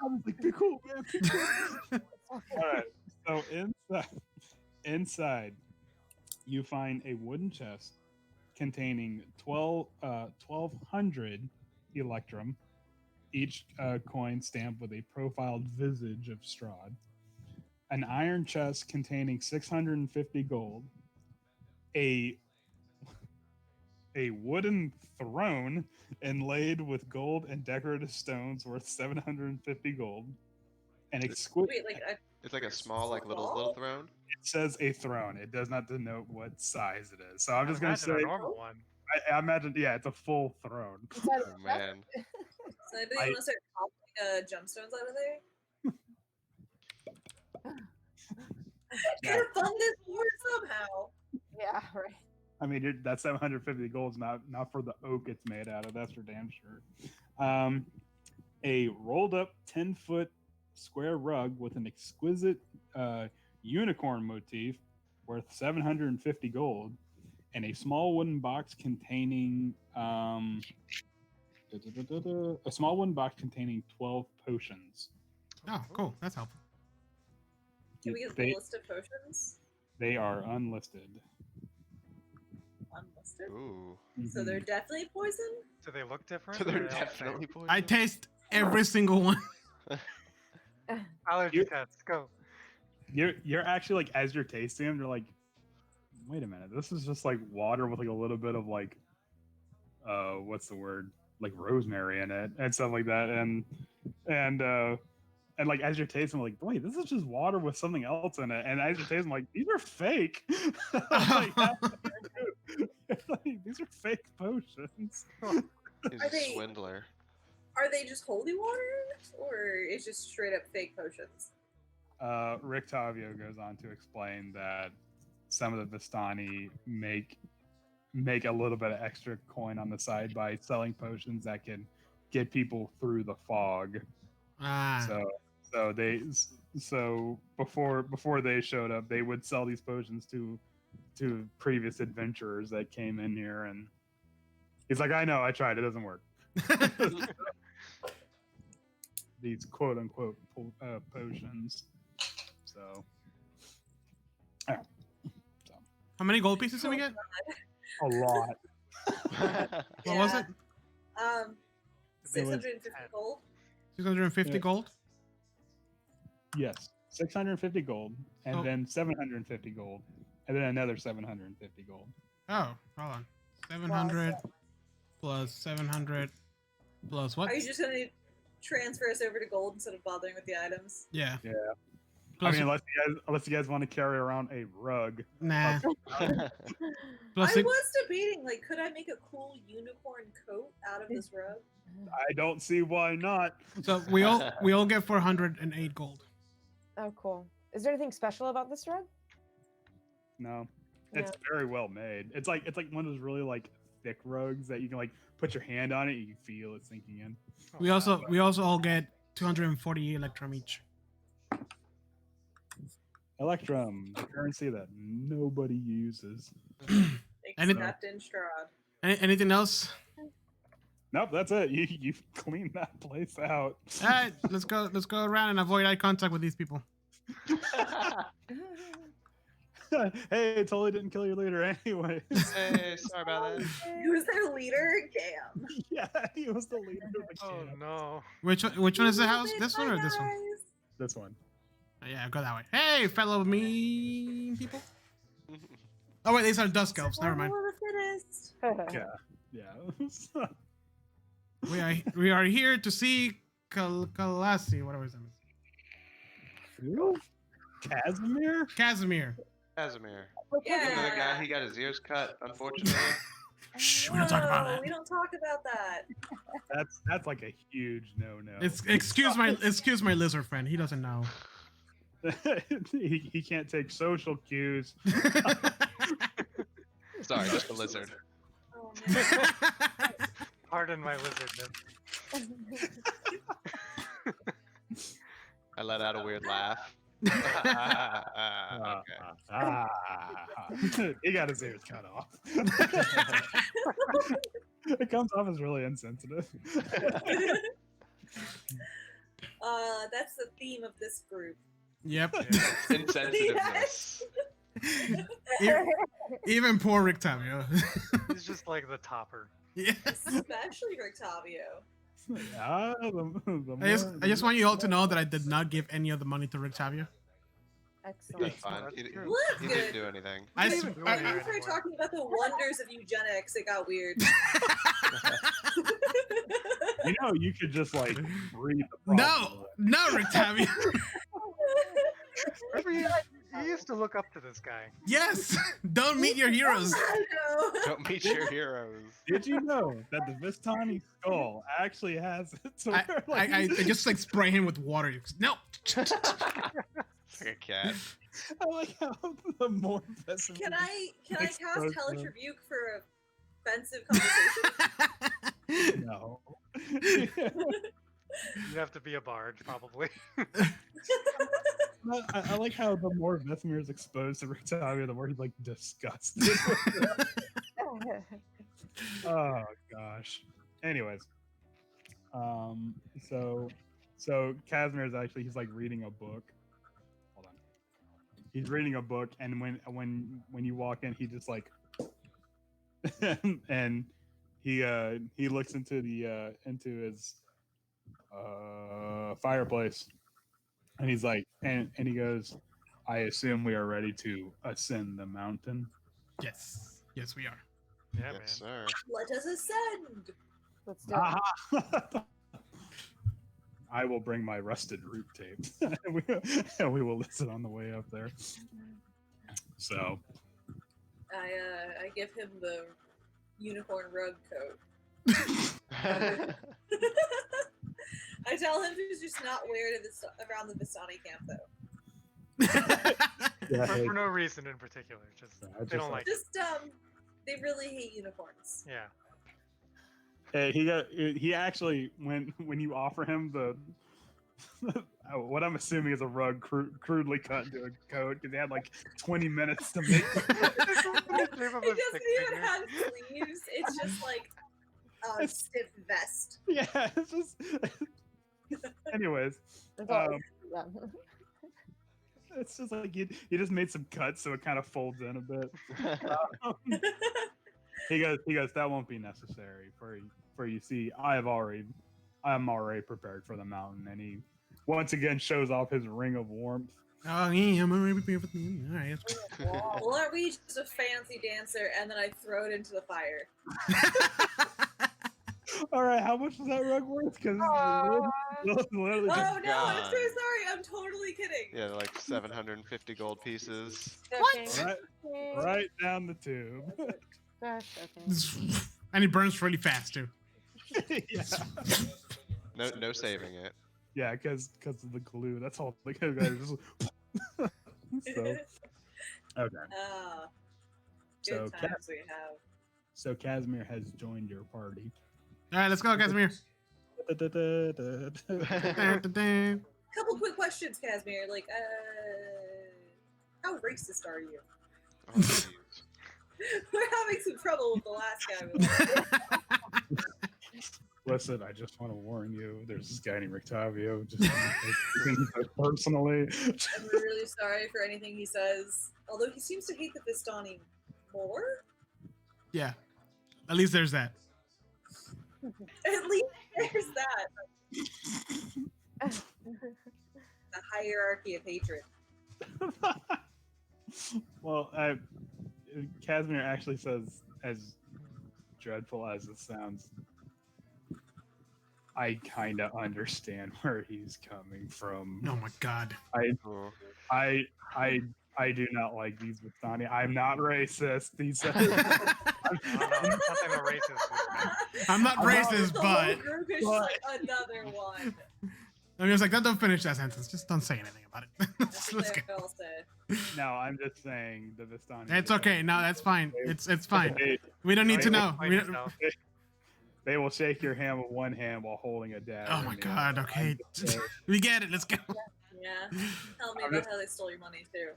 Speaker 3: was like, be cool, man. Be cool. All right. So inside, you find a wooden chest containing 1,200 electrum, each coin stamped with a profiled visage of Strahd. An iron chest containing 650 gold. A wooden throne inlaid with gold and decorative stones worth 750 gold. An exquisite.
Speaker 2: Wait, like
Speaker 4: It's like a small, like little throne.
Speaker 3: It says a throne. It does not denote what size it is. So I'm just gonna
Speaker 6: Imagine
Speaker 3: say
Speaker 6: a normal one.
Speaker 3: I imagine, yeah, it's a full throne.
Speaker 4: Oh man.
Speaker 2: So anybody want to start popping gemstones out of there? Gotta fund this war somehow.
Speaker 5: Yeah, right.
Speaker 3: I mean, that 750 gold is not for the oak it's made out of. That's for damn sure. A rolled up 10-foot square rug with an exquisite unicorn motif worth 750 gold, and a small wooden box containing a small wooden box containing 12 potions.
Speaker 1: Oh, cool. That's helpful.
Speaker 2: Can we get
Speaker 3: They-
Speaker 2: the list of potions?
Speaker 3: They are unlisted.
Speaker 2: Unlisted.
Speaker 4: Ooh.
Speaker 2: So they're definitely poison?
Speaker 6: Do they look different?
Speaker 4: So
Speaker 6: or
Speaker 4: they're
Speaker 6: they all the same?
Speaker 4: definitely poison.
Speaker 1: I taste every single one.
Speaker 6: Allergy
Speaker 3: You-
Speaker 6: test. Go.
Speaker 3: You're actually like, as you're tasting them, you're like, wait a minute, this is just like water with like a little bit of like what's the word, like rosemary in it and stuff like that, and like as you're tasting, like, wait, this is just water with something else in it, and as you're tasting, like, these are fake. Like, like, these are fake potions.
Speaker 4: He's
Speaker 2: Are
Speaker 4: a
Speaker 2: they-
Speaker 4: swindler.
Speaker 2: Are they just holy water? Or is just straight up fake potions?
Speaker 3: Rick Tavio goes on to explain that some of the Vistani make a little bit of extra coin on the side by selling potions that can get people through the fog.
Speaker 1: Ah,
Speaker 3: So before they showed up, they would sell these potions to previous adventurers that came in here, and he's like, I know, I tried, it doesn't work. These quote unquote potions. So, yeah.
Speaker 1: how many gold pieces did we get?
Speaker 3: A lot.
Speaker 1: What was
Speaker 2: Yeah.
Speaker 1: it?
Speaker 2: 650 gold.
Speaker 1: 650
Speaker 3: Yeah.
Speaker 1: gold.
Speaker 3: Yes, 650 gold, and
Speaker 1: Oh.
Speaker 3: then 750 gold, and then another 750 gold.
Speaker 1: Oh, hold on. 700 plus 700 plus what?
Speaker 2: Are you just gonna transfer us over to gold instead of bothering with the items?
Speaker 1: Yeah.
Speaker 3: Yeah.
Speaker 1: Plus,
Speaker 3: I mean, unless you guys want to carry around a rug.
Speaker 1: nah.
Speaker 2: I
Speaker 1: Plus six,
Speaker 2: was debating, like, could I make a cool unicorn coat out of this rug?
Speaker 3: I don't see why not.
Speaker 1: so we all get 408 gold.
Speaker 5: Oh, cool. Is there anything special about this rug?
Speaker 3: No, it's very well made. It's like one of those really like thick rugs that you can like put your hand on it, and you can feel it sinking in.
Speaker 6: Oh,
Speaker 1: We also all get 240 electrum each.
Speaker 3: Electrum, the currency that nobody uses.
Speaker 1: And it-
Speaker 2: Except in Strahd.
Speaker 1: Anything else?
Speaker 3: Nope, that's it. You cleaned that place out.
Speaker 1: All right, let's go around and avoid eye contact with these people.
Speaker 3: Hey, totally didn't kill your leader anyway.
Speaker 4: Hey, sorry about that.
Speaker 2: Who's their leader? Gam.
Speaker 3: Yeah, he was the leader of the
Speaker 6: Oh
Speaker 3: camp.
Speaker 6: no.
Speaker 1: Which one is the house? This one or this one?
Speaker 2: Guys.
Speaker 3: This one.
Speaker 1: Yeah, go that way. Hey, fellow mean people. Oh wait, these are dusk elves. Never mind.
Speaker 2: Survival of the fittest.
Speaker 3: Yeah.
Speaker 1: We are here to see Kalasi, whatever his name is.
Speaker 3: Who? Casimir?
Speaker 1: Casimir.
Speaker 4: Casimir.
Speaker 2: Yeah.
Speaker 4: Remember the guy? He got his ears cut, unfortunately.
Speaker 1: Shh, we don't talk about
Speaker 2: No,
Speaker 1: that.
Speaker 2: We don't talk about that.
Speaker 3: That's like a huge no-no.
Speaker 1: It's excuse my lizard friend. He doesn't know.
Speaker 3: he can't take social cues.
Speaker 4: Sorry, just a lizard.
Speaker 2: Oh, man.
Speaker 6: Pardon my lizardness.
Speaker 4: I let out a weird laugh. Okay.
Speaker 3: He got his ears cut off. It comes off as really insensitive.
Speaker 2: That's the theme of this group.
Speaker 1: Yep.
Speaker 4: Insensitiveness.
Speaker 1: Even poor Rictavio.
Speaker 6: He's just like the topper.
Speaker 1: Yeah.
Speaker 2: Especially Rictavio.
Speaker 3: Yeah,
Speaker 1: I just want you all to know that I did not give any of the money to Rictavio.
Speaker 5: Excellent.
Speaker 4: That's fine. He
Speaker 2: Well, that's
Speaker 4: didn't
Speaker 2: good.
Speaker 4: do anything.
Speaker 1: I
Speaker 2: When
Speaker 1: s-
Speaker 2: we
Speaker 1: I-
Speaker 6: I-
Speaker 2: started talking about the wonders of eugenics, it got weird.
Speaker 3: You know, you could just like read the
Speaker 1: No,
Speaker 3: problem.
Speaker 1: no, Rictavio.
Speaker 6: Remember, you used to look up to this guy.
Speaker 1: Yes. Don't meet your heroes.
Speaker 2: I know.
Speaker 4: Don't meet your heroes.
Speaker 3: Did you know that the Vistani skull actually has it? So
Speaker 1: I just like spray him with water. No.
Speaker 4: It's like a cat.
Speaker 3: I like how the more pessimistic.
Speaker 2: Can I cast
Speaker 3: Exposed
Speaker 2: Hellish
Speaker 3: them.
Speaker 2: Rebuke for offensive conversation?
Speaker 3: No.
Speaker 6: You have to be a bard, probably.
Speaker 3: I like how the more Vesemir is exposed to Rictavio, the more he's like disgusted. Oh gosh. Anyways, so Casimir is actually he's like reading a book. Hold on. He's reading a book, and when you walk in, he just like and he looks into his fireplace, and he's like and he goes, I assume we are ready to ascend the mountain.
Speaker 1: Yes. Yes, we are.
Speaker 6: Yeah,
Speaker 4: Yes,
Speaker 6: man.
Speaker 4: sir.
Speaker 2: Let us ascend.
Speaker 5: Let's do it.
Speaker 3: I will bring my rusted root tape, and we will listen on the way up there. So
Speaker 2: I give him the unicorn rug coat. I tell him to just not wear it around the Vistani camp, though.
Speaker 3: yeah,
Speaker 6: For no reason in particular. Just
Speaker 3: Yeah,
Speaker 6: they
Speaker 3: just
Speaker 6: don't like it.
Speaker 2: Just they really hate unicorns.
Speaker 6: Yeah.
Speaker 3: he actually when you offer him the what I'm assuming is a rug crudely cut into a coat because they had like 20 minutes to make it.
Speaker 2: It doesn't even have sleeves. It's just like a stiff vest.
Speaker 3: Yeah, it's just. Anyways,
Speaker 5: That's all.
Speaker 3: um,
Speaker 5: Yeah.
Speaker 3: it's just like you just made some cuts so it kind of folds in a bit. He goes. That won't be necessary for you. See, I'm already prepared for the mountain, and he once again shows off his ring of warmth.
Speaker 1: Oh, yeah, I'm already prepared for the. All right, that's cool.
Speaker 2: Well, aren't we just a fancy dancer? And then I throw it into the fire.
Speaker 3: All right, how much was that rug worth? Because
Speaker 2: Oh
Speaker 3: literally
Speaker 2: no, I'm
Speaker 4: God.
Speaker 2: so sorry. I'm totally kidding.
Speaker 4: Yeah, like 750 gold pieces.
Speaker 5: What?
Speaker 3: right down the tube.
Speaker 5: Gosh, okay.
Speaker 1: And it burns really fast too.
Speaker 3: Yeah,
Speaker 4: No saving it.
Speaker 3: yeah, because of the glue. That's all. Like, just, so okay.
Speaker 2: Good
Speaker 3: So,
Speaker 2: times we have.
Speaker 3: So Casimir has joined your party.
Speaker 1: All right, let's go, Casimir.
Speaker 2: Couple quick questions, Casimir. Like, how racist are you?
Speaker 4: Oh, jeez.
Speaker 2: We're having some trouble with the last guy. We left.
Speaker 3: Listen, I just want to warn you. There's this guy named Rictavio. Just personally.
Speaker 2: I'm really sorry for anything he says. Although he seems to hate the Vistani more.
Speaker 1: Yeah, at least there's that.
Speaker 2: At least there's that. The hierarchy of hatred.
Speaker 3: Well, Casimir actually says, as dreadful as it sounds, I kind of understand where he's coming from.
Speaker 1: Oh my god.
Speaker 4: Oh.
Speaker 3: I do not like these Vistani. I'm not racist. He says.
Speaker 6: I don't know. Something the racist would say.
Speaker 1: I'm not racist,
Speaker 2: The
Speaker 1: but
Speaker 2: whole group is just like another one.
Speaker 1: I'm just like, don't finish that sentence. Just don't say anything about it.
Speaker 2: That's
Speaker 1: Let's
Speaker 2: what
Speaker 1: go.
Speaker 2: they'll say.
Speaker 3: No, I'm just saying the Vistani.
Speaker 1: It's okay. No, that's fine. It's fine. We don't need to know.
Speaker 6: Explain
Speaker 1: We
Speaker 6: yourself.
Speaker 3: They will shake your hand with one hand while holding a dagger.
Speaker 1: oh my
Speaker 3: in the
Speaker 1: god.
Speaker 3: other.
Speaker 1: Okay.
Speaker 3: I'm just saying.
Speaker 1: We get it. Let's go.
Speaker 2: Yeah. Tell me
Speaker 3: I'm
Speaker 2: about
Speaker 3: just-
Speaker 2: how they stole your money too.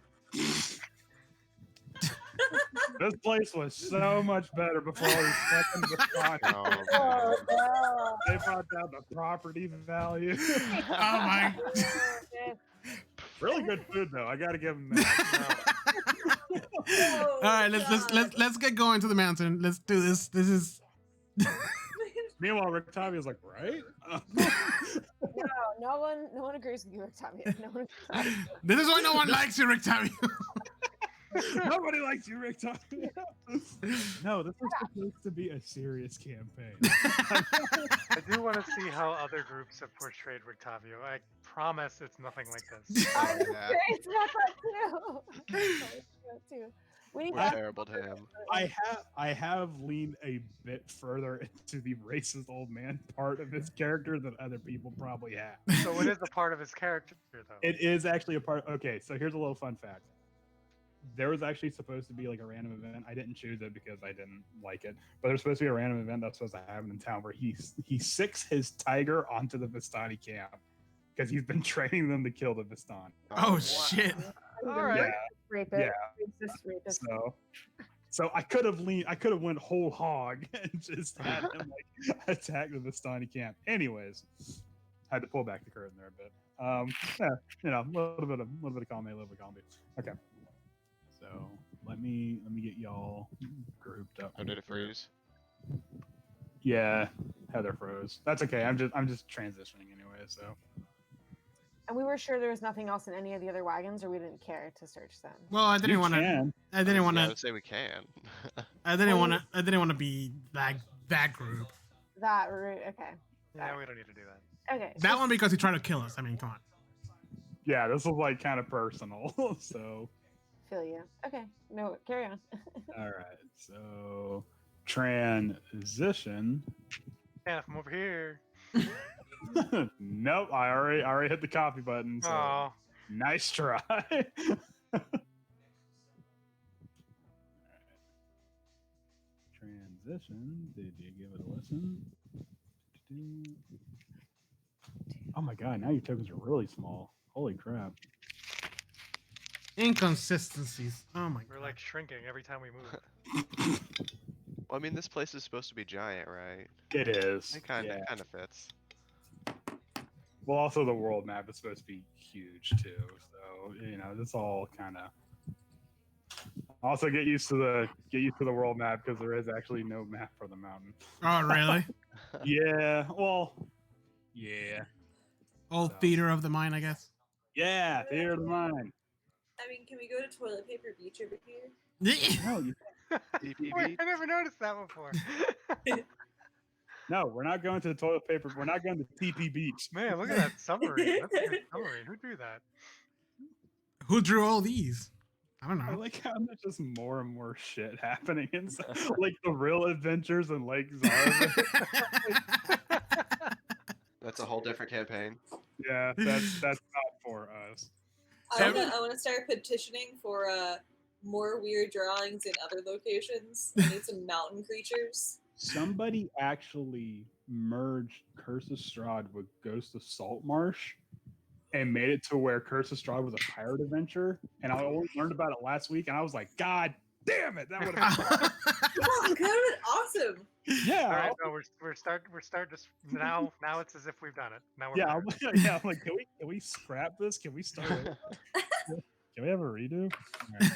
Speaker 3: This place was so much better before we fucking Vistani.
Speaker 4: Oh,
Speaker 5: Oh,
Speaker 4: man.
Speaker 5: no.
Speaker 3: They brought down the property value.
Speaker 1: Oh my.
Speaker 3: Really good food though. I gotta give them that.
Speaker 2: Oh,
Speaker 1: All right. Let's get going to the mountain. Let's do this. This is.
Speaker 3: Meanwhile, Rictavio's like, right?
Speaker 5: No one agrees with you, Octavia. No one agrees.
Speaker 1: This is why no one likes you, Rick Tommy.
Speaker 3: Nobody likes you, Rictavio. No, this is supposed to be a serious campaign.
Speaker 6: I do want to see how other groups have portrayed Rictavio. I promise it's nothing like this.
Speaker 5: I'm
Speaker 4: Yeah.
Speaker 5: curious about that too. That too. We need
Speaker 4: We're terrible to him.
Speaker 3: I have leaned a bit further into the racist old man part of his character than other people probably have.
Speaker 6: So it is a part of his character, though.
Speaker 3: It is actually a part. Okay, so here's a little fun fact. There was actually supposed to be like a random event. I didn't choose it because I didn't like it. But there's supposed to be a random event that's supposed to happen in town where he sicks his tiger onto the Vistani camp because he's been training them to kill the Vistani.
Speaker 1: Oh shit.
Speaker 6: All right.
Speaker 5: rapist.
Speaker 3: Yeah.
Speaker 5: Rapist.
Speaker 3: So I could have went whole hog and just had him like attack the Vistani camp. Anyways, had to pull back the curtain there a bit. Yeah, you know, a little bit of column A, a little bit of column B. Okay. So let me get y'all grouped up.
Speaker 4: How did it freeze?
Speaker 3: Yeah, Heather froze. That's okay. I'm just transitioning anyway. So
Speaker 5: And we were sure there was nothing else in any of the other wagons, or we didn't care to search them.
Speaker 1: Well, I
Speaker 3: you
Speaker 1: didn't want to.
Speaker 3: can.
Speaker 1: I didn't want
Speaker 4: I
Speaker 1: to.
Speaker 4: would say we can.
Speaker 1: I didn't want to. I didn't want to be that group.
Speaker 5: That route, okay.
Speaker 6: Yeah, we don't need to do that.
Speaker 5: Okay.
Speaker 1: That one because he tried to kill us. I mean, come on.
Speaker 3: Yeah, this was like kind of personal. So
Speaker 5: Feel you. Okay. No, carry on.
Speaker 3: all right. So transition.
Speaker 6: Yeah, from over here.
Speaker 3: Nope, I already hit the copy button. So
Speaker 6: Oh,
Speaker 3: nice try. Transition. Did you give it a listen? Oh my god, now your tokens are really small. Holy crap.
Speaker 1: Inconsistencies. Oh my
Speaker 6: we're
Speaker 1: god.
Speaker 6: like shrinking every time we move.
Speaker 4: Well, I mean, this place is supposed to be giant, right?
Speaker 3: It is.
Speaker 4: It kind of
Speaker 3: yeah.
Speaker 4: fits.
Speaker 3: Well, also the world map is supposed to be huge too. So, you know, this all kind of also get used to the world map because there is actually no map for the mountain.
Speaker 1: Oh really?
Speaker 3: Yeah. Well, yeah.
Speaker 1: Old
Speaker 3: So-
Speaker 1: theater of the mind, I guess.
Speaker 3: Yeah, theater of the mind.
Speaker 2: I mean, can we go to toilet paper beach over here?
Speaker 3: No, you,
Speaker 4: TPB?
Speaker 6: I never noticed that before.
Speaker 3: no, we're not going to the toilet paper. We're not going to TP Beach.
Speaker 6: Man, look at that summary. That's a good summary. Who drew that?
Speaker 1: Who drew all these? I don't
Speaker 3: I
Speaker 1: know.
Speaker 3: like how there's just more and more shit happening inside, like the real adventures and Lake Zarva.
Speaker 4: That's a whole different campaign.
Speaker 3: Yeah, that's not for us.
Speaker 2: I want to start petitioning for more weird drawings in other locations. I need some mountain creatures.
Speaker 3: Somebody actually merged Curse of Strahd with Ghost of Saltmarsh and made it to where Curse of Strahd was a pirate adventure. And I only learned about it last week, and I was like, God damn it, that would have been
Speaker 2: Oh, that would have been awesome.
Speaker 3: yeah.
Speaker 6: All right, no, we're start just now. Now it's as if we've done it. Now we're
Speaker 3: Yeah,
Speaker 6: prepared.
Speaker 3: yeah. I'm like, can we scrap this? Can we start? Over? Can we have a redo? All right.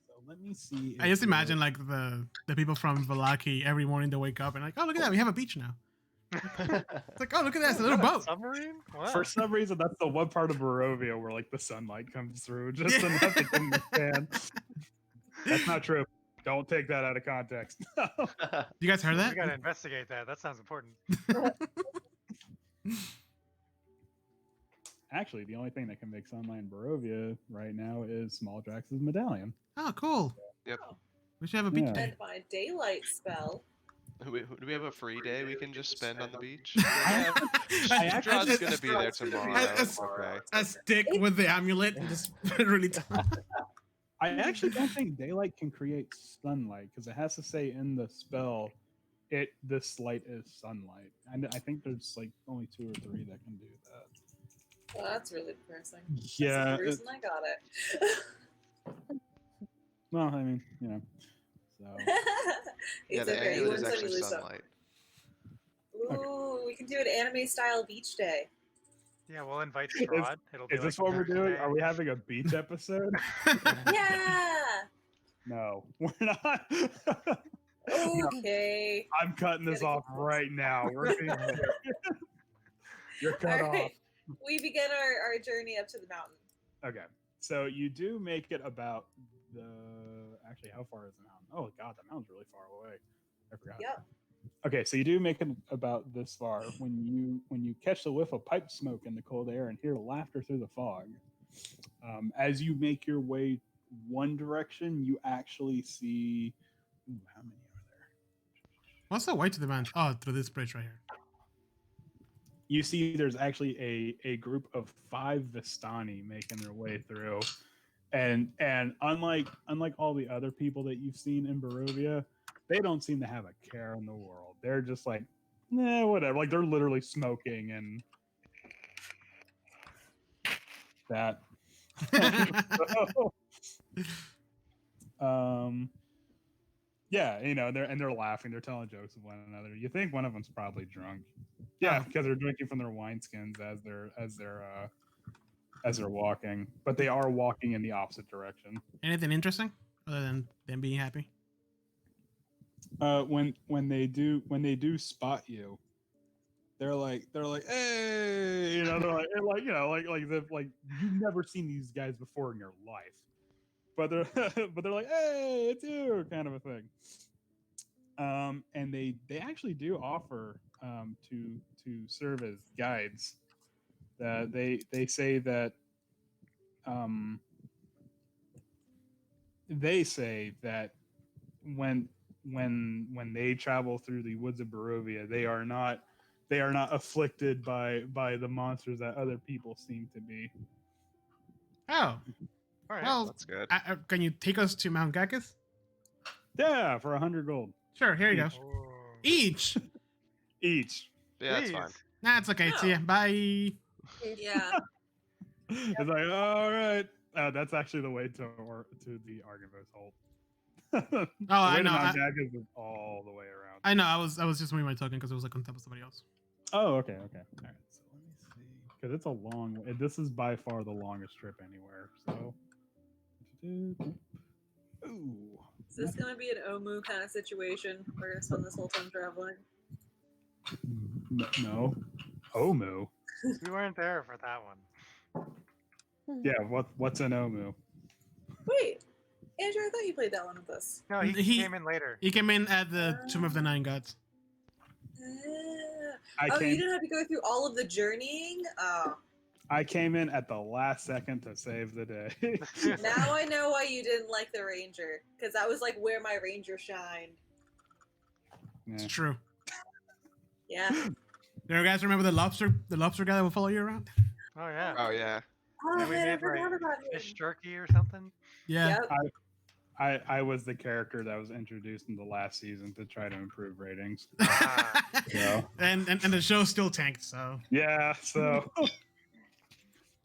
Speaker 3: So let me see.
Speaker 1: I just imagine like the people from Valaki every morning they wake up and like, oh look at that, we have a beach now. It's like, oh, look at that, it's a
Speaker 6: Is
Speaker 1: little
Speaker 6: that a
Speaker 1: boat.
Speaker 6: submarine? Wow.
Speaker 3: For some reason, that's the one part of Barovia where like the sunlight comes through just enough to understand. That's not true. Don't take that out of context.
Speaker 1: You guys heard
Speaker 6: We
Speaker 1: that?
Speaker 6: gotta investigate that. That sounds important.
Speaker 3: Actually, the only thing that can make sunlight in Barovia right now is Small Drax's medallion.
Speaker 1: Oh, cool.
Speaker 4: Yep.
Speaker 1: We should have a beach
Speaker 3: Yeah.
Speaker 1: day.
Speaker 2: And my daylight spell.
Speaker 4: Do we have a free day we can just spend on the beach?
Speaker 3: I
Speaker 4: Strahd's
Speaker 3: actually-
Speaker 4: gonna be there tomorrow. It's okay.
Speaker 1: I stick with the amulet and just put it really down.
Speaker 3: I actually don't think daylight can create sunlight because it has to say in the spell, this light is sunlight. And I think there's like only 2 or 3 that can do that.
Speaker 2: Well, that's really depressing.
Speaker 3: Yeah.
Speaker 2: That's the reason I got it.
Speaker 3: Well, I mean, you know. So
Speaker 4: Yeah,
Speaker 2: It's
Speaker 4: the
Speaker 2: okay. You
Speaker 4: amulet
Speaker 2: win
Speaker 4: is
Speaker 2: some, you
Speaker 4: actually
Speaker 2: lose some.
Speaker 4: sunlight.
Speaker 2: Ooh, we can do an anime style beach day.
Speaker 6: Yeah, we'll invite Strahd. It'll be
Speaker 3: is this
Speaker 6: like
Speaker 3: what we're doing?
Speaker 6: Thursday.
Speaker 3: Are we having a beach episode?
Speaker 2: Yeah.
Speaker 3: No, we're not.
Speaker 2: Okay.
Speaker 3: I'm cutting this off right now. We're being You're cut
Speaker 2: All
Speaker 3: off.
Speaker 2: right. We begin our journey up to the mountain.
Speaker 3: Okay, so you do make it about the. Actually, how far is the mountain? Oh God, the mountain's really far away. I forgot.
Speaker 2: Yep.
Speaker 3: Okay, so you do make it about this far when you catch the whiff of pipe smoke in the cold air and hear laughter through the fog. As you make your way one direction, you actually see. Ooh, how many are there?
Speaker 1: What's the way to the mountain? Oh, through this bridge right here.
Speaker 3: You see there's actually a group of 5 Vistani making their way through. And unlike all the other people that you've seen in Barovia, they don't seem to have a care in the world. They're just like, nah, whatever. Like they're literally smoking and that. Yeah, you know, they're laughing, they're telling jokes with one another. You think one of them's probably drunk. Yeah, because they're drinking from their wineskins as they're walking. But they are walking in the opposite direction.
Speaker 1: Anything interesting other than them being happy?
Speaker 3: When they do spot you, they're like, hey, you know, like you've never seen these guys before in your life. But they're like, hey, it's you, kind of a thing. And they actually do offer to serve as guides. They say that when they travel through the woods of Barovia, they are not afflicted by the monsters that other people seem to be.
Speaker 1: Oh,
Speaker 6: All right.
Speaker 1: well,
Speaker 4: That's good.
Speaker 1: can you take us to Mt Ghekis?
Speaker 3: Yeah, for 100 gold
Speaker 1: Sure, here you go.
Speaker 6: Oh,
Speaker 1: Each.
Speaker 3: each.
Speaker 4: Yeah, that's fine.
Speaker 6: please.
Speaker 1: Nah, it's okay. See ya. Bye.
Speaker 2: Yeah.
Speaker 3: It's like, all right. That's actually the way to the Argivos hold.
Speaker 1: Oh, I know.
Speaker 3: Mount Ghekis is all the way around.
Speaker 1: I know. I was just moving my token because it was like on top of somebody else.
Speaker 3: Oh, okay. All right. So let me see. Because it's a long way. This is by far the longest trip anywhere. So. Ooh.
Speaker 2: Is this gonna be an Omu kind of situation? We're gonna spend this whole time traveling.
Speaker 3: No. Omu.
Speaker 6: We weren't there for that one.
Speaker 3: Yeah. What's an Omu?
Speaker 2: Wait, Andrew, I thought you played that one with us.
Speaker 6: No, he
Speaker 1: He-
Speaker 6: came in later.
Speaker 1: He came in at the Tomb of the Nine Gods.
Speaker 3: I
Speaker 2: Oh, you
Speaker 3: came.
Speaker 2: didn't have to go through all of the journeying? Oh.
Speaker 3: I came in at the last second to save the day.
Speaker 2: Now I know why you didn't like the ranger, because that was like where my ranger shined.
Speaker 1: It's
Speaker 3: Yeah.
Speaker 1: true.
Speaker 2: Yeah.
Speaker 1: Do you guys remember the lobster guy that will follow you around?
Speaker 6: Oh yeah.
Speaker 4: Oh yeah.
Speaker 2: Oh
Speaker 6: And we
Speaker 2: man, I
Speaker 6: made
Speaker 2: forgot
Speaker 6: like
Speaker 2: about him.
Speaker 6: fish jerky or something.
Speaker 1: Yeah.
Speaker 2: Yep.
Speaker 3: I was the character that was introduced in the last season to try to improve ratings.
Speaker 6: Ah.
Speaker 3: Yeah.
Speaker 1: and the show still tanked, so
Speaker 3: Yeah, so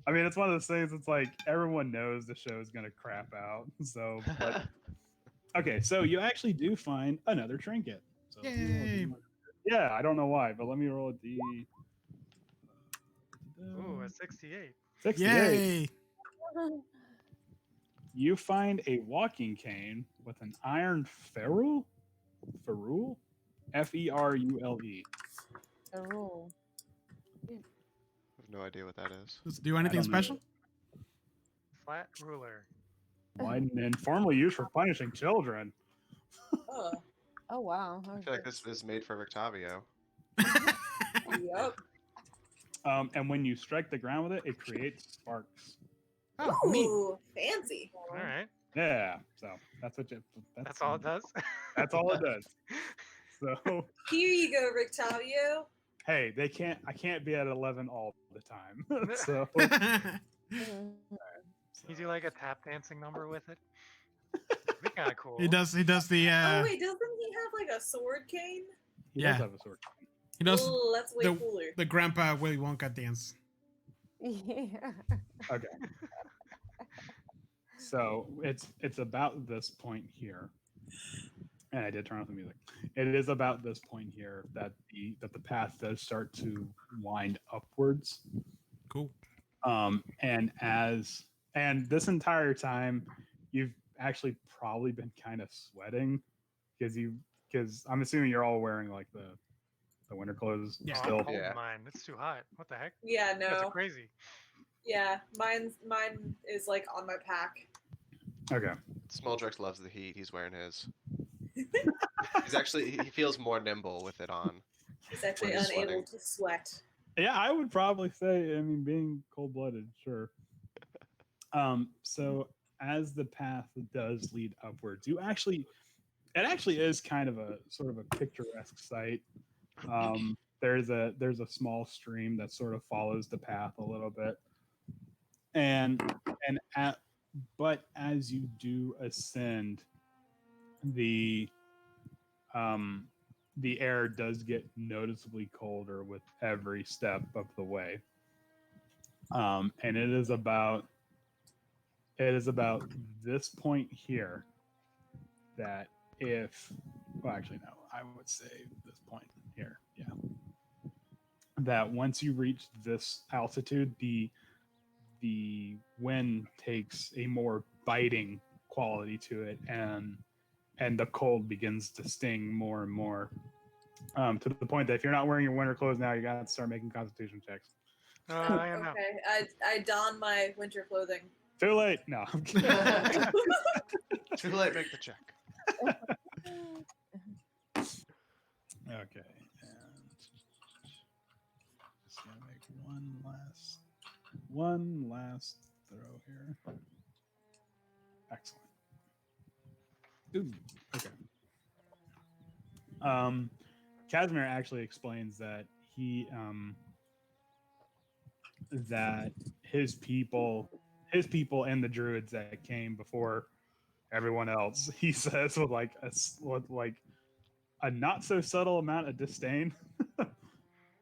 Speaker 3: I mean, it's one of those things. It's like everyone knows the show is gonna crap out. So, but okay, so you actually do find another trinket. So let me roll a
Speaker 1: Yay.
Speaker 3: D1. Yeah, I don't know why, but let me roll a D.
Speaker 6: Ooh, a 68.
Speaker 3: 68.
Speaker 1: yay.
Speaker 3: You find a walking cane with an iron ferrule, Ferrule, Ferule.
Speaker 5: A rule.
Speaker 4: I have no idea what that is.
Speaker 1: Does it do anything
Speaker 3: don't know.
Speaker 1: special?
Speaker 6: Flat ruler.
Speaker 3: One informally used for punishing children.
Speaker 2: Oh,
Speaker 5: Oh wow.
Speaker 4: I feel like this is made for Rictavio.
Speaker 2: yep.
Speaker 3: And when you strike the ground with it, it creates sparks.
Speaker 1: Oh, neat.
Speaker 2: Ooh, fancy.
Speaker 6: All right.
Speaker 3: Yeah, so that's what you.
Speaker 6: That's all it does.
Speaker 3: That's all it does. So
Speaker 2: Here you go, Rictavio.
Speaker 3: hey, they can't. I can't be at 11 all the time. So
Speaker 5: Mhm.
Speaker 6: You do like a tap dancing number with it. It'd be kind of cool.
Speaker 1: He does the
Speaker 2: Oh wait, doesn't he have like a sword cane?
Speaker 3: he
Speaker 1: Yeah.
Speaker 3: does have a sword.
Speaker 1: he does
Speaker 2: Oh, that's way
Speaker 1: the-
Speaker 2: cooler.
Speaker 1: the Grandpa Willy Wonka dance.
Speaker 5: Yeah.
Speaker 3: Okay. So it's about this point here, and I did turn off the music. It is about this point here that the path does start to wind upwards.
Speaker 1: Cool.
Speaker 3: And this entire time, you've actually probably been kind of sweating because I'm assuming you're all wearing like the winter clothes
Speaker 1: Yeah.
Speaker 6: Oh,
Speaker 3: still.
Speaker 6: I'm cold in
Speaker 4: Yeah.
Speaker 6: mine. It's too hot. What the heck?
Speaker 2: Yeah,
Speaker 6: You guys are
Speaker 2: no.
Speaker 6: crazy.
Speaker 2: Yeah, mine is like on my pack.
Speaker 3: Okay.
Speaker 4: Smoldrex loves the heat. He's wearing his. He feels more nimble with it on.
Speaker 2: He's actually
Speaker 4: When he's
Speaker 2: unable
Speaker 4: sweating.
Speaker 2: to sweat.
Speaker 3: Yeah, I would probably say. I mean, being cold blooded, sure. So as the path does lead upwards, it actually is kind of a sort of a picturesque sight. There's a small stream that sort of follows the path a little bit, but as you do ascend, the air does get noticeably colder with every step of the way. And it is about this point here that actually no, I would say this point here, yeah. That once you reach this altitude, the wind takes a more biting quality to it, and the cold begins to sting more and more, to the point that if you're not wearing your winter clothes now, you got to start making constitution checks.
Speaker 6: I am now.
Speaker 2: Okay, I don my winter clothing.
Speaker 3: Too late. No. I'm kidding.
Speaker 4: Too late. Make the check.
Speaker 3: Okay. And just gonna make one last throw here. Excellent. Ooh. Okay. Casimir actually explains that that his people and the druids that came before everyone else, he says with a not so subtle amount of disdain,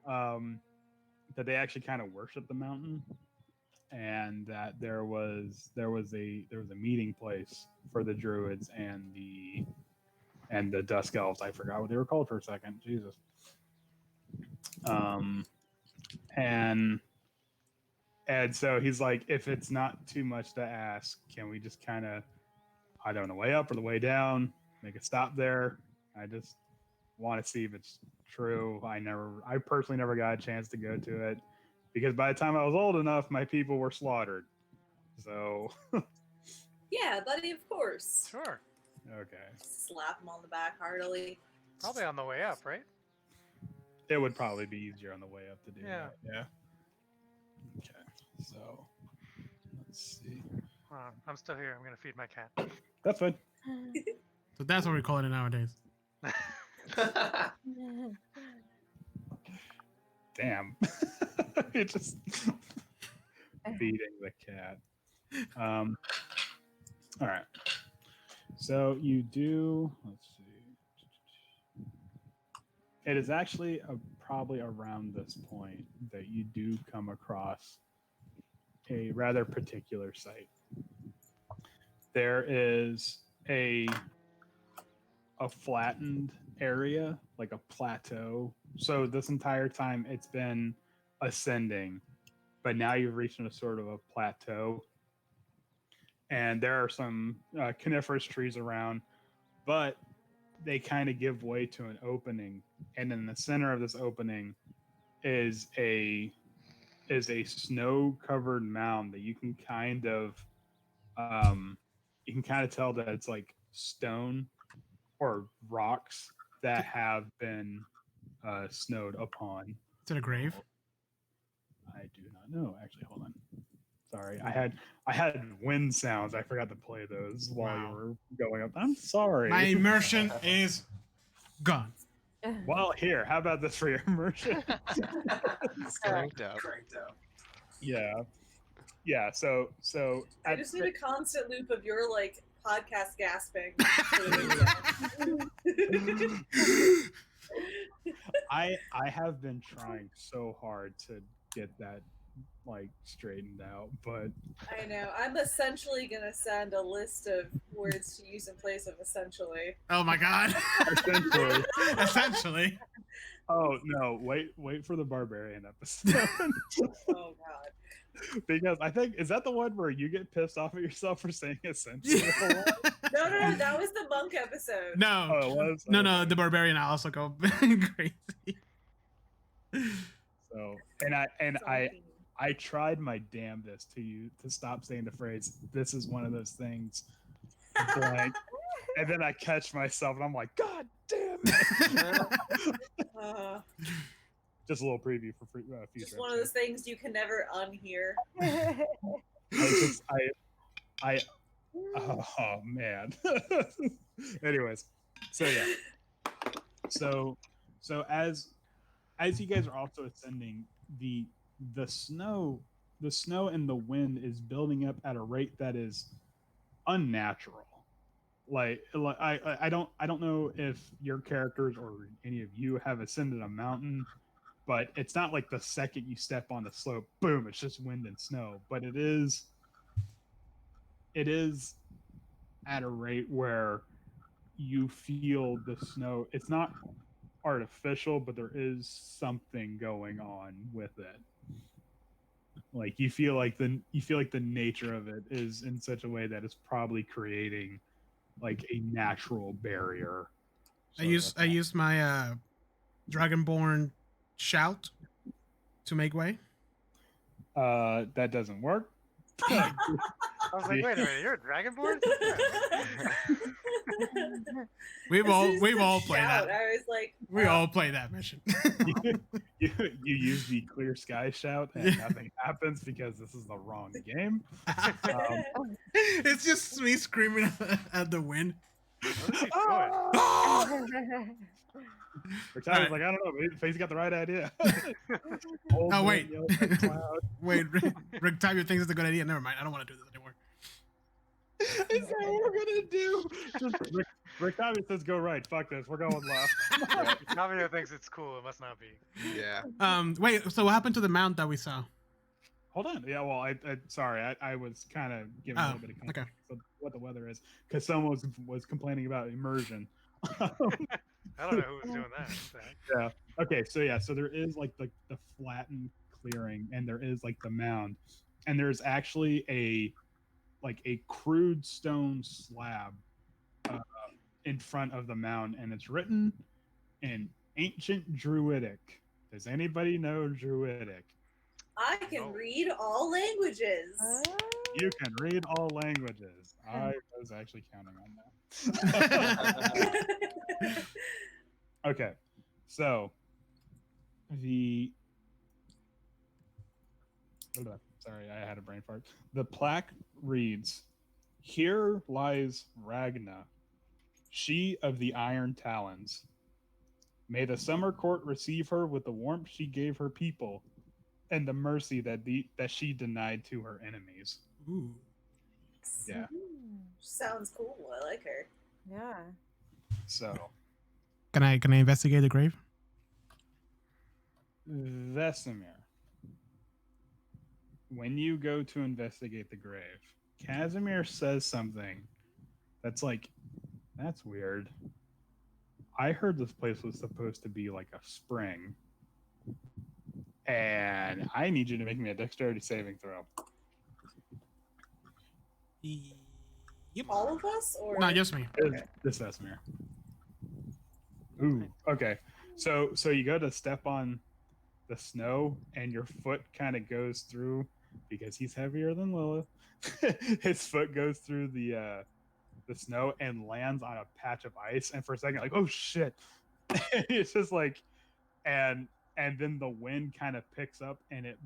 Speaker 3: that they actually kind of worship the mountain, and that there was a meeting place for the druids and the dusk elves. I forgot what they were called for a second. Jesus. And so he's like, if it's not too much to ask, can we just kind of, either on the way up or the way down, make a stop there? I just want to see if it's true. I personally never got a chance to go to it because by the time I was old enough, my people were slaughtered. So,
Speaker 2: Yeah, buddy, of course.
Speaker 6: Sure.
Speaker 3: okay.
Speaker 2: Slap him on the back heartily.
Speaker 6: Probably on the way up, right?
Speaker 3: It would probably be easier on the way up to do
Speaker 6: Yeah.
Speaker 3: that. Yeah. Okay. So, let's see.
Speaker 6: I'm still here. I'm gonna feed my cat.
Speaker 3: That's fine.
Speaker 1: So that's what we call it nowadays.
Speaker 3: Damn. It just feeding the cat. All right. So you do, let's see. It is actually probably around this point that you do come across a rather particular site. There is a flattened area, like a plateau. So this entire time it's been ascending, but now you've reached a sort of a plateau. And there are some coniferous trees around, but they kind of give way to an opening. And in the center of this opening is a snow-covered mound that you can kind of tell that it's like stone or rocks that have been snowed upon.
Speaker 1: To the grave.
Speaker 3: I do not know. Actually, hold on. Sorry, I had wind sounds. I forgot to play those while you
Speaker 1: Wow.
Speaker 3: were going up. I'm sorry.
Speaker 1: My immersion is gone.
Speaker 3: Well, here. How about this for your immersion?
Speaker 4: Cranked up.
Speaker 3: Yeah. So
Speaker 2: I just need a constant loop of your like podcast gasping.
Speaker 3: I have been trying so hard to get that like straightened out, but
Speaker 2: I know. I'm essentially gonna send a list of words to use in place of essentially.
Speaker 1: Oh my god.
Speaker 3: essentially.
Speaker 1: Essentially.
Speaker 3: Oh no! Wait for the barbarian episode.
Speaker 2: Oh god.
Speaker 3: Because I think is that the one where you get pissed off at yourself for saying essentially. a lot?
Speaker 2: No, that was the monk episode.
Speaker 1: No.
Speaker 3: Oh, it was?
Speaker 1: No,
Speaker 3: Okay.
Speaker 1: the barbarian I also go crazy.
Speaker 3: So I tried my damnedest to stop saying the phrase "this is one of those things," blank, and then I catch myself and I'm like, "God damn it!" Just a little preview for future.
Speaker 2: Just one of those things you can never unhear.
Speaker 3: Oh man. Anyways, so yeah. So as you guys are also ascending, the snow and the wind is building up at a rate that is unnatural. Like I don't know if your characters or any of you have ascended a mountain, but it's not like the second you step on the slope, boom, it's just wind and snow. But it is at a rate where you feel the snow. It's not artificial, but there is something going on with it. Like you feel like the nature of it is in such a way that it's probably creating like a natural barrier.
Speaker 1: I used my Dragonborn shout to make way.
Speaker 3: That doesn't work.
Speaker 6: I was like, wait a minute, you're a Dragonborn?
Speaker 1: We've all played
Speaker 2: Shout.
Speaker 1: that.
Speaker 2: I was like,
Speaker 1: We all play that mission.
Speaker 3: you use the clear sky shout and nothing happens because this is the wrong game.
Speaker 1: It's just me screaming at the wind.
Speaker 6: What is he doing?
Speaker 3: Ricktavio's like, I don't know, but he's got the right idea.
Speaker 1: Oh wait,
Speaker 3: Yells at cloud.
Speaker 1: wait. Ricktavio thinks it's a good idea. Never mind. I don't want to do this anymore.
Speaker 3: Is that what we're gonna do? Ricktavio says go right. Fuck this. We're going left.
Speaker 6: Navio thinks it's cool. It must not be.
Speaker 4: Yeah.
Speaker 1: Wait. So what happened to the mount that we saw?
Speaker 3: Hold on. Yeah, well, sorry, I was kind of giving a little bit of context of what the weather is because someone was complaining about immersion.
Speaker 6: I don't know who was doing that. What the heck?
Speaker 3: Yeah. Okay. So there is like the flattened clearing, and there is like the mound, and there's actually a crude stone slab in front of the mound, and it's written in ancient Druidic. Does anybody know Druidic?
Speaker 2: I can read all languages.
Speaker 3: You can read all languages. I was actually counting on that. Okay, so sorry, I had a brain fart. The plaque reads, "Here lies Ragna, she of the iron talons. May the summer court receive her with the warmth she gave her people, and the mercy that she denied to her enemies."
Speaker 1: Ooh.
Speaker 3: Yeah.
Speaker 2: Sounds cool. I like her.
Speaker 5: Yeah.
Speaker 3: So,
Speaker 1: Can I investigate the grave?
Speaker 3: Vesemir, when you go to investigate the grave, Casimir says something that's like, that's weird. I heard this place was supposed to be like a spring, and I need you to make me a dexterity saving throw.
Speaker 1: Yep.
Speaker 2: All of us, or
Speaker 1: No, just me.
Speaker 3: This Vesemir. Ooh, okay. So you go to step on the snow, and your foot kind of goes through because he's heavier than Lilith. His foot goes through the snow and lands on a patch of ice, and for a second, like, oh shit! It's just like, and then the wind kind of picks up and it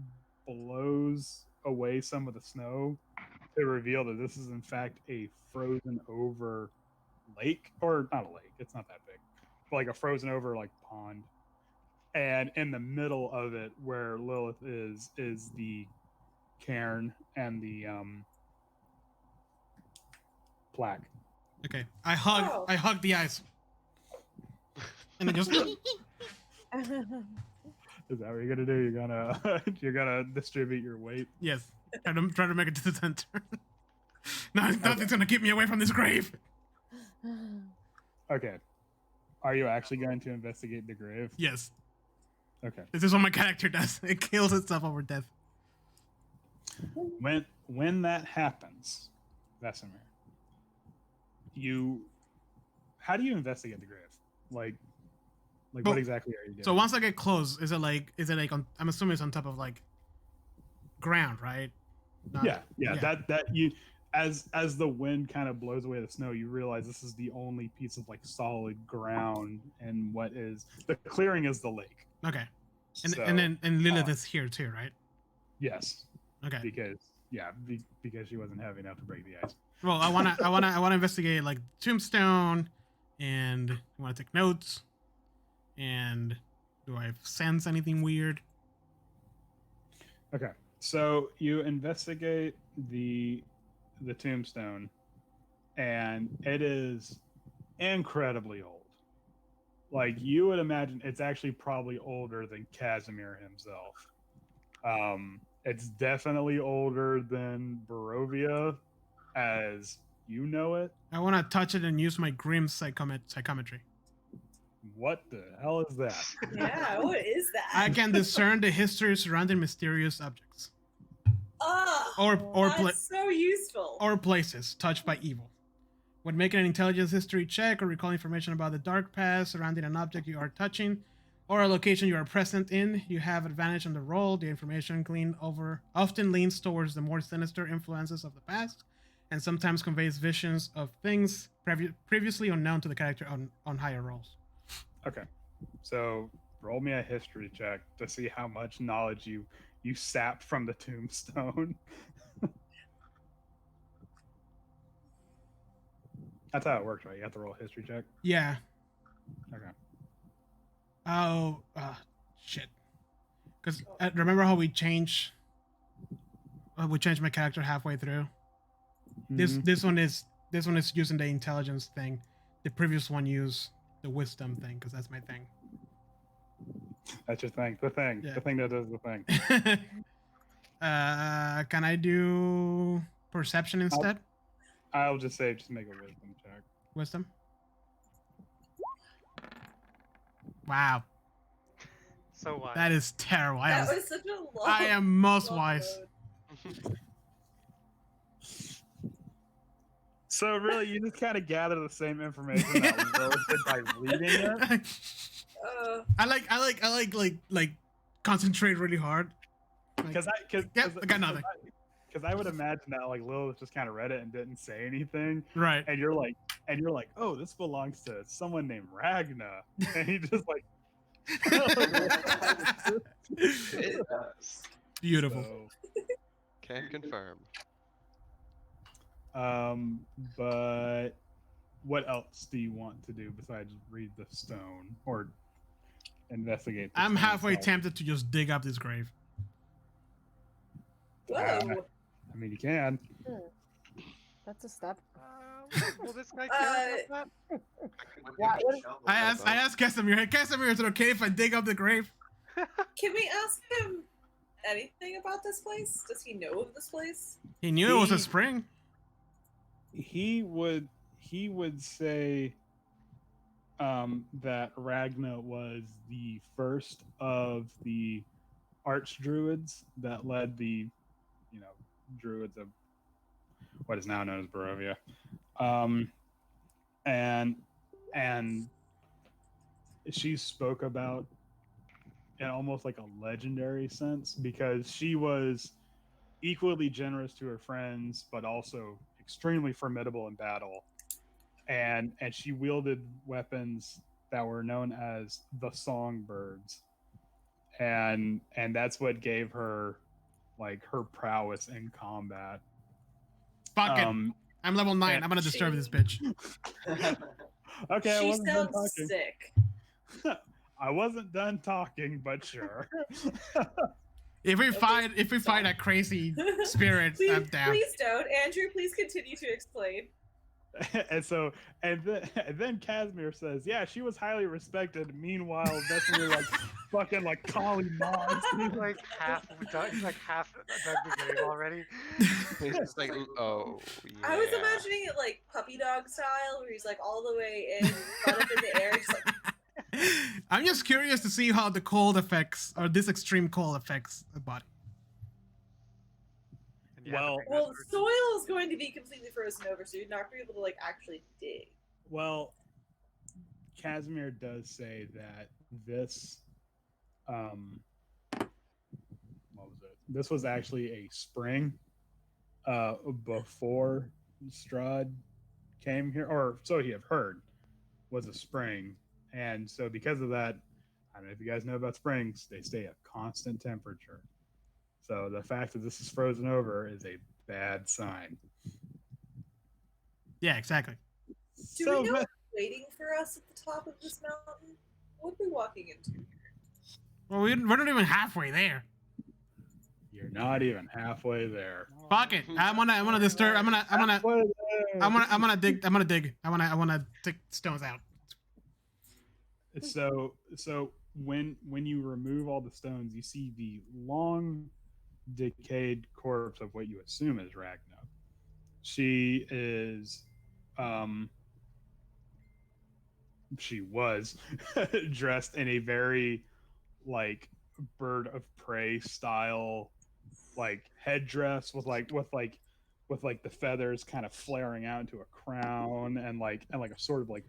Speaker 3: blows away some of the snow to reveal that this is in fact a frozen over lake, or not a lake, it's not that big, but like a frozen over like pond. And in the middle of it where Lilith is the cairn and the plaque.
Speaker 1: Okay. I hug the ice. And then just
Speaker 3: Is that what you're gonna do? You're gonna distribute your weight.
Speaker 1: yes. Try to make it to the center. Nothing's gonna keep me away from this grave.
Speaker 3: Okay. Are you actually going to investigate the grave?
Speaker 1: Yes.
Speaker 3: Okay.
Speaker 1: This is what my character does. It kills itself over death.
Speaker 3: When that happens, Vesemir, how do you investigate the grave? Like what exactly are you doing?
Speaker 1: So once I get close, is it like on, I'm assuming it's on top of like ground, right?
Speaker 3: Yeah. That you as the wind kind of blows away the snow, you realize this is the only piece of like solid ground, and what is the clearing is the lake.
Speaker 1: Okay. And
Speaker 3: So,
Speaker 1: and Lilith is here too, right?
Speaker 3: yes,
Speaker 1: Okay.
Speaker 3: because she wasn't heavy enough to break the ice.
Speaker 1: Well, I wanna investigate like tombstone, and I wanna take notes. And do I sense anything weird?
Speaker 3: Okay, so you investigate the tombstone, and it is incredibly old. Like, you would imagine it's actually probably older than Casimir himself. It's definitely older than Barovia as you know it.
Speaker 1: I want to touch it and use my grim psychometry.
Speaker 3: What the hell is that?
Speaker 2: Yeah, what is that?
Speaker 1: I can discern the history surrounding mysterious objects
Speaker 2: Oh, that's so useful.
Speaker 1: or places touched by evil. When making an intelligence history check or recall information about the dark past surrounding an object you are touching or a location you are present in, you have advantage on the roll. The information gleaned over often leans towards the more sinister influences of the past, and sometimes conveys visions of things previously unknown to the character on higher rolls.
Speaker 3: Okay, so roll me a history check to see how much knowledge you sapped from the tombstone. That's how it works, right? You have to roll a history check.
Speaker 1: Yeah.
Speaker 3: Okay.
Speaker 1: Oh, shit. Because remember how we changed my character halfway through.
Speaker 3: Mhm.
Speaker 1: This one is using the intelligence thing. The previous one used the wisdom thing because that's my thing.
Speaker 3: That's your thing. The thing.
Speaker 1: Yeah.
Speaker 3: The thing that does the thing.
Speaker 1: Can I do perception instead?
Speaker 3: I'll just say, just make a wisdom check.
Speaker 1: Wisdom. Wow,
Speaker 6: So wise.
Speaker 1: that is terrible.
Speaker 2: That was such a long.
Speaker 1: I am most
Speaker 2: long
Speaker 1: wise.
Speaker 2: road.
Speaker 3: So really, you just kind of gather the same information that Will did by reading it.
Speaker 1: I like concentrate really hard.
Speaker 3: Because I
Speaker 1: got nothing.
Speaker 3: Because I would imagine that like Lilith just kind of read it and didn't say anything,
Speaker 1: Right.
Speaker 3: and you're like, oh, this belongs to someone named Ragna, and he just like,
Speaker 4: It does.
Speaker 1: Beautiful.
Speaker 3: So,
Speaker 4: Can confirm.
Speaker 3: but what else do you want to do besides read the stone or investigate? The
Speaker 1: I'm
Speaker 3: stone
Speaker 1: halfway
Speaker 3: itself?
Speaker 1: tempted to just dig up this grave.
Speaker 2: Whoa.
Speaker 3: I mean, you can.
Speaker 5: That's a step.
Speaker 6: Will this guy care about that?
Speaker 5: Yeah,
Speaker 1: I asked Casimir, hey Casimir, is it okay if I dig up the grave?
Speaker 2: Can we ask him anything about this place? Does he know of this place?
Speaker 1: He knew it was a
Speaker 3: He-
Speaker 1: spring.
Speaker 3: He would say that Ragna was the first of the archdruids that led the druids of what is now known as Barovia, and she spoke about in almost like a legendary sense because she was equally generous to her friends, but also extremely formidable in battle. And she wielded weapons that were known as the songbirds, and that's what gave her like her prowess in combat.
Speaker 1: Fuck it. I'm level 9.
Speaker 3: and-
Speaker 1: I'm gonna disturb this bitch.
Speaker 3: Okay, I
Speaker 2: She
Speaker 3: wasn't done
Speaker 2: sounds
Speaker 3: talking.
Speaker 2: sick.
Speaker 3: I wasn't done talking, but sure.
Speaker 1: If we
Speaker 2: Okay,
Speaker 1: find a crazy spirit,
Speaker 2: Please,
Speaker 1: I'm down.
Speaker 2: please don't, Andrew. Please continue to explain.
Speaker 3: and then Casimir says, "Yeah, she was highly respected." Meanwhile, Vesemir like fucking like Kali Mars.
Speaker 6: He's like half done. He's like half dug the grave already.
Speaker 4: He's just like, oh yeah.
Speaker 2: I was imagining it like puppy dog style, where he's like all the way in, butt up in the air, just like.
Speaker 1: I'm just curious to see how the cold affects, or this extreme cold affects the body.
Speaker 6: And you have to
Speaker 3: Well-
Speaker 6: bring
Speaker 2: Well,
Speaker 6: this-
Speaker 2: soil is going to be completely frozen over, so you'd not be able to like actually dig.
Speaker 3: Well, Casimir does say that this, what was it? This was actually a spring, before Strahd came here, or so he have heard, was a spring, and so because of that, I don't know if you guys know about springs, they stay at constant temperature. So the fact that this is frozen over is a bad sign.
Speaker 1: Yeah, exactly.
Speaker 2: Do
Speaker 3: So
Speaker 2: we know what's waiting for us at the top of this mountain? What are we walking into?
Speaker 1: Well, we're not even halfway there.
Speaker 3: you're not even halfway there.
Speaker 1: Fuck it. I'm gonna disturb. I'm gonna dig. I'm gonna dig stones out.
Speaker 3: So when you remove all the stones, you see the long decayed corpse of what you assume is Ragnar. She is she was dressed in a very like bird of prey style like headdress with the feathers kind of flaring out into a crown and like a sort of like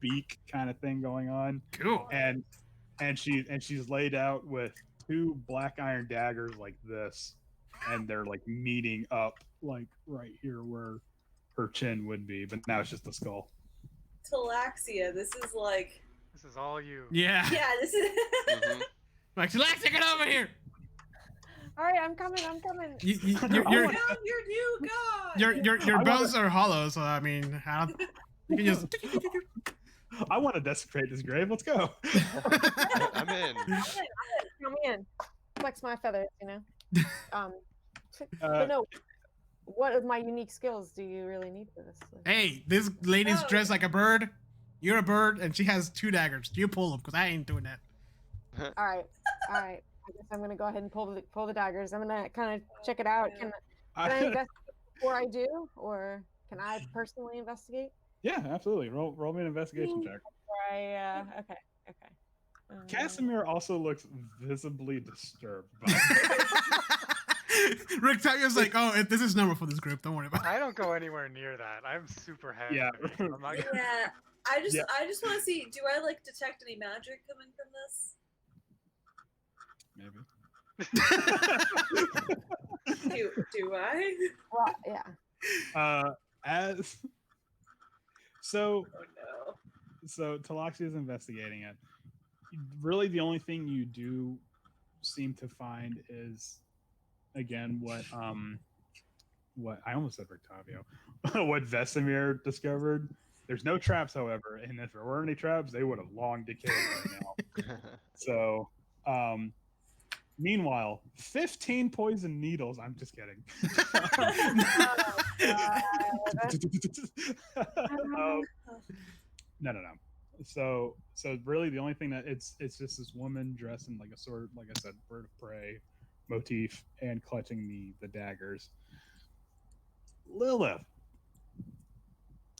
Speaker 3: beak kind of thing going on,
Speaker 1: Cool.
Speaker 3: and she's laid out with two black iron daggers like this, and they're like meeting up like right here where her chin would be, but now it's just the skull.
Speaker 2: Talaxia, this is like.
Speaker 6: This is all you.
Speaker 1: Yeah.
Speaker 2: Yeah, this is.
Speaker 4: Mhm.
Speaker 1: Like, Alexa, get over here.
Speaker 5: All right, I'm coming. I'm coming.
Speaker 1: Your
Speaker 2: Found your new god!
Speaker 1: your bones are hollow, so I mean, you can just.
Speaker 3: I want to desecrate this grave. Let's go.
Speaker 4: I'm in.
Speaker 5: Come in. Flex my feathers, you know.
Speaker 3: Uh,
Speaker 5: But no, what of my unique skills do you really need for this? Like,
Speaker 1: Hey, this lady's
Speaker 2: Oh.
Speaker 1: dressed like a bird. You're a bird, and she has 2 daggers. You pull them, because I ain't doing that.
Speaker 5: all right. I guess I'm gonna go ahead and pull the daggers. I'm gonna kind of check it out. Can I investigate before I do, or can I personally investigate?
Speaker 3: yeah, absolutely. Roll me an investigation check.
Speaker 5: Or okay.
Speaker 3: Casimir also looks visibly disturbed by
Speaker 1: Rick Talia's like, oh, this is normal for this group. Don't worry about it.
Speaker 6: I don't go anywhere near that. I'm super heavy.
Speaker 3: Yeah.
Speaker 6: I'm not gonna-
Speaker 2: Yeah, I just
Speaker 3: Yeah.
Speaker 2: want to see. Do I like detect any magic coming from this?
Speaker 3: maybe.
Speaker 2: Do I?
Speaker 5: Well, yeah.
Speaker 3: As so
Speaker 2: Oh no.
Speaker 3: so Talaxia is investigating it. Really, the only thing you do seem to find is again what I almost said Rictavio, what Vesemir discovered. There's no traps, however, and if there were any traps, they would have long decayed right now. So, meanwhile, 15 poison needles. I'm just kidding. No. So really, the only thing that it's just this woman dressed in like a sort of, like I said, bird of prey motif and clutching the daggers. Lilith,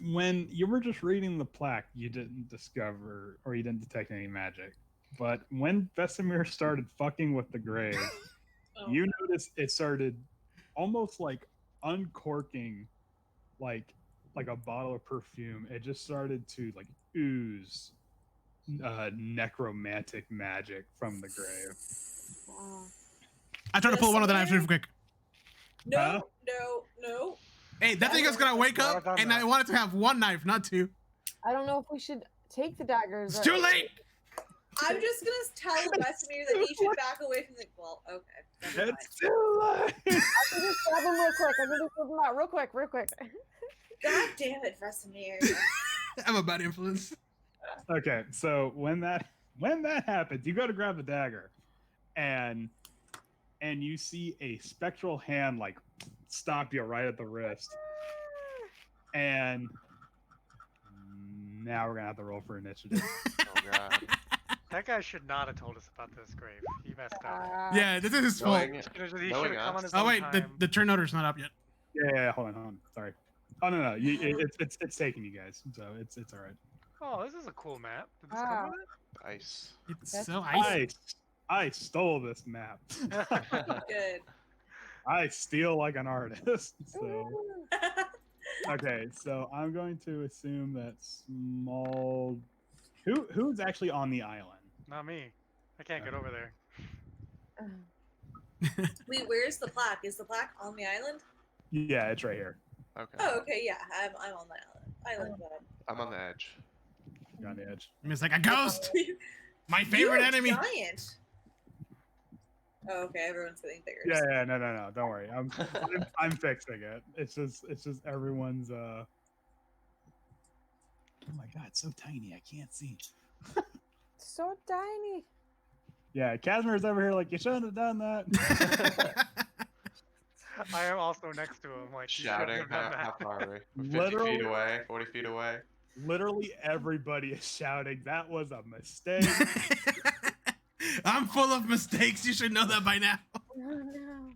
Speaker 3: when you were just reading the plaque, you didn't discover or you didn't detect any magic. But when Vesemir started fucking with the grave,
Speaker 2: Oh,
Speaker 3: you noticed it started almost like uncorking like a bottle of perfume. It just started to like ooze necromantic magic from the grave.
Speaker 5: Wow.
Speaker 1: I try to pull one of the knives real
Speaker 2: Vesemir?
Speaker 1: quick.
Speaker 2: No,
Speaker 3: Huh?
Speaker 2: no.
Speaker 1: Hey, that thing is gonna wake
Speaker 6: Well
Speaker 1: up,
Speaker 6: done,
Speaker 1: and
Speaker 6: Matt.
Speaker 1: I wanted to have one knife, not two.
Speaker 5: I don't know if we should take the daggers.
Speaker 1: It's too late.
Speaker 2: I'm just gonna tell Vesemir that he should back away from the. Well, okay. Never mind.
Speaker 3: It's too late.
Speaker 5: I can just grab them real quick. I can just grab them out real quick.
Speaker 2: God damn it, Vesemir.
Speaker 1: I'm a bad influence.
Speaker 3: Okay, so when that happens, you go to grab the dagger, and you see a spectral hand like stop you right at the wrist, and now we're gonna have to roll for initiative.
Speaker 4: Oh god.
Speaker 6: That guy should not have told us about this grave. He messed up.
Speaker 1: Yeah, this is his fault.
Speaker 4: Knowing,
Speaker 6: He should
Speaker 4: knowing
Speaker 6: have come
Speaker 4: us.
Speaker 6: on his
Speaker 1: Oh
Speaker 6: own
Speaker 1: wait,
Speaker 6: time.
Speaker 1: the turn order's not up yet.
Speaker 3: Yeah, hold on. Sorry. Oh no, it's taking you guys, so it's all right.
Speaker 6: Oh, this is a cool map. Did this
Speaker 5: Wow.
Speaker 6: come with
Speaker 4: Ice.
Speaker 1: It's
Speaker 5: That's
Speaker 1: so icy.
Speaker 3: I stole this map.
Speaker 6: it?
Speaker 2: Good.
Speaker 3: I steal like an artist. So okay, so I'm going to assume that small. Who's actually on the island?
Speaker 6: Not me. I can't get over there.
Speaker 2: Wait, where's the plaque? Is the plaque on the island?
Speaker 3: Yeah, it's right here.
Speaker 4: Okay.
Speaker 2: Oh, okay, yeah. I'm on the island.
Speaker 4: I'm on the edge.
Speaker 3: You're on the edge.
Speaker 1: It's like a ghost.
Speaker 2: You
Speaker 1: My favorite
Speaker 2: are
Speaker 1: enemy.
Speaker 2: Giant. Oh, okay. Everyone's getting bigger.
Speaker 3: Yeah, no. Don't worry. I'm fixing it. It's just everyone's. Oh my god, it's so tiny. I can't see.
Speaker 5: So tiny.
Speaker 3: Yeah, Casimir's over here like you shouldn't have done that.
Speaker 6: I am also next to him, like you shouldn't
Speaker 4: Shouting.
Speaker 6: have done
Speaker 4: How
Speaker 6: that.
Speaker 4: far are we? We're 50
Speaker 3: Literally-
Speaker 4: feet away. 40 feet away.
Speaker 3: Literally everybody is shouting. That was a mistake.
Speaker 1: I'm full of mistakes. You should know that by now.
Speaker 5: Oh no.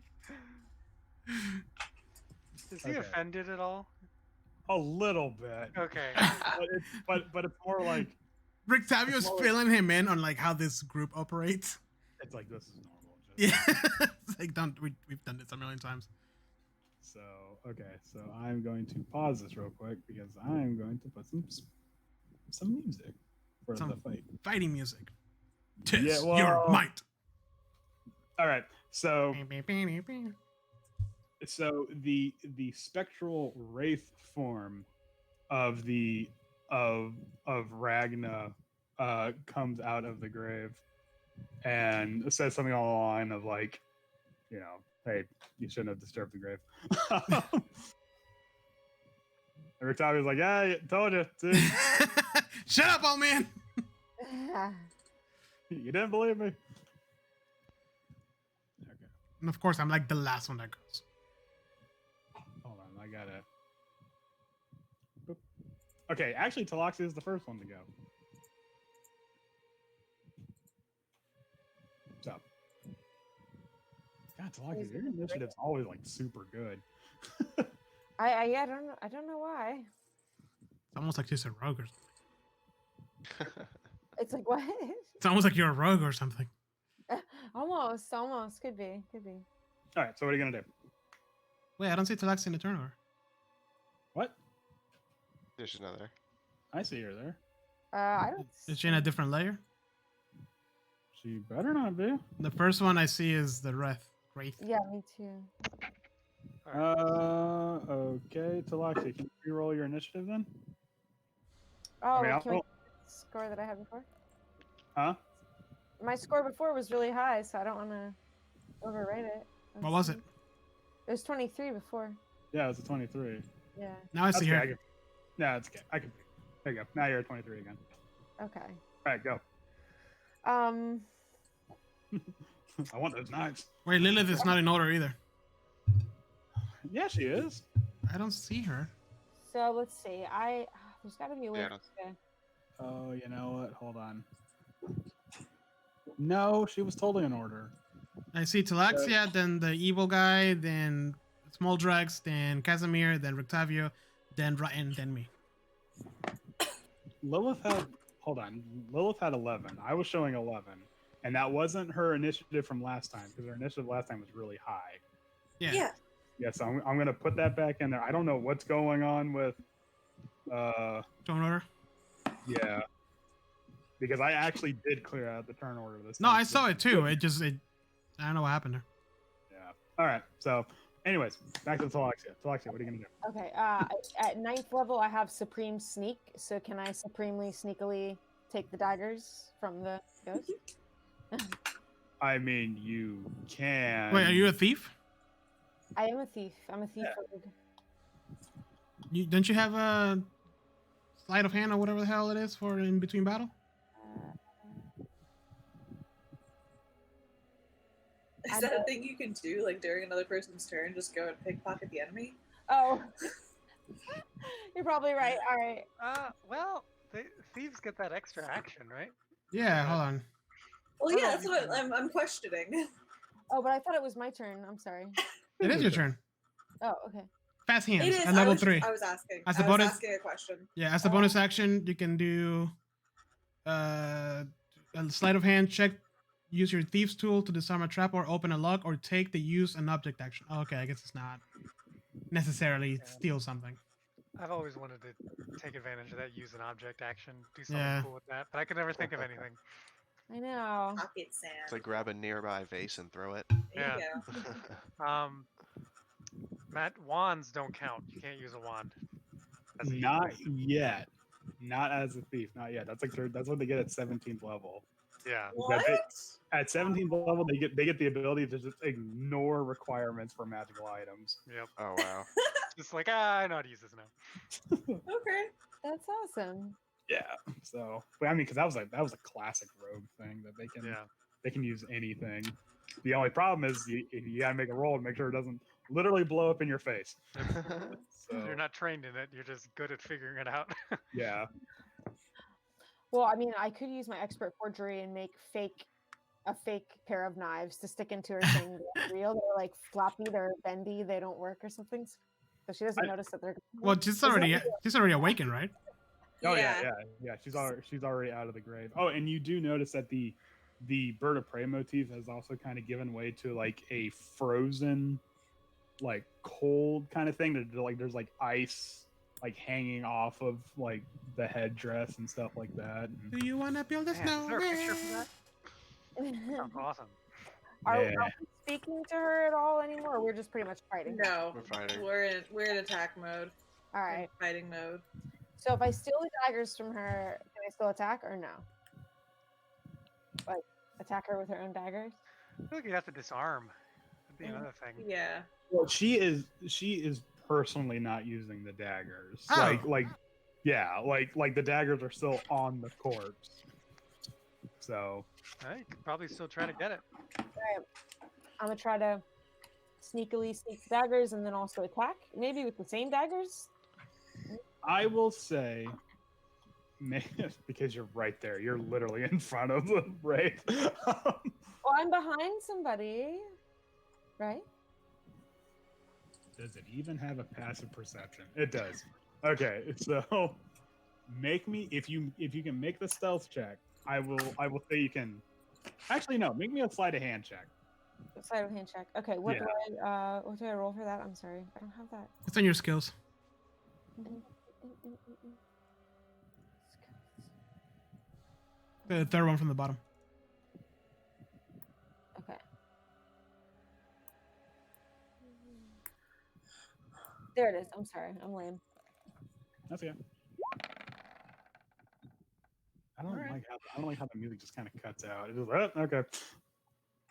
Speaker 6: Is he
Speaker 3: Okay.
Speaker 6: offended at all?
Speaker 3: A little bit.
Speaker 6: Okay.
Speaker 3: But it's more like
Speaker 1: Rick Tavio's
Speaker 3: Well,
Speaker 1: filling him in on like how this group operates.
Speaker 3: it's like this is normal. Just,
Speaker 1: Yeah, it's like we've done this a million times.
Speaker 3: So okay, so I'm going to pause this real quick because I'm going to put some music for
Speaker 1: Some-
Speaker 3: the fight.
Speaker 1: Fighting music. Tis
Speaker 3: Yeah,
Speaker 1: your
Speaker 3: well-
Speaker 1: might.
Speaker 3: All right, so the spectral wraith form of Ragna comes out of the grave and says something along the line of like, you know, hey, you shouldn't have disturbed the grave. And Octavia's like, yeah, told you. See?
Speaker 1: Shut up, old man.
Speaker 3: You didn't believe me. Okay,
Speaker 1: And of course, I'm like the last one that goes.
Speaker 3: hold on, I got it. Boop. Okay, actually, Taloxia is the first one to go. So, God, Taloxia, your initiative's always like super good.
Speaker 5: I don't know why.
Speaker 1: It's almost like she's a rogue or something.
Speaker 5: It's like what?
Speaker 1: It's almost like you're a rogue or something.
Speaker 5: almost could be.
Speaker 3: All right, so what are you gonna do?
Speaker 1: Wait, I don't see Talaxi in the turnover.
Speaker 3: What?
Speaker 4: There's another.
Speaker 3: I see her there.
Speaker 5: I don't.
Speaker 1: Is she in a different layer?
Speaker 3: She better not be.
Speaker 1: The first one I see is the Wraith.
Speaker 5: Yeah, me too.
Speaker 3: Okay, Taloxia, can you roll your initiative then?
Speaker 5: Oh,
Speaker 3: mean, I'll
Speaker 5: can we
Speaker 3: roll-
Speaker 5: score that I had before?
Speaker 3: Huh?
Speaker 5: My score before was really high, so I don't want to overrate it.
Speaker 1: What was it?
Speaker 5: It was 23 before.
Speaker 3: Yeah, it's a 23.
Speaker 5: Yeah.
Speaker 1: Now I see
Speaker 3: Okay,
Speaker 1: her.
Speaker 3: No, it's okay. I can. There you go. Now you're at 23 again.
Speaker 5: Okay.
Speaker 3: All right, go. I want those knives.
Speaker 1: Wait, Lilith is not in order either.
Speaker 3: Yeah, she is.
Speaker 1: I don't see her.
Speaker 5: So let's see. There's got to be a way.
Speaker 4: Yeah,
Speaker 5: to-
Speaker 3: Oh, you know what? Hold on. No, she was totally in order.
Speaker 1: I see Talaxia, then the evil guy, then Small Drax, then Casimir, then Rictavio, then Ryan, then me.
Speaker 3: Lilith had. Hold on. Lilith had 11. I was showing 11, and that wasn't her initiative from last time because her initiative last time was really high.
Speaker 1: Yeah.
Speaker 2: Yeah.
Speaker 3: Yeah, so I'm gonna put that back in there. I don't know what's going on with.
Speaker 1: Turn order.
Speaker 3: Yeah. because I actually did clear out the turn order this
Speaker 1: No,
Speaker 3: time.
Speaker 1: I saw it too. I don't know what happened there.
Speaker 3: Yeah. All right. So, anyways, back to Talaxia. Talaxia, what are you gonna do?
Speaker 5: Okay. At 9th level, I have Supreme Sneak. So can I supremely sneakily take the daggers from the ghost?
Speaker 3: I mean, you can.
Speaker 1: Wait, are you a thief?
Speaker 5: I am a thief. I'm a thief.
Speaker 1: Don't you have a sleight of hand or whatever the hell it is for in between battle?
Speaker 2: Is that a thing you can do, like during another person's turn? Just go and pickpocket the enemy?
Speaker 5: Oh, you're probably right. All right.
Speaker 6: Well, thieves get that extra action, right?
Speaker 1: Yeah, hold on.
Speaker 2: Well,
Speaker 6: Oh,
Speaker 2: yeah,
Speaker 6: no,
Speaker 2: that's
Speaker 6: you
Speaker 2: what
Speaker 6: can-
Speaker 2: I'm questioning.
Speaker 5: Oh, but I thought it was my turn. I'm sorry.
Speaker 1: It is your turn.
Speaker 5: Oh, okay.
Speaker 1: Fast
Speaker 2: It
Speaker 1: hands
Speaker 2: is.
Speaker 1: at level
Speaker 2: I
Speaker 1: 3.
Speaker 2: was asking.
Speaker 1: As
Speaker 2: I
Speaker 1: a
Speaker 2: was
Speaker 1: bonus-
Speaker 2: asking a question.
Speaker 1: Yeah, as a bonus action, you can do a sleight of hand check. Use your thief's tool to disarm a trap or open a lock, or take the use an object action. Oh, okay, I guess it's not necessarily steal something.
Speaker 6: I've always wanted to take advantage of that use an object action, do something
Speaker 1: Yeah.
Speaker 6: cool with that, but I could never think of anything.
Speaker 5: I know.
Speaker 2: Pocket sand.
Speaker 4: It's like grab a nearby vase and throw it.
Speaker 2: There you go.
Speaker 6: Matt, wands don't count. You can't use a wand. as a
Speaker 3: Not
Speaker 6: hero.
Speaker 3: yet. Not as a thief. Not yet. That's like that's what they get at 17th level.
Speaker 6: Yeah.
Speaker 2: What?
Speaker 3: At 17th level, they get the ability to just ignore requirements for magical items.
Speaker 6: Yep.
Speaker 4: Oh wow.
Speaker 6: Just like I know how to use this now.
Speaker 2: Okay.
Speaker 5: That's awesome.
Speaker 3: Yeah. So, but I mean, because that was a classic rogue thing that they can use anything. The only problem is you gotta make a roll and make sure it doesn't literally blow up in your face. So
Speaker 6: You're not trained in it. You're just good at figuring it out.
Speaker 3: yeah.
Speaker 5: Well, I mean, I could use my expert forgery and make a fake pair of knives to stick into her saying they're real. They're like floppy, they're bendy, they don't work or something. So she doesn't notice that they're.
Speaker 1: Well, she's already awakened, right?
Speaker 3: Oh yeah. She's already out of the grave. Oh, and you do notice that the bird of prey motif has also kind of given way to like a frozen, like cold kind of thing. There's like ice like hanging off of like the headdress and stuff like that.
Speaker 1: Do you want to build a
Speaker 6: Man, is there a picture for
Speaker 1: snowman?
Speaker 6: that? Sounds awesome.
Speaker 5: Are
Speaker 3: Yeah.
Speaker 5: we speaking to her at all anymore? Or we're just pretty much fighting.
Speaker 2: No,
Speaker 4: We're fighting.
Speaker 2: we're in attack mode.
Speaker 5: All right.
Speaker 2: Fighting mode.
Speaker 5: So if I steal the daggers from her, can I still attack or no? Like attack her with her own daggers?
Speaker 6: I feel like you'd have to disarm. That'd be another thing.
Speaker 2: Yeah.
Speaker 3: Well, she is personally not using the daggers.
Speaker 1: Oh.
Speaker 3: Like the daggers are still on the corpse. So
Speaker 6: You could probably still try to get it.
Speaker 5: All right. I'm gonna try to sneakily sneak the daggers and then also attack. Maybe with the same daggers.
Speaker 3: I will say, because you're right there, you're literally in front of the wraith.
Speaker 5: Well, I'm behind somebody, right?
Speaker 3: Does it even have a passive perception? It does. Okay, so make me if you can make the stealth check, I will say you can. Actually, no, make me a sleight of hand check.
Speaker 5: Sleight of hand check. Okay, what do I roll for that? I'm sorry, I don't have that.
Speaker 1: It's on your skills. The third one from the bottom.
Speaker 5: Okay. There it is. I'm sorry. I'm lame.
Speaker 3: That's okay. I don't like how the music just kind of cuts out. It's just okay.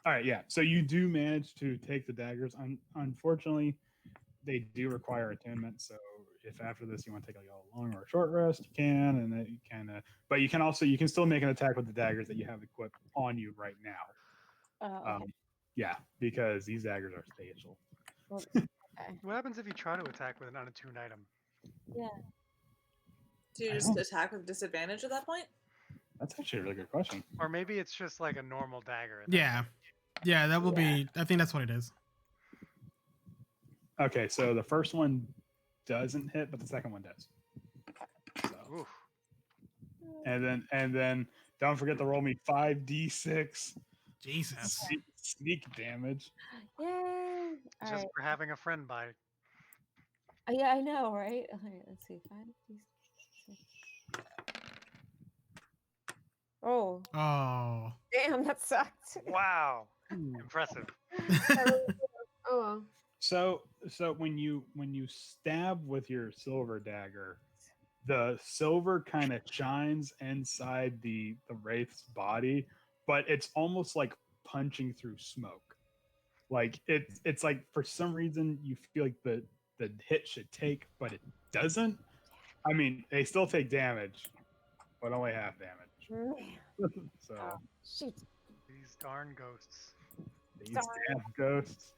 Speaker 3: All right, yeah. So you do manage to take the daggers. Unfortunately, they do require attunement. So if after this you want to take like a long or a short rest, you can, and then you can. But you can still make an attack with the daggers that you have equipped on you right now.
Speaker 5: Okay.
Speaker 3: Yeah, because these daggers are spatial.
Speaker 5: Well, okay.
Speaker 6: What happens if you try to attack with an unattuned item?
Speaker 5: Yeah.
Speaker 2: Do you just attack with disadvantage at that point?
Speaker 3: That's actually a really good question.
Speaker 6: Or maybe it's just like a normal dagger. at that
Speaker 1: Yeah. Yeah, that will be. I think that's what it is.
Speaker 3: Okay, so the first one doesn't hit, but the second one does. So,
Speaker 6: point. Oof.
Speaker 3: and then don't forget to roll me 5d6
Speaker 1: Jesus.
Speaker 3: sneak damage.
Speaker 5: Yay! All
Speaker 6: Just
Speaker 5: right.
Speaker 6: for having a friend by.
Speaker 5: Yeah, I know, right? All right, let's see. 5, 6, Oh,
Speaker 1: Oh.
Speaker 5: damn, that sucked.
Speaker 6: Wow.
Speaker 3: Ooh.
Speaker 6: Impressive.
Speaker 5: Oh,
Speaker 3: So when you stab with your silver dagger, the silver kind of shines inside the wraith's body, but it's almost like punching through smoke. Like it's like for some reason you feel like the hit should take, but it doesn't. I mean, they still take damage, but only half damage. So
Speaker 5: oh, shoot.
Speaker 6: These darn ghosts.
Speaker 3: these
Speaker 5: Darn.
Speaker 3: damn ghosts.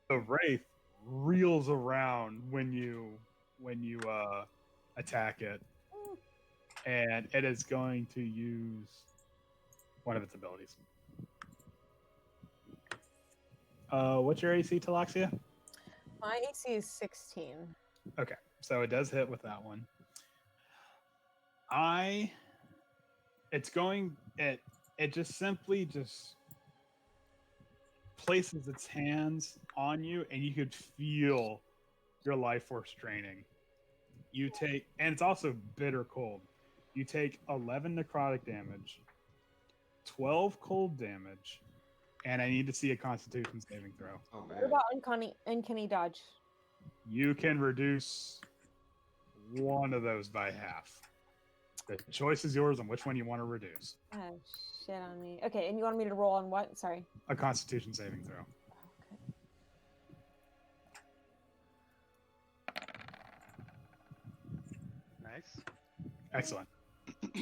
Speaker 3: The wraith reels around when you attack it, and it is going to use one of its abilities. What's your AC, Talaxia?
Speaker 5: My AC is 16.
Speaker 3: Okay, so it does hit with that one. It just simply places its hands on you, and you could feel your life force draining. You take, and it's also bitter cold. You take 11 necrotic damage, 12 cold damage, and I need to see a Constitution saving throw.
Speaker 4: Oh
Speaker 5: What
Speaker 4: man.
Speaker 5: about uncanny dodge?
Speaker 3: You can reduce one of those by half. The choice is yours on which one you want to reduce.
Speaker 5: Oh, shit on me. Okay, and you wanted me to roll on what? Sorry.
Speaker 3: A Constitution saving throw.
Speaker 6: Nice.
Speaker 3: Excellent.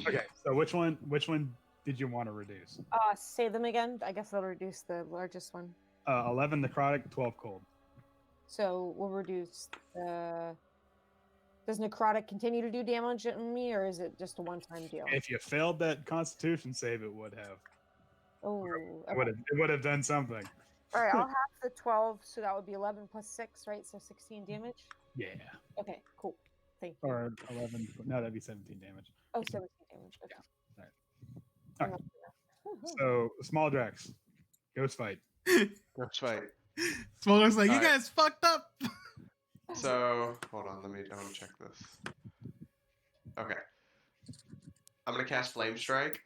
Speaker 3: Okay, so which one did you want to reduce?
Speaker 5: Say them again. I guess that'll reduce the largest one.
Speaker 3: 11 necrotic, 12 cold.
Speaker 5: So we'll reduce the. Does necrotic continue to do damage on me, or is it just a one-time deal?
Speaker 3: If you failed that Constitution save, it would have.
Speaker 5: Oh,
Speaker 3: It would have done something.
Speaker 5: all right. I'll have the 12, so that would be 11 plus 6, right? So 16 damage.
Speaker 3: Yeah.
Speaker 5: Okay, cool. Thank you.
Speaker 3: Or 11. No, that'd be 17 damage.
Speaker 5: Oh, 17 damage. Okay.
Speaker 3: All right. So, Small Drax, Ghost Fight.
Speaker 4: Ghost fight.
Speaker 1: Smolder's like, you
Speaker 4: Alright.
Speaker 1: guys fucked up.
Speaker 4: So hold on, I want to check this. Okay. I'm gonna cast Flame Strike.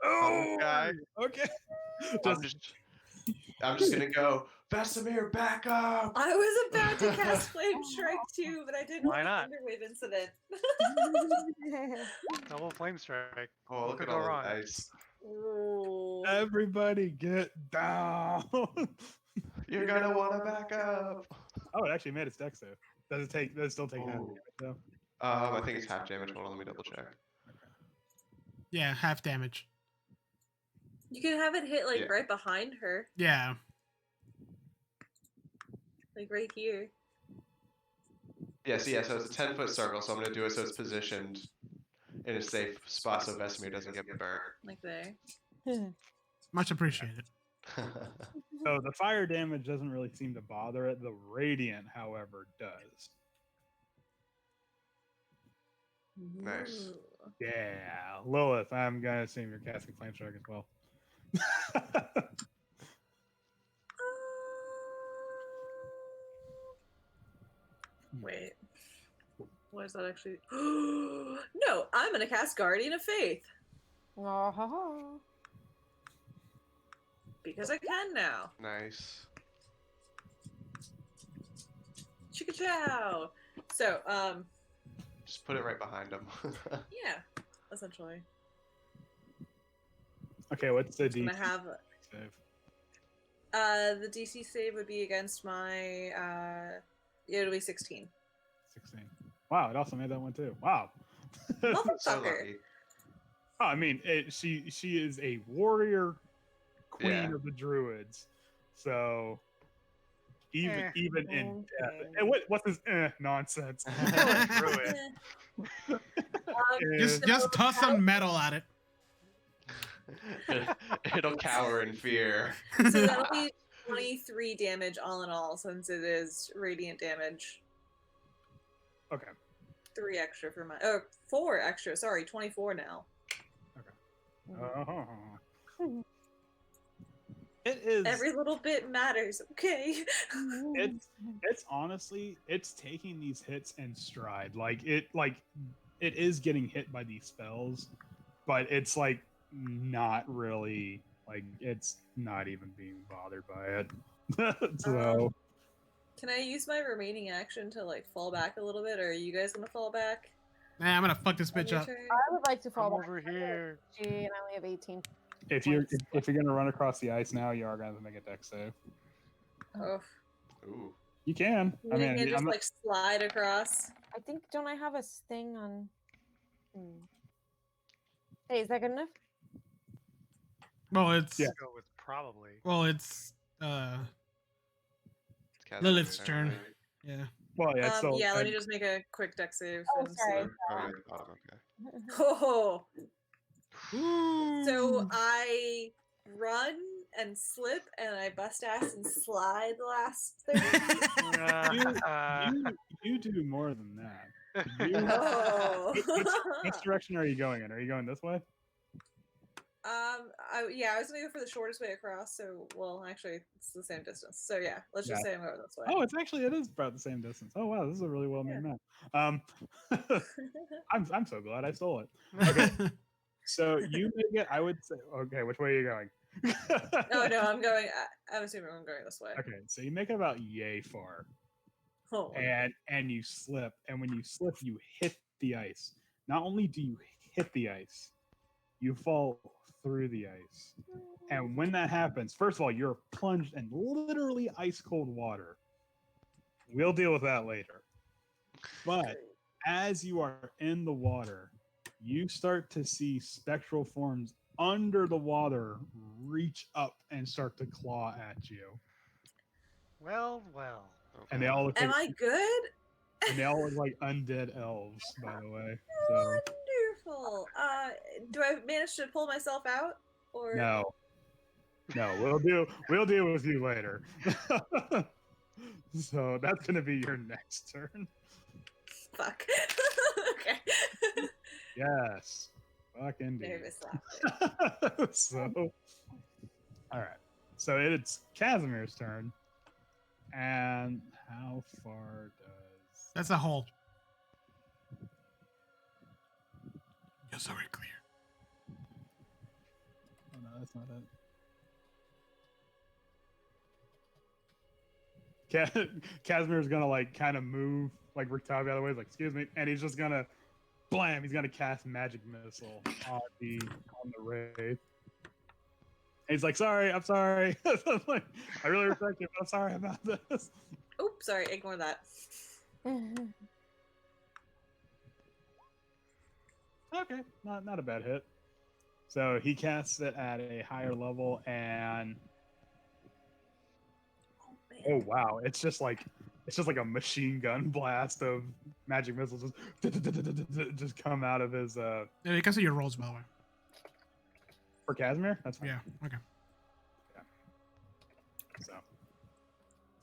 Speaker 3: Oh,
Speaker 4: guy.
Speaker 3: Okay.
Speaker 4: I'm just gonna go, Vesemir, back up!
Speaker 2: I was about to cast Flame Strike too, but I didn't
Speaker 6: Why
Speaker 2: want
Speaker 6: not?
Speaker 2: a Thunderwave incident.
Speaker 6: Double flame strike.
Speaker 4: Oh, look
Speaker 6: Could
Speaker 4: at
Speaker 6: go
Speaker 4: all the
Speaker 6: wrong.
Speaker 4: dice.
Speaker 2: Ooh.
Speaker 3: Everybody get down.
Speaker 4: You're gonna want to back up.
Speaker 3: Oh, it actually made its deck save. Does it still take half
Speaker 4: Ooh.
Speaker 3: damage though?
Speaker 4: I think it's half damage. Hold on, let me double check.
Speaker 1: Yeah, half damage.
Speaker 2: You can have it hit like
Speaker 4: Yeah.
Speaker 2: right behind her,
Speaker 1: Yeah.
Speaker 2: like right here.
Speaker 4: Yeah, so it's a 10-foot circle, so I'm gonna do it so it's positioned in a safe spot so Vesemir doesn't get burnt.
Speaker 2: Like there.
Speaker 1: Much appreciated.
Speaker 3: So the fire damage doesn't really seem to bother it. The radiant, however, does.
Speaker 4: Nice.
Speaker 2: Ooh.
Speaker 3: Yeah, Lilith, I'm gonna assume you're casting Flame Strike as well.
Speaker 2: Wait. What is that actually? No, I'm gonna cast Guardian of Faith
Speaker 5: Oh,
Speaker 2: because I can now.
Speaker 4: Nice.
Speaker 2: Chicka chow. So,
Speaker 4: Just put it right behind him.
Speaker 2: yeah, essentially.
Speaker 3: Okay, what's the
Speaker 2: I'm
Speaker 3: DC
Speaker 2: gonna have
Speaker 3: save?
Speaker 2: the DC save would be against my it'll be 16.
Speaker 3: 16. Wow, it also made that one too. Wow.
Speaker 4: So
Speaker 2: Motherfucker.
Speaker 4: lucky.
Speaker 3: Oh, I mean, she is a warrior queen
Speaker 4: Yeah.
Speaker 3: of the druids, so even in death,
Speaker 5: Okay.
Speaker 3: and what's this nonsense?
Speaker 6: Druid.
Speaker 1: Just toss some metal at it.
Speaker 4: It'll cower in fear.
Speaker 2: So that'll be 23 damage all in all, since it is radiant damage.
Speaker 3: Okay.
Speaker 2: 3 extra for my 4 extra. Sorry, 24 now.
Speaker 3: Oh. It is.
Speaker 2: Every little bit matters. Okay.
Speaker 3: It's honestly, it's taking these hits in stride. Like it is getting hit by these spells, but it's like not really like it's not even being bothered by it. So
Speaker 2: Can I use my remaining action to like fall back a little bit, or are you guys gonna fall back?
Speaker 1: Nah, I'm gonna fuck this
Speaker 2: on
Speaker 1: bitch
Speaker 2: your
Speaker 1: up.
Speaker 2: turn?
Speaker 5: I would like to fall
Speaker 6: I'm
Speaker 5: back.
Speaker 6: over here.
Speaker 5: Gee, and I only have 18.
Speaker 3: if you're gonna run across the ice now, you are gonna have to make a dex save.
Speaker 2: Oh,
Speaker 4: Ooh.
Speaker 3: You can. I
Speaker 2: you
Speaker 3: mean,
Speaker 2: can just
Speaker 3: I'm not-
Speaker 2: like slide across.
Speaker 5: I think, don't I have a thing on? Hey, is that good enough?
Speaker 1: Well, it's
Speaker 3: Yeah.
Speaker 6: Go with probably.
Speaker 1: it's
Speaker 4: It's Casimir's
Speaker 1: Lilith's turn.
Speaker 4: right?
Speaker 1: Yeah.
Speaker 3: well, yeah. So
Speaker 2: Yeah, let me just make a quick deck save.
Speaker 5: Oh,
Speaker 2: and
Speaker 5: sorry.
Speaker 2: see.
Speaker 4: Oh, you're at the bottom. Okay.
Speaker 2: Oh,
Speaker 1: Ooh.
Speaker 2: so I run and slip, and I bust ass and slide the last 30 feet.
Speaker 3: you do more than that. You,
Speaker 2: Oh.
Speaker 3: which direction are you going in? Are you going this way?
Speaker 2: I was gonna go for the shortest way across. So, well, actually, it's the same distance. So yeah, let's just say I'm going this way.
Speaker 3: Oh, it is about the same distance. Oh wow, this is a really well made map. I'm so glad I stole it. Okay, so you make it. I would say. Okay, which way are you going?
Speaker 2: Oh no, I'm going. I'm assuming I'm going this way.
Speaker 3: Okay, so you make it about yay far,
Speaker 2: Oh.
Speaker 3: and you slip, and when you slip, you hit the ice. Not only do you hit the ice, you fall through the ice. And when that happens, first of all, you're plunged in literally ice cold water. We'll deal with that later. But as you are in the water, you start to see spectral forms under the water reach up and start to claw at you.
Speaker 6: Well.
Speaker 3: And they all look
Speaker 2: Am
Speaker 3: like,
Speaker 2: I good?
Speaker 3: and they all look like undead elves, by the way. So
Speaker 2: Wonderful. Do I manage to pull myself out, or
Speaker 3: no, we'll deal with you later. So that's gonna be your next turn.
Speaker 2: fuck? Okay.
Speaker 3: Yes, fuck indeed.
Speaker 2: Nervous laughter.
Speaker 3: So, all right. So it's Casimir's turn, and how far does?
Speaker 1: That's a hole. Yes, very clear.
Speaker 3: Oh no, that's not it. Casimir's gonna like kind of move like Rictavi out of the way, like excuse me, and he's just gonna blam. He's gonna cast magic missile on the wraith. He's like, sorry, I'm sorry. Like, I really respect you, but I'm sorry about this.
Speaker 2: Oops, sorry. Ignore that.
Speaker 3: Okay, not a bad hit. So he casts it at a higher level, and oh wow, it's just like a machine gun blast of magic missiles just come out of his
Speaker 1: Yeah, because of your rolls, by the way.
Speaker 3: for Casimir. That's fine.
Speaker 1: Yeah. Okay.
Speaker 3: So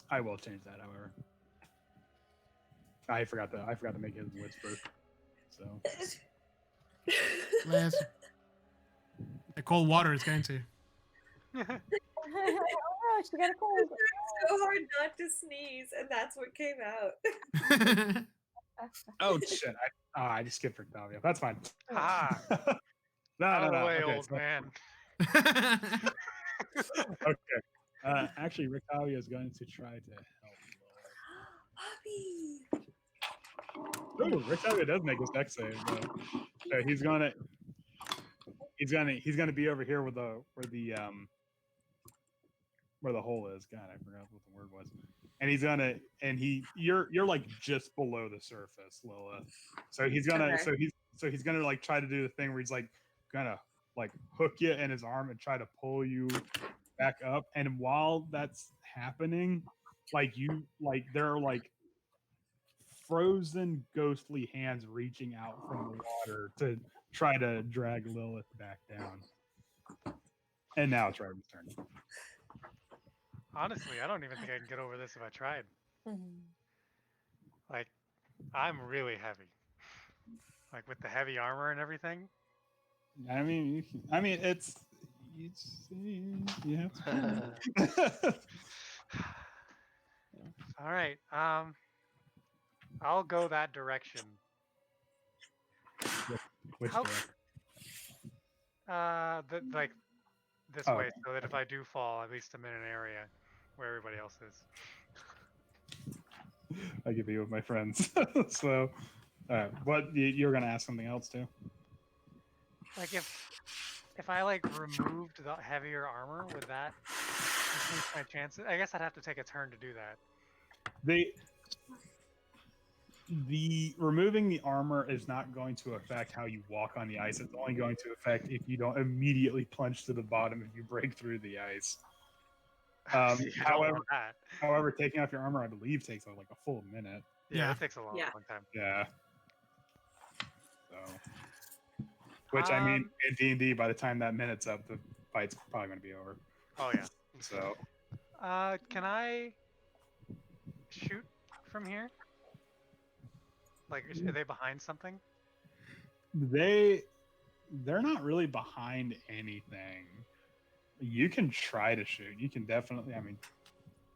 Speaker 3: I will change that, however. I forgot to make his whisper. So
Speaker 1: Yes. The cold water is getting to you.
Speaker 5: Oh, she got a cold.
Speaker 2: So hard not to sneeze, and that's what came out.
Speaker 3: oh shit, I just skipped Rictavia. That's fine.
Speaker 6: Ah,
Speaker 3: no,
Speaker 6: out of the way,
Speaker 3: okay,
Speaker 6: old
Speaker 3: so-
Speaker 6: man.
Speaker 3: Okay. Actually, Rictavia is going to try to help.
Speaker 2: Puppy.
Speaker 3: Ooh, Rictavia does make his dex save. So he's gonna be over here where the hole is. God, I forgot what the word was. And you're like just below the surface, Lilith. So he's gonna
Speaker 2: Okay.
Speaker 3: he's gonna like try to do the thing where he's like gonna like hook you in his arm and try to pull you back up. And while that's happening, there are like frozen ghostly hands reaching out from the water to try to drag Lilith back down. And now it's Raven's turn.
Speaker 6: Honestly, I don't even think I can get over this if I tried.
Speaker 5: Mhm.
Speaker 6: Like, I'm really heavy. Like with the heavy armor and everything.
Speaker 3: I mean, it's yeah.
Speaker 6: All right. I'll go that direction.
Speaker 3: Which
Speaker 6: How-
Speaker 3: direction?
Speaker 6: Like this
Speaker 3: Oh,
Speaker 6: way,
Speaker 3: okay.
Speaker 6: so that if I do fall, at least I'm in an area where everybody else is.
Speaker 3: I give you with my friends. So, what you were gonna ask something else too?
Speaker 6: Like if I like removed the heavier armor, would that increase my chances? I guess I'd have to take a turn to do that.
Speaker 3: The removing the armor is not going to affect how you walk on the ice. It's only going to affect if you don't immediately plunge to the bottom if you break through the ice.
Speaker 6: Yeah, I don't
Speaker 3: However,
Speaker 6: want that.
Speaker 3: however, taking off your armor, I believe, takes like a full minute.
Speaker 6: Yeah,
Speaker 1: Yeah.
Speaker 6: it takes a long time.
Speaker 3: Yeah. So, which I mean, in D&D, by the time that minute's up, the fight's probably going to be over.
Speaker 6: Oh yeah.
Speaker 3: So,
Speaker 6: Can I shoot from here? Like, are they behind something?
Speaker 3: they're not really behind anything. You can try to shoot. You can definitely. I mean,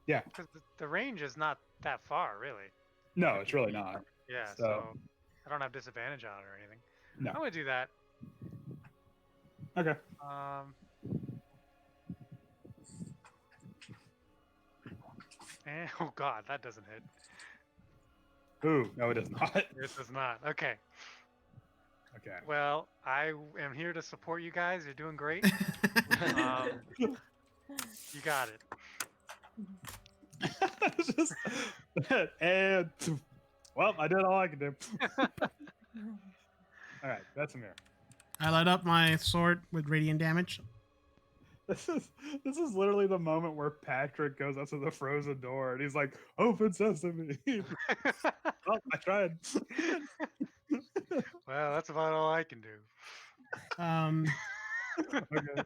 Speaker 3: yeah.
Speaker 6: Because the range is not that far, really.
Speaker 3: No, it's really not.
Speaker 6: Yeah,
Speaker 3: So-
Speaker 6: so I don't have disadvantage on it or anything.
Speaker 3: No.
Speaker 6: I'm gonna do that.
Speaker 3: Okay.
Speaker 6: And, oh god, that doesn't hit.
Speaker 3: Ooh, no, it does not.
Speaker 6: It does not. Okay.
Speaker 3: Okay.
Speaker 6: Well, I am here to support you guys. You're doing great. You got it.
Speaker 3: It's just, and well, I did all I could do. All right, that's Amir.
Speaker 1: I light up my sword with radiant damage.
Speaker 3: This is literally the moment where Patrick goes up to the frozen door and he's like, "Open sesame." Well, I tried.
Speaker 6: Well, that's about all I can do.
Speaker 3: Okay.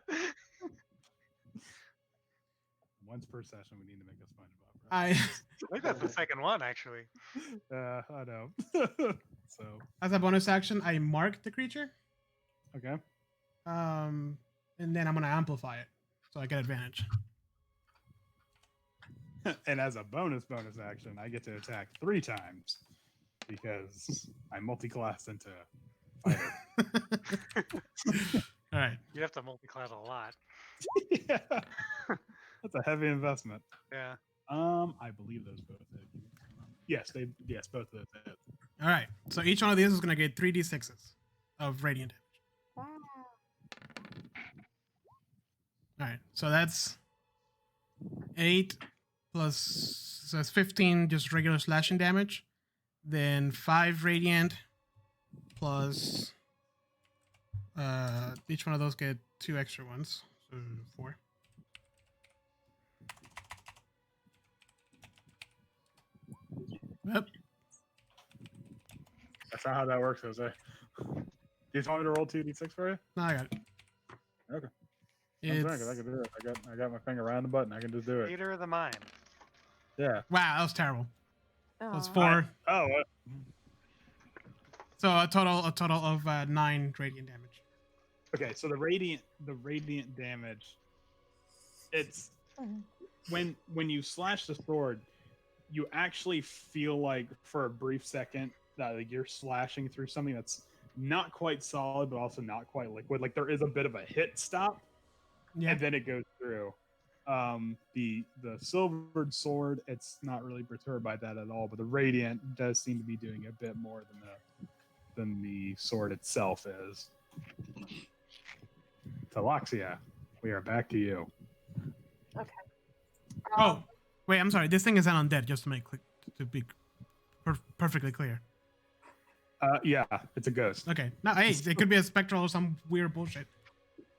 Speaker 3: Once per session, we need to make a SpongeBob.
Speaker 1: I
Speaker 6: I think that's the second one, actually.
Speaker 3: I know. So,
Speaker 1: as a bonus action, I mark the creature.
Speaker 3: okay.
Speaker 1: And then I'm gonna amplify it, so I get advantage.
Speaker 3: And as a bonus action, I get to attack 3 times because I multi-classed into fighter.
Speaker 1: All right.
Speaker 6: You have to multi-class a lot.
Speaker 3: Yeah. That's a heavy investment.
Speaker 6: Yeah.
Speaker 3: I believe those both hit. Yes, both of those hit.
Speaker 1: All right. So each one of these is gonna get 3d6s of radiant damage.
Speaker 5: Wow.
Speaker 1: All right. So that's 8 plus, so it's 15 just regular slashing damage. Then 5 radiant plus each one of those get 2 extra ones. So 4. Yep.
Speaker 3: That's not how that works, Jose. Do you just want me to roll 2d6 for you?
Speaker 1: No, I got it.
Speaker 3: Okay. I'm sorry, 'cause I can do it. I got my finger around the button. I can just do it.
Speaker 6: Theater of the mind.
Speaker 3: Yeah.
Speaker 1: Wow, that was terrible. So it's
Speaker 5: Aw.
Speaker 1: 4.
Speaker 3: Oh,
Speaker 1: So a total of 9 radiant damage.
Speaker 3: okay. So the radiant damage. It's
Speaker 5: Mhm.
Speaker 3: when you slash the sword, you actually feel like for a brief second that like you're slashing through something that's not quite solid, but also not quite liquid. Like there is a bit of a hit stop,
Speaker 1: Yeah.
Speaker 3: and then it goes through. The silvered sword, it's not really perturbed by that at all, but the radiant does seem to be doing a bit more than the sword itself is. Talaxia, we are back to you.
Speaker 1: Oh, wait. I'm sorry. This thing is an undead. Just to be perfectly clear.
Speaker 3: Yeah, it's a ghost.
Speaker 1: Okay. No, hey, it could be a spectral or some weird bullshit.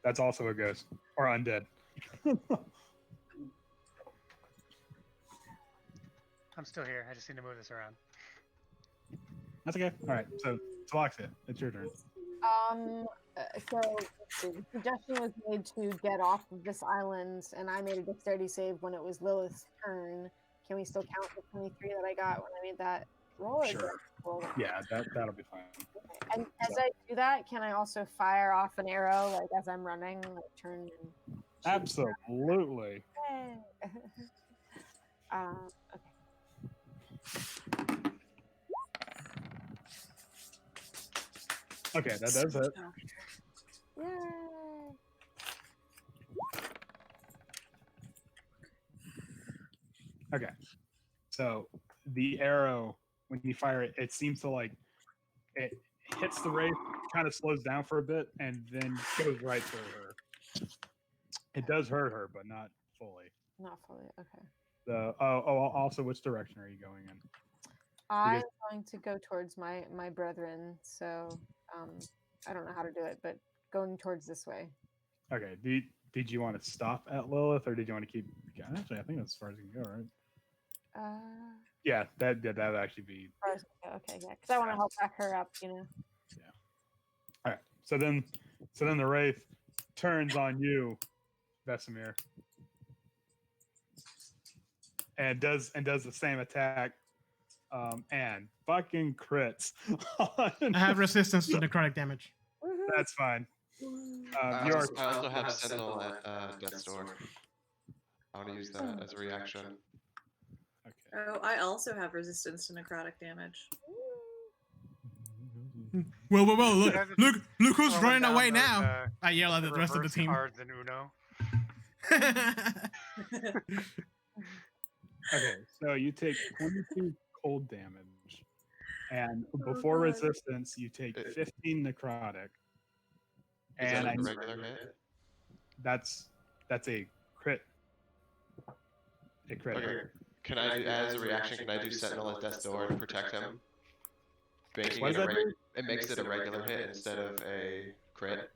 Speaker 3: That's also a ghost or undead.
Speaker 6: I'm still here. I just need to move this around.
Speaker 3: That's okay. All right, so Talaxia, it's your turn.
Speaker 5: So the suggestion was made to get off of this island, and I made a dexterity save when it was Lilith's turn. Can we still count the 23 that I got when I made that roll? or
Speaker 3: Sure.
Speaker 5: just roll it?
Speaker 3: Yeah, that'll be fine.
Speaker 5: Okay. And as I do that, can I also fire off an arrow, like as I'm running, like turn and shoot?
Speaker 3: Absolutely.
Speaker 5: Yay. Okay.
Speaker 3: Okay, that does it.
Speaker 5: Yay!
Speaker 3: Okay. So the arrow, when you fire it, it seems to like it hits the wraith, kind of slows down for a bit, and then goes right through her. It does hurt her, but not fully.
Speaker 5: Not fully. Okay.
Speaker 3: Also, which direction are you going in?
Speaker 5: I'm going to go towards my brethren. So I don't know how to do it, but going towards this way.
Speaker 3: Okay. Did you want to stop at Lilith, or did you want to keep? Actually, I think that's as far as you can go, right? Yeah, that would actually be.
Speaker 5: Okay, yeah, because I want to help back her up, you know.
Speaker 3: Yeah. All right. So then the wraith turns on you, Vesemir, and does the same attack, and fucking crits.
Speaker 1: I have resistance to necrotic damage.
Speaker 3: That's fine.
Speaker 4: I also have Sentinel at Death's Door. I want to use that as a reaction.
Speaker 3: Okay.
Speaker 2: Oh, I also have resistance to necrotic damage.
Speaker 1: Whoa! Look who's
Speaker 6: Throwing
Speaker 1: running
Speaker 6: down
Speaker 1: away
Speaker 6: those,
Speaker 1: now! I yell at the rest of the
Speaker 6: reverse
Speaker 1: team.
Speaker 6: Cards in Uno.
Speaker 3: Okay, so you take 22 cold damage, and before resistance, you take 15 necrotic.
Speaker 4: Is
Speaker 3: And
Speaker 4: that a regular hit?
Speaker 3: That's a crit. A crit.
Speaker 4: Okay. Can I do, as a reaction? Can I do Sentinel at Death's Door and protect him?
Speaker 3: What does that do?
Speaker 4: It makes it a regular hit instead of a crit.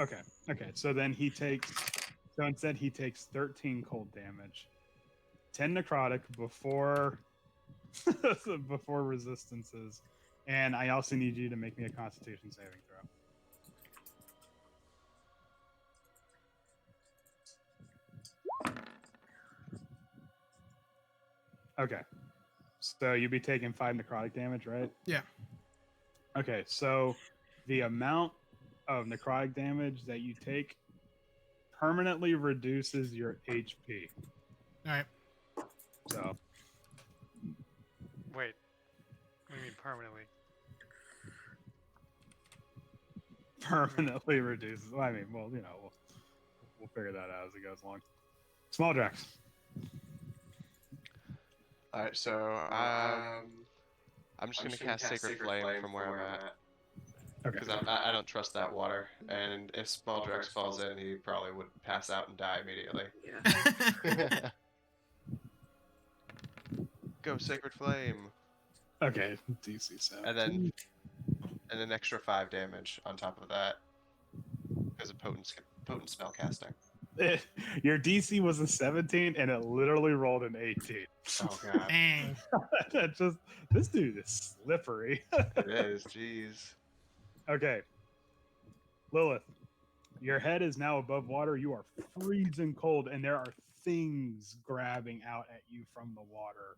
Speaker 3: Okay. So then instead he takes 13 cold damage, 10 necrotic before before resistances, and I also need you to make me a Constitution saving throw. Okay. So you'd be taking 5 necrotic damage, right?
Speaker 1: Yeah.
Speaker 3: Okay, so the amount of necrotic damage that you take permanently reduces your HP.
Speaker 1: All right.
Speaker 3: So
Speaker 6: Wait. What do you mean permanently?
Speaker 3: permanently reduces. Well, I mean, well, you know, we'll figure that out as it goes along. Small Drax.
Speaker 4: All right, so I'm just gonna cast Sacred Flame from where I'm at
Speaker 3: Okay.
Speaker 4: because I don't trust that water, and if Small Drex falls in, he probably would pass out and die immediately.
Speaker 2: Yeah.
Speaker 4: Go Sacred Flame,
Speaker 3: Okay. DC 7.
Speaker 4: and then an extra 5 damage on top of that because of potent spell casting.
Speaker 3: Your DC was a 17, and it literally rolled an 18.
Speaker 4: Oh god,
Speaker 1: Dang.
Speaker 3: That's just this dude is slippery.
Speaker 4: it is. Jeez.
Speaker 3: Okay. Lilith, your head is now above water. You are freezing cold, and there are things grabbing out at you from the water.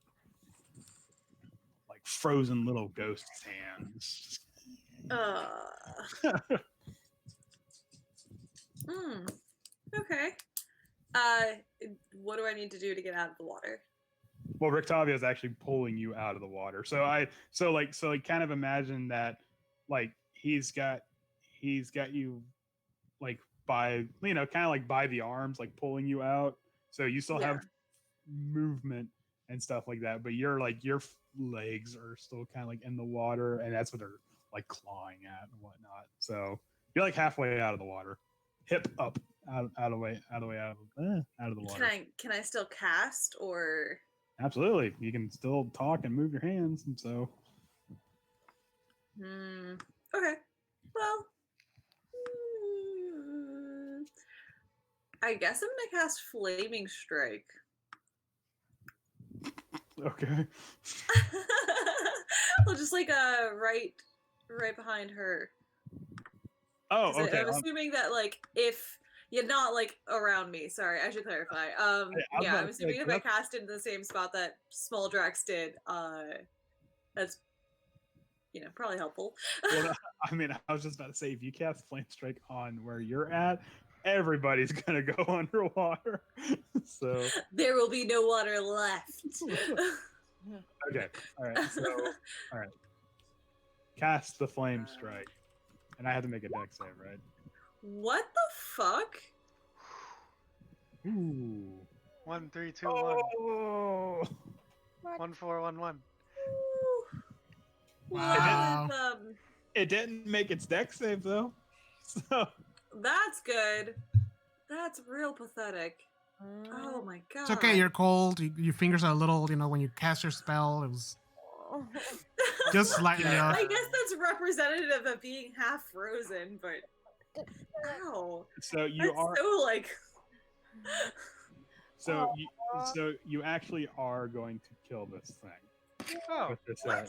Speaker 3: Like frozen little ghosts' hands.
Speaker 2: Okay. What do I need to do to get out of the water?
Speaker 3: Well, Rictavia is actually pulling you out of the water. So kind of imagine that, like he's got you, like by kind of like by the arms, like pulling you out. So you still have movement and stuff like that, but your legs are still kind of like in the water, and that's what they're like clawing at and whatnot. So you're like halfway out of the water, hip up, out of the way out of the water.
Speaker 2: Can I still cast, or?
Speaker 3: Absolutely, you can still talk and move your hands, and so.
Speaker 2: Okay. Well, I guess I'm gonna cast Flaming Strike.
Speaker 3: Okay.
Speaker 2: Well, just like right behind her.
Speaker 3: Oh, okay.
Speaker 2: I'm assuming that like if you're not like around me. Sorry, I should clarify. I'm assuming if I cast in the same spot that Small Drax did, that's probably helpful.
Speaker 3: Well, I mean, I was just about to say, if you cast Flame Strike on where you're at, everybody's gonna go underwater. So
Speaker 2: there will be no water left.
Speaker 3: Okay. All right. So, all right. Cast the Flame Strike, and I have to make a deck save, right?
Speaker 2: What the fuck?
Speaker 3: Ooh.
Speaker 6: 1, 3, 2, 1.
Speaker 3: Oh.
Speaker 6: 1, 4, 1, 1.
Speaker 1: Wow.
Speaker 3: It didn't make its deck save though. So
Speaker 2: That's good. That's real pathetic. Oh my god.
Speaker 1: It's okay. You're cold. Your fingers are a little. When you cast your spell, it was just slightly off.
Speaker 2: I guess that's representative of being half frozen, but ow.
Speaker 3: so you
Speaker 2: That's
Speaker 3: are
Speaker 2: so like
Speaker 3: so you actually are going to kill this thing.
Speaker 6: Oh,
Speaker 3: With this
Speaker 2: what?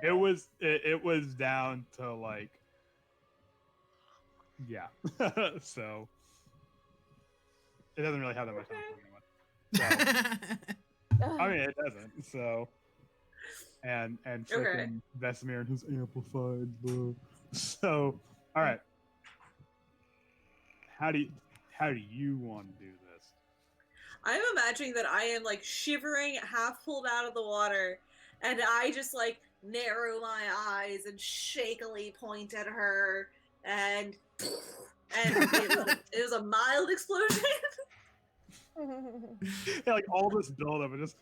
Speaker 3: it was down to like yeah. So it doesn't really have that much So, I mean it doesn't. So and freaking Vesemir who's amplified. Bro. So all right. How do you want to do this?
Speaker 2: I'm imagining that I am like shivering, half pulled out of the water, and I just like narrow my eyes and shakily point at her, and it was a mild explosion.
Speaker 3: Yeah, like all this buildup and just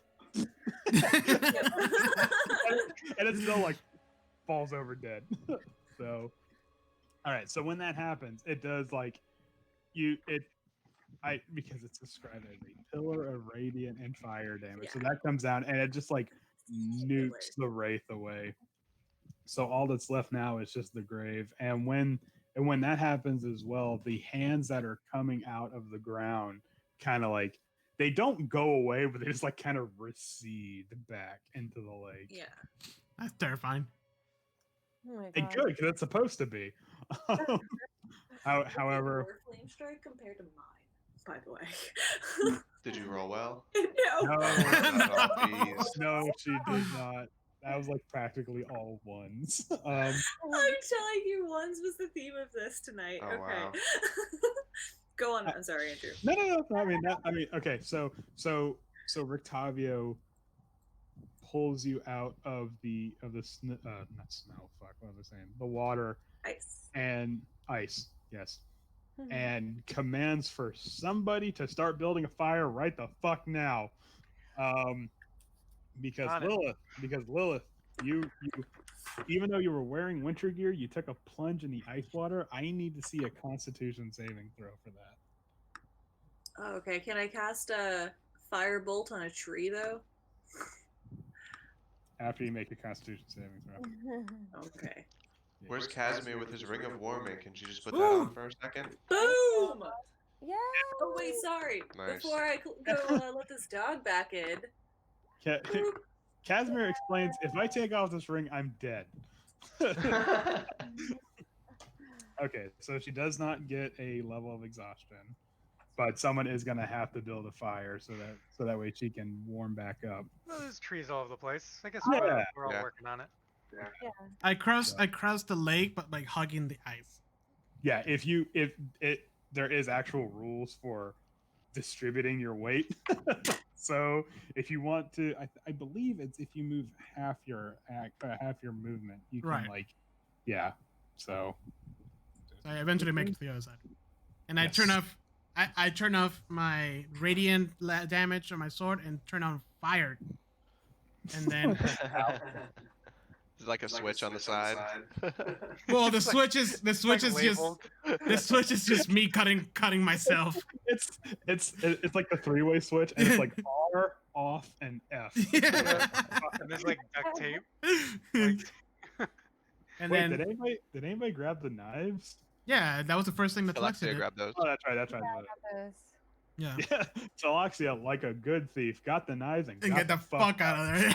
Speaker 3: and it still like falls over dead. So all right, so when that happens, it does like because it's described as a pillar of radiant and fire damage. So that comes down and it just like nukes the wraith away. So all that's left now is just the grave. And when that happens as well, the hands that are coming out of the ground kind of like they don't go away, but they just like kind of recede back into the lake.
Speaker 2: Yeah.
Speaker 1: That's terrifying.
Speaker 5: Oh my
Speaker 3: And
Speaker 5: god.
Speaker 3: good because it's supposed to be. However,
Speaker 2: Your flame strike compared to mine, by the way.
Speaker 4: Did you roll well?
Speaker 2: No.
Speaker 3: no,
Speaker 4: Oh, geez.
Speaker 3: no, she did not. That was like practically all ones.
Speaker 2: I'm telling you, ones was the theme of this tonight.
Speaker 4: Oh,
Speaker 2: Okay.
Speaker 4: wow.
Speaker 2: Go on. I'm sorry, Andrew.
Speaker 3: No. Okay. So Rictavio pulls you out of the not snow. Fuck. What was I saying? The water
Speaker 2: Ice.
Speaker 3: and ice. Yes. And commands for somebody to start building a fire right the fuck now. Because
Speaker 6: Got it.
Speaker 3: Lilith, you even though you were wearing winter gear, you took a plunge in the ice water. I need to see a Constitution saving throw for that.
Speaker 2: Oh, okay. Can I cast a firebolt on a tree though?
Speaker 3: After you make a Constitution saving throw.
Speaker 2: Okay.
Speaker 4: Where's Casimir with his ring of warming? Can you just put that on for a second?
Speaker 2: Boom!
Speaker 5: Yeah.
Speaker 2: Oh wait, sorry.
Speaker 4: Nice.
Speaker 2: Before I go let this dog back in.
Speaker 3: Casimir explains, if I take off this ring, I'm dead. Okay, so she does not get a level of exhaustion, but someone is going to have to build a fire so that way she can warm back up.
Speaker 6: Well, there's trees all over the place. I guess
Speaker 3: Yeah.
Speaker 6: we're all
Speaker 4: Yeah.
Speaker 6: working on it.
Speaker 1: I crossed the lake, but like hugging the ice.
Speaker 3: Yeah, there is actual rules for distributing your weight. So if you want to, I believe it's if you move half your movement, you can
Speaker 1: Right.
Speaker 3: like, yeah. So
Speaker 1: So I eventually make it to the other side, and
Speaker 3: Yes.
Speaker 1: I turn off my radiant damage on my sword and turn on fire, and then
Speaker 4: It's like a switch on the side.
Speaker 1: well the switch is
Speaker 6: Like labeled.
Speaker 1: just me cutting myself.
Speaker 3: it's like the three-way switch, and it's like R, off, and F.
Speaker 6: And there's like duct tape. Like,
Speaker 1: And
Speaker 3: Wait,
Speaker 1: then
Speaker 3: did anybody grab the knives?
Speaker 1: yeah, that was the first thing that
Speaker 4: Alexia,
Speaker 1: did.
Speaker 4: grab those.
Speaker 3: Oh, that's right.
Speaker 5: This.
Speaker 1: Yeah,
Speaker 3: Yeah, so Alexia, like a good thief, got the knives and
Speaker 1: and
Speaker 3: got
Speaker 1: get the fuck out of there.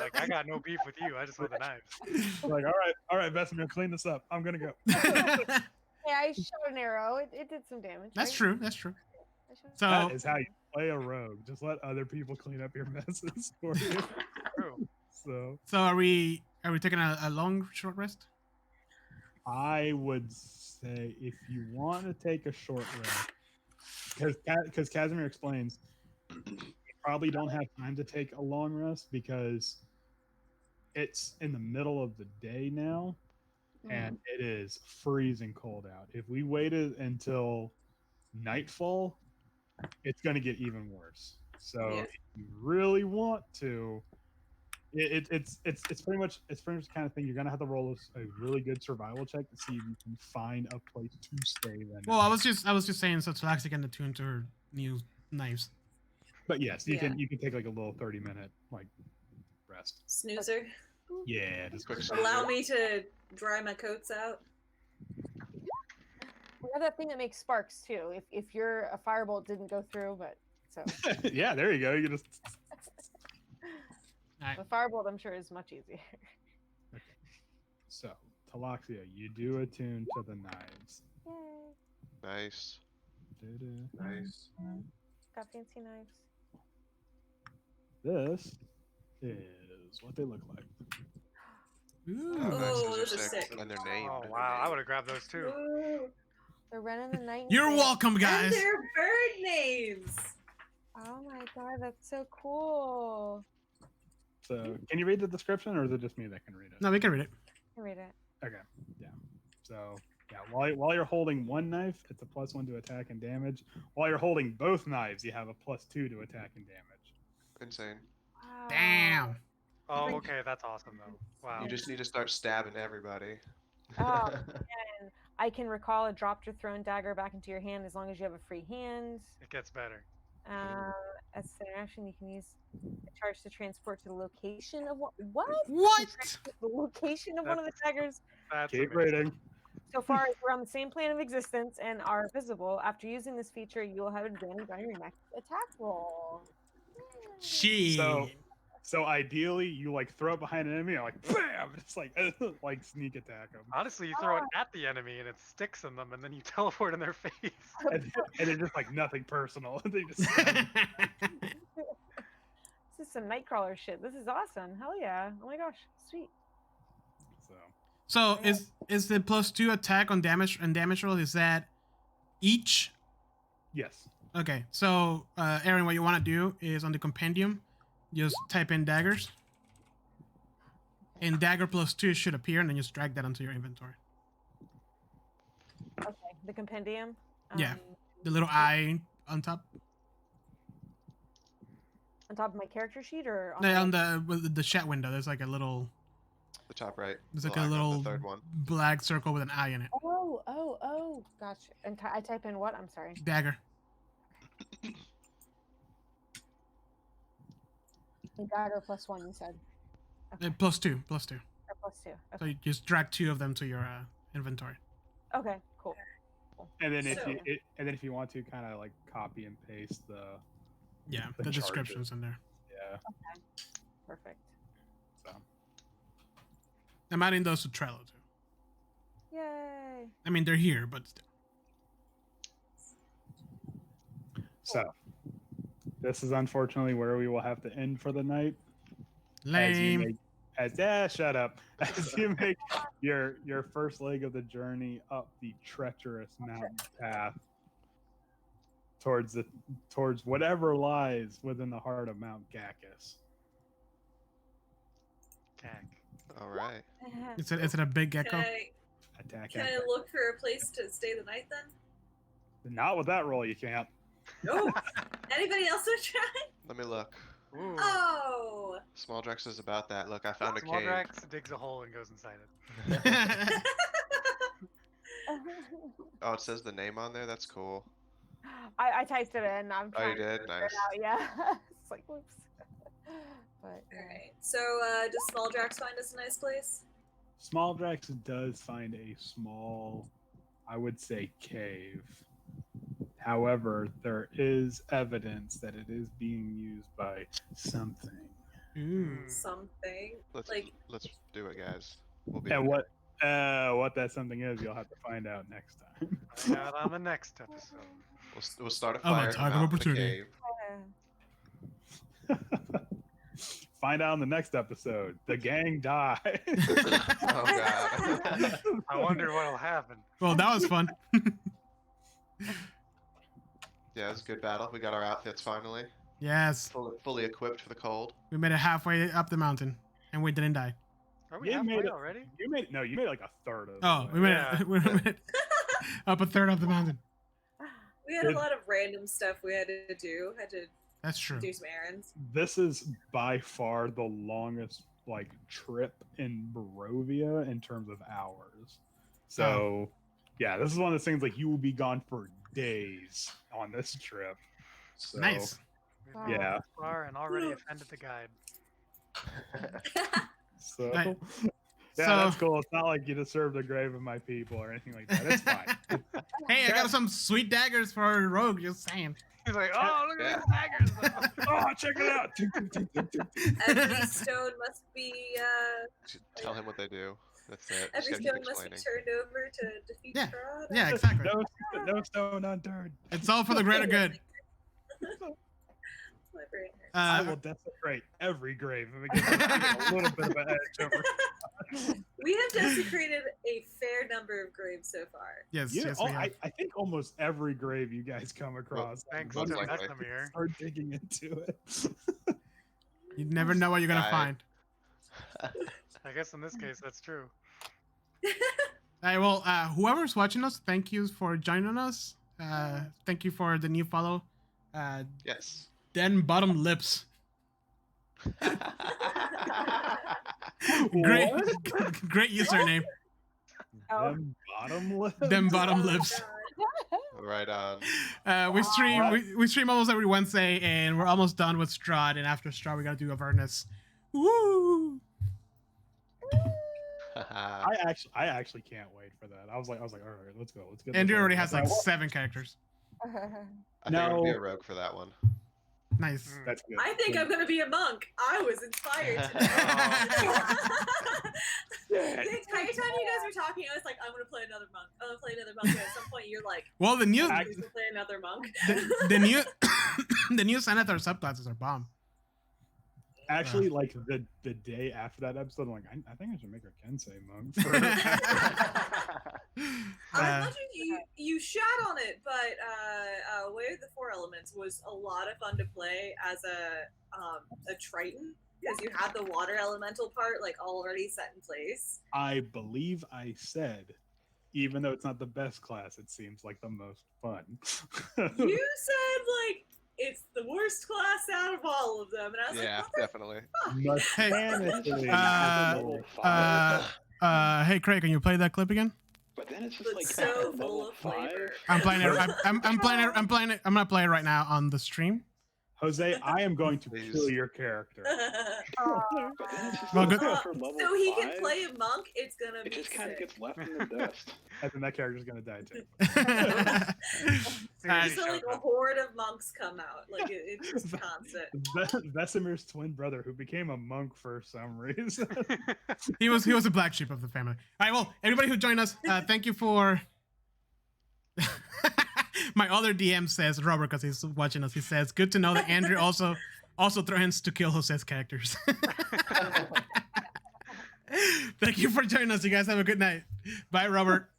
Speaker 6: like I got no beef with you. I just want the knives.
Speaker 3: Like, all right, Vesemir, clean this up. I'm gonna go.
Speaker 5: Yeah, I shot an arrow. It did some damage.
Speaker 1: That's
Speaker 5: right?
Speaker 1: true. That's true.
Speaker 5: I shot-
Speaker 1: So
Speaker 3: That is how you play a rogue. Just let other people clean up your messes for you.
Speaker 6: True.
Speaker 3: So
Speaker 1: are we taking a long short rest?
Speaker 3: I would say if you want to take a short rest, because Casimir explains, you probably don't have time to take a long rest because it's in the middle of the day now, and it is freezing cold out. If we waited until nightfall, it's going to get even worse. So
Speaker 2: Yeah.
Speaker 3: if you really want to, it's pretty much the kind of thing you're gonna have to roll a really good survival check to see if you can find a place to stay. Then,
Speaker 1: Well, I was just saying so Talaxi can attune to her new knives.
Speaker 3: but yes, you
Speaker 2: Yeah.
Speaker 3: can take like a little 30-minute like rest.
Speaker 2: Snoozer.
Speaker 3: Yeah, just
Speaker 4: Quick
Speaker 2: Allow
Speaker 4: snoozer.
Speaker 2: me to dry my coats out.
Speaker 5: We have that thing that makes sparks too. If your a firebolt didn't go through, but so
Speaker 3: yeah, there you go. You can just
Speaker 1: Alright.
Speaker 5: the firebolt I'm sure is much easier.
Speaker 3: so Taloxia, you do attune to the knives.
Speaker 5: Yay!
Speaker 4: Nice. Nice.
Speaker 5: Got fancy knives.
Speaker 3: This is what they look like.
Speaker 1: Ooh.
Speaker 4: Oh, nice.
Speaker 2: Oh,
Speaker 4: Those
Speaker 2: those
Speaker 4: are
Speaker 2: are
Speaker 4: sick.
Speaker 2: sick.
Speaker 4: And they're named.
Speaker 6: Oh wow, I would have grabbed those too.
Speaker 2: Ooh.
Speaker 5: They're running the night.
Speaker 1: You're welcome,
Speaker 2: And
Speaker 1: guys.
Speaker 2: their bird names.
Speaker 5: Oh my god, that's so cool.
Speaker 3: So, can you read the description, or is it just me that can read it?
Speaker 1: No, we can read it.
Speaker 5: I read it.
Speaker 3: Okay. Yeah. So, yeah, while you're holding one knife, it's a +1 to attack and damage. While you're holding both knives, you have a +2 to attack and damage.
Speaker 4: Insane.
Speaker 5: Wow.
Speaker 1: Damn.
Speaker 6: Oh, okay, that's awesome though. Wow.
Speaker 4: You just need to start stabbing everybody.
Speaker 5: Oh, and I can recall a dropped or thrown dagger back into your hand as long as you have a free hand.
Speaker 6: It gets better.
Speaker 5: As an action, you can use a charge to transport to the location of what? What?
Speaker 1: What?
Speaker 5: The location of one of the daggers.
Speaker 6: That's
Speaker 3: Keep
Speaker 6: amazing.
Speaker 3: reading.
Speaker 5: So far as we're on the same plane of existence and are visible, after using this feature, you will have advantage on your next attack roll.
Speaker 1: Shit.
Speaker 3: So ideally, you like throw it behind an enemy, and like bam, it's like like sneak attack them,
Speaker 6: Honestly, you throw it at the enemy and it sticks in them, and then you teleport in their face.
Speaker 3: and it's just like nothing personal. They just
Speaker 5: This is some Nightcrawler shit. This is awesome. Hell yeah. Oh my gosh. Sweet.
Speaker 3: so.
Speaker 1: So is the +2 attack on damage and damage roll, is that each?
Speaker 3: Yes.
Speaker 1: Okay, so Aaron, what you want to do is on the compendium, just type in daggers, and dagger +2 should appear, and then just drag that onto your inventory.
Speaker 5: Okay. The compendium.
Speaker 1: Yeah. The little eye on top.
Speaker 5: On top of my character sheet or on,
Speaker 1: No, on the chat window, there's like a little,
Speaker 4: The top right.
Speaker 1: there's like
Speaker 4: icon,
Speaker 1: a little
Speaker 4: The third one.
Speaker 1: black circle with an eye in it.
Speaker 5: Oh, gotcha. And I type in what? I'm sorry.
Speaker 1: Dagger.
Speaker 5: The dagger +1, you said.
Speaker 1: +2.
Speaker 5: Or +2.
Speaker 1: So
Speaker 5: Okay.
Speaker 1: you just drag 2 of them to your inventory.
Speaker 5: Okay, cool.
Speaker 3: And then
Speaker 2: So-
Speaker 3: if you want to kind of like copy and paste the
Speaker 1: Yeah,
Speaker 3: The
Speaker 1: the
Speaker 3: charges.
Speaker 1: description's in there.
Speaker 3: yeah.
Speaker 5: Perfect.
Speaker 3: So
Speaker 1: I'm adding those to Trello too.
Speaker 5: Yay.
Speaker 1: I mean, they're here, but still.
Speaker 3: so this is unfortunately where we will have to end for the night.
Speaker 1: Lame.
Speaker 3: Shut up. As you make your first leg of the journey up the treacherous mountain path towards whatever lies within the heart of Mt Ghekis.
Speaker 6: Cack.
Speaker 4: All right.
Speaker 1: Is it a big gecko?
Speaker 3: Attack.
Speaker 2: Can I look for a place to stay the night then?
Speaker 3: Not with that roll, you can't.
Speaker 2: Oh, anybody else want to try?
Speaker 4: Let me look.
Speaker 6: Ooh.
Speaker 2: Oh,
Speaker 4: Small Drex is about that. Look, I found a
Speaker 6: Small
Speaker 4: cave.
Speaker 6: Drax digs a hole and goes inside it.
Speaker 4: Oh, it says the name on there. That's cool.
Speaker 5: I typed it in. I'm
Speaker 4: Oh, you
Speaker 5: trying to
Speaker 4: did?
Speaker 5: figure it
Speaker 4: Nice.
Speaker 5: out, yeah. It's like, whoops. But yeah.
Speaker 2: alright. So, does Small Drax find us a nice place?
Speaker 3: Small Drax does find a small, I would say, cave. However, there is evidence that it is being used by something.
Speaker 1: Ooh.
Speaker 2: Something.
Speaker 4: Let's
Speaker 2: Like-
Speaker 4: let's do it, guys. We'll be.
Speaker 3: And what that something is, you'll have to find out next time.
Speaker 6: Find out on the next episode.
Speaker 4: We'll start a
Speaker 1: Oh, my
Speaker 4: fire.
Speaker 1: target
Speaker 4: out in the
Speaker 1: opportunity.
Speaker 4: cave.
Speaker 3: Find out in the next episode. The gang dies.
Speaker 4: Oh god.
Speaker 6: I wonder what'll happen.
Speaker 1: Well, that was fun.
Speaker 4: Yeah, it was a good battle. We got our outfits finally.
Speaker 1: Yes,
Speaker 4: Fully equipped for the cold.
Speaker 1: we made it halfway up the mountain, and we didn't die.
Speaker 6: Are we
Speaker 3: You
Speaker 6: halfway
Speaker 3: made it.
Speaker 6: already?
Speaker 3: You made like a third of.
Speaker 1: Oh,
Speaker 3: the
Speaker 1: we
Speaker 3: way.
Speaker 1: made
Speaker 6: Yeah.
Speaker 1: it. We made it up a third of the mountain.
Speaker 2: We had a lot of random stuff we had to do. Had to
Speaker 1: That's true.
Speaker 2: do some errands.
Speaker 3: This is by far the longest like trip in Barovia in terms of hours. So yeah, this is one of those things like you will be gone for days on this trip. So
Speaker 1: Nice.
Speaker 6: We've made it
Speaker 3: Yeah.
Speaker 6: this far and already offended the guide.
Speaker 3: So
Speaker 1: Right.
Speaker 3: yeah,
Speaker 1: So-
Speaker 3: that's cool. It's not like you disturbed the grave of my people or anything like that. It's fine.
Speaker 1: Hey, I got some sweet daggers for our rogue. Just saying.
Speaker 6: He's like, oh, look
Speaker 4: Yeah.
Speaker 6: at these daggers. though."
Speaker 3: Oh, check it out. Tink, tink, tink, tink, tink.
Speaker 2: Every stone must be
Speaker 4: Just tell him what they do. That's it.
Speaker 2: every
Speaker 4: Just gotta
Speaker 2: stone
Speaker 4: keep
Speaker 2: must be
Speaker 4: explaining.
Speaker 2: turned over to defeat
Speaker 1: Yeah.
Speaker 2: Strahd.
Speaker 1: Yeah, exactly.
Speaker 3: No stone unturned.
Speaker 1: It's all for the greater good.
Speaker 2: My brain hurts.
Speaker 3: I will desecrate every grave if it gives me a little bit of an edge over.
Speaker 2: We have desecrated a fair number of graves so far.
Speaker 1: Yes,
Speaker 3: Yeah,
Speaker 1: yes,
Speaker 3: oh,
Speaker 1: we have.
Speaker 3: I think almost every grave you guys come across.
Speaker 6: Thanks
Speaker 4: Most
Speaker 6: to
Speaker 4: likely.
Speaker 6: Vesemir.
Speaker 3: Start digging into it.
Speaker 1: You never know what you're gonna
Speaker 4: Guy.
Speaker 1: find.
Speaker 6: I guess in this case, that's true.
Speaker 1: All right, well, whoever's watching us, thank you for joining us. Thank you for the new follow.
Speaker 4: Yes.
Speaker 1: Den Bottom Lips. Great, great username.
Speaker 5: Oh.
Speaker 3: Them bottom lip.
Speaker 1: Them Bottom
Speaker 2: Oh,
Speaker 1: Lips.
Speaker 2: God.
Speaker 4: Right on.
Speaker 1: We stream almost every Wednesday, and we're almost done with Strahd. And after Strahd, we gotta do Avernus. Woo!
Speaker 3: I actually can't wait for that. I was like, all right, let's go. Let's get. this
Speaker 1: Andrew
Speaker 3: over
Speaker 1: already
Speaker 3: with.
Speaker 1: has like 7 characters.
Speaker 4: I think I'm gonna be
Speaker 3: No.
Speaker 4: a rogue for that one.
Speaker 1: Nice.
Speaker 6: Mm.
Speaker 3: That's good.
Speaker 2: I think I'm gonna be a monk. I was inspired today. The entire time you guys were talking, I was like, I'm gonna play another monk. I'm gonna play another monk. And at some point, you're like,
Speaker 1: Well, the new
Speaker 2: please play another monk.
Speaker 1: the new the new Senator subclasses are bomb.
Speaker 3: Actually, like the day after that episode, I'm like, I think I should make a Kensei monk. For
Speaker 2: I imagine you shat on it, but Way of the Four Elements was a lot of fun to play as a Triton because you had the water elemental part like already set in place.
Speaker 3: I believe I said, even though it's not the best class, it seems like the most fun.
Speaker 2: You said like it's the worst class out of all of them, and I was
Speaker 4: Yeah,
Speaker 2: like, what
Speaker 4: definitely.
Speaker 3: Mechanically,
Speaker 1: Hey, hey, Craig, can you play that clip again?
Speaker 8: But then it's
Speaker 2: the
Speaker 8: just
Speaker 2: fuck?
Speaker 8: like
Speaker 2: So
Speaker 8: level
Speaker 2: full of
Speaker 8: 5.
Speaker 2: flavor.
Speaker 1: I'm playing it. I'm playing it. I'm playing it. I'm gonna play it right now on the stream.
Speaker 3: Jose, I am going to
Speaker 4: Please.
Speaker 3: kill your character.
Speaker 8: But then it's just
Speaker 1: Well,
Speaker 8: like
Speaker 1: good-
Speaker 8: after level
Speaker 2: so he
Speaker 8: 5,
Speaker 2: can play a monk. It's gonna
Speaker 8: it
Speaker 2: be
Speaker 8: just kind of
Speaker 2: sick.
Speaker 8: gets left in the dust.
Speaker 3: And then that character's gonna die too.
Speaker 1: Alright,
Speaker 2: So like a horde of monks come out. Like it's just constant.
Speaker 3: Vesemir's twin brother, who became a monk for some reason.
Speaker 1: he was the black sheep of the family. All right, well, everybody who joined us, thank you for. My other DM says Robert because he's watching us. He says, "Good to know that Andrew also threatens to kill Jose's characters." Thank you for joining us. You guys have a good night. Bye, Robert.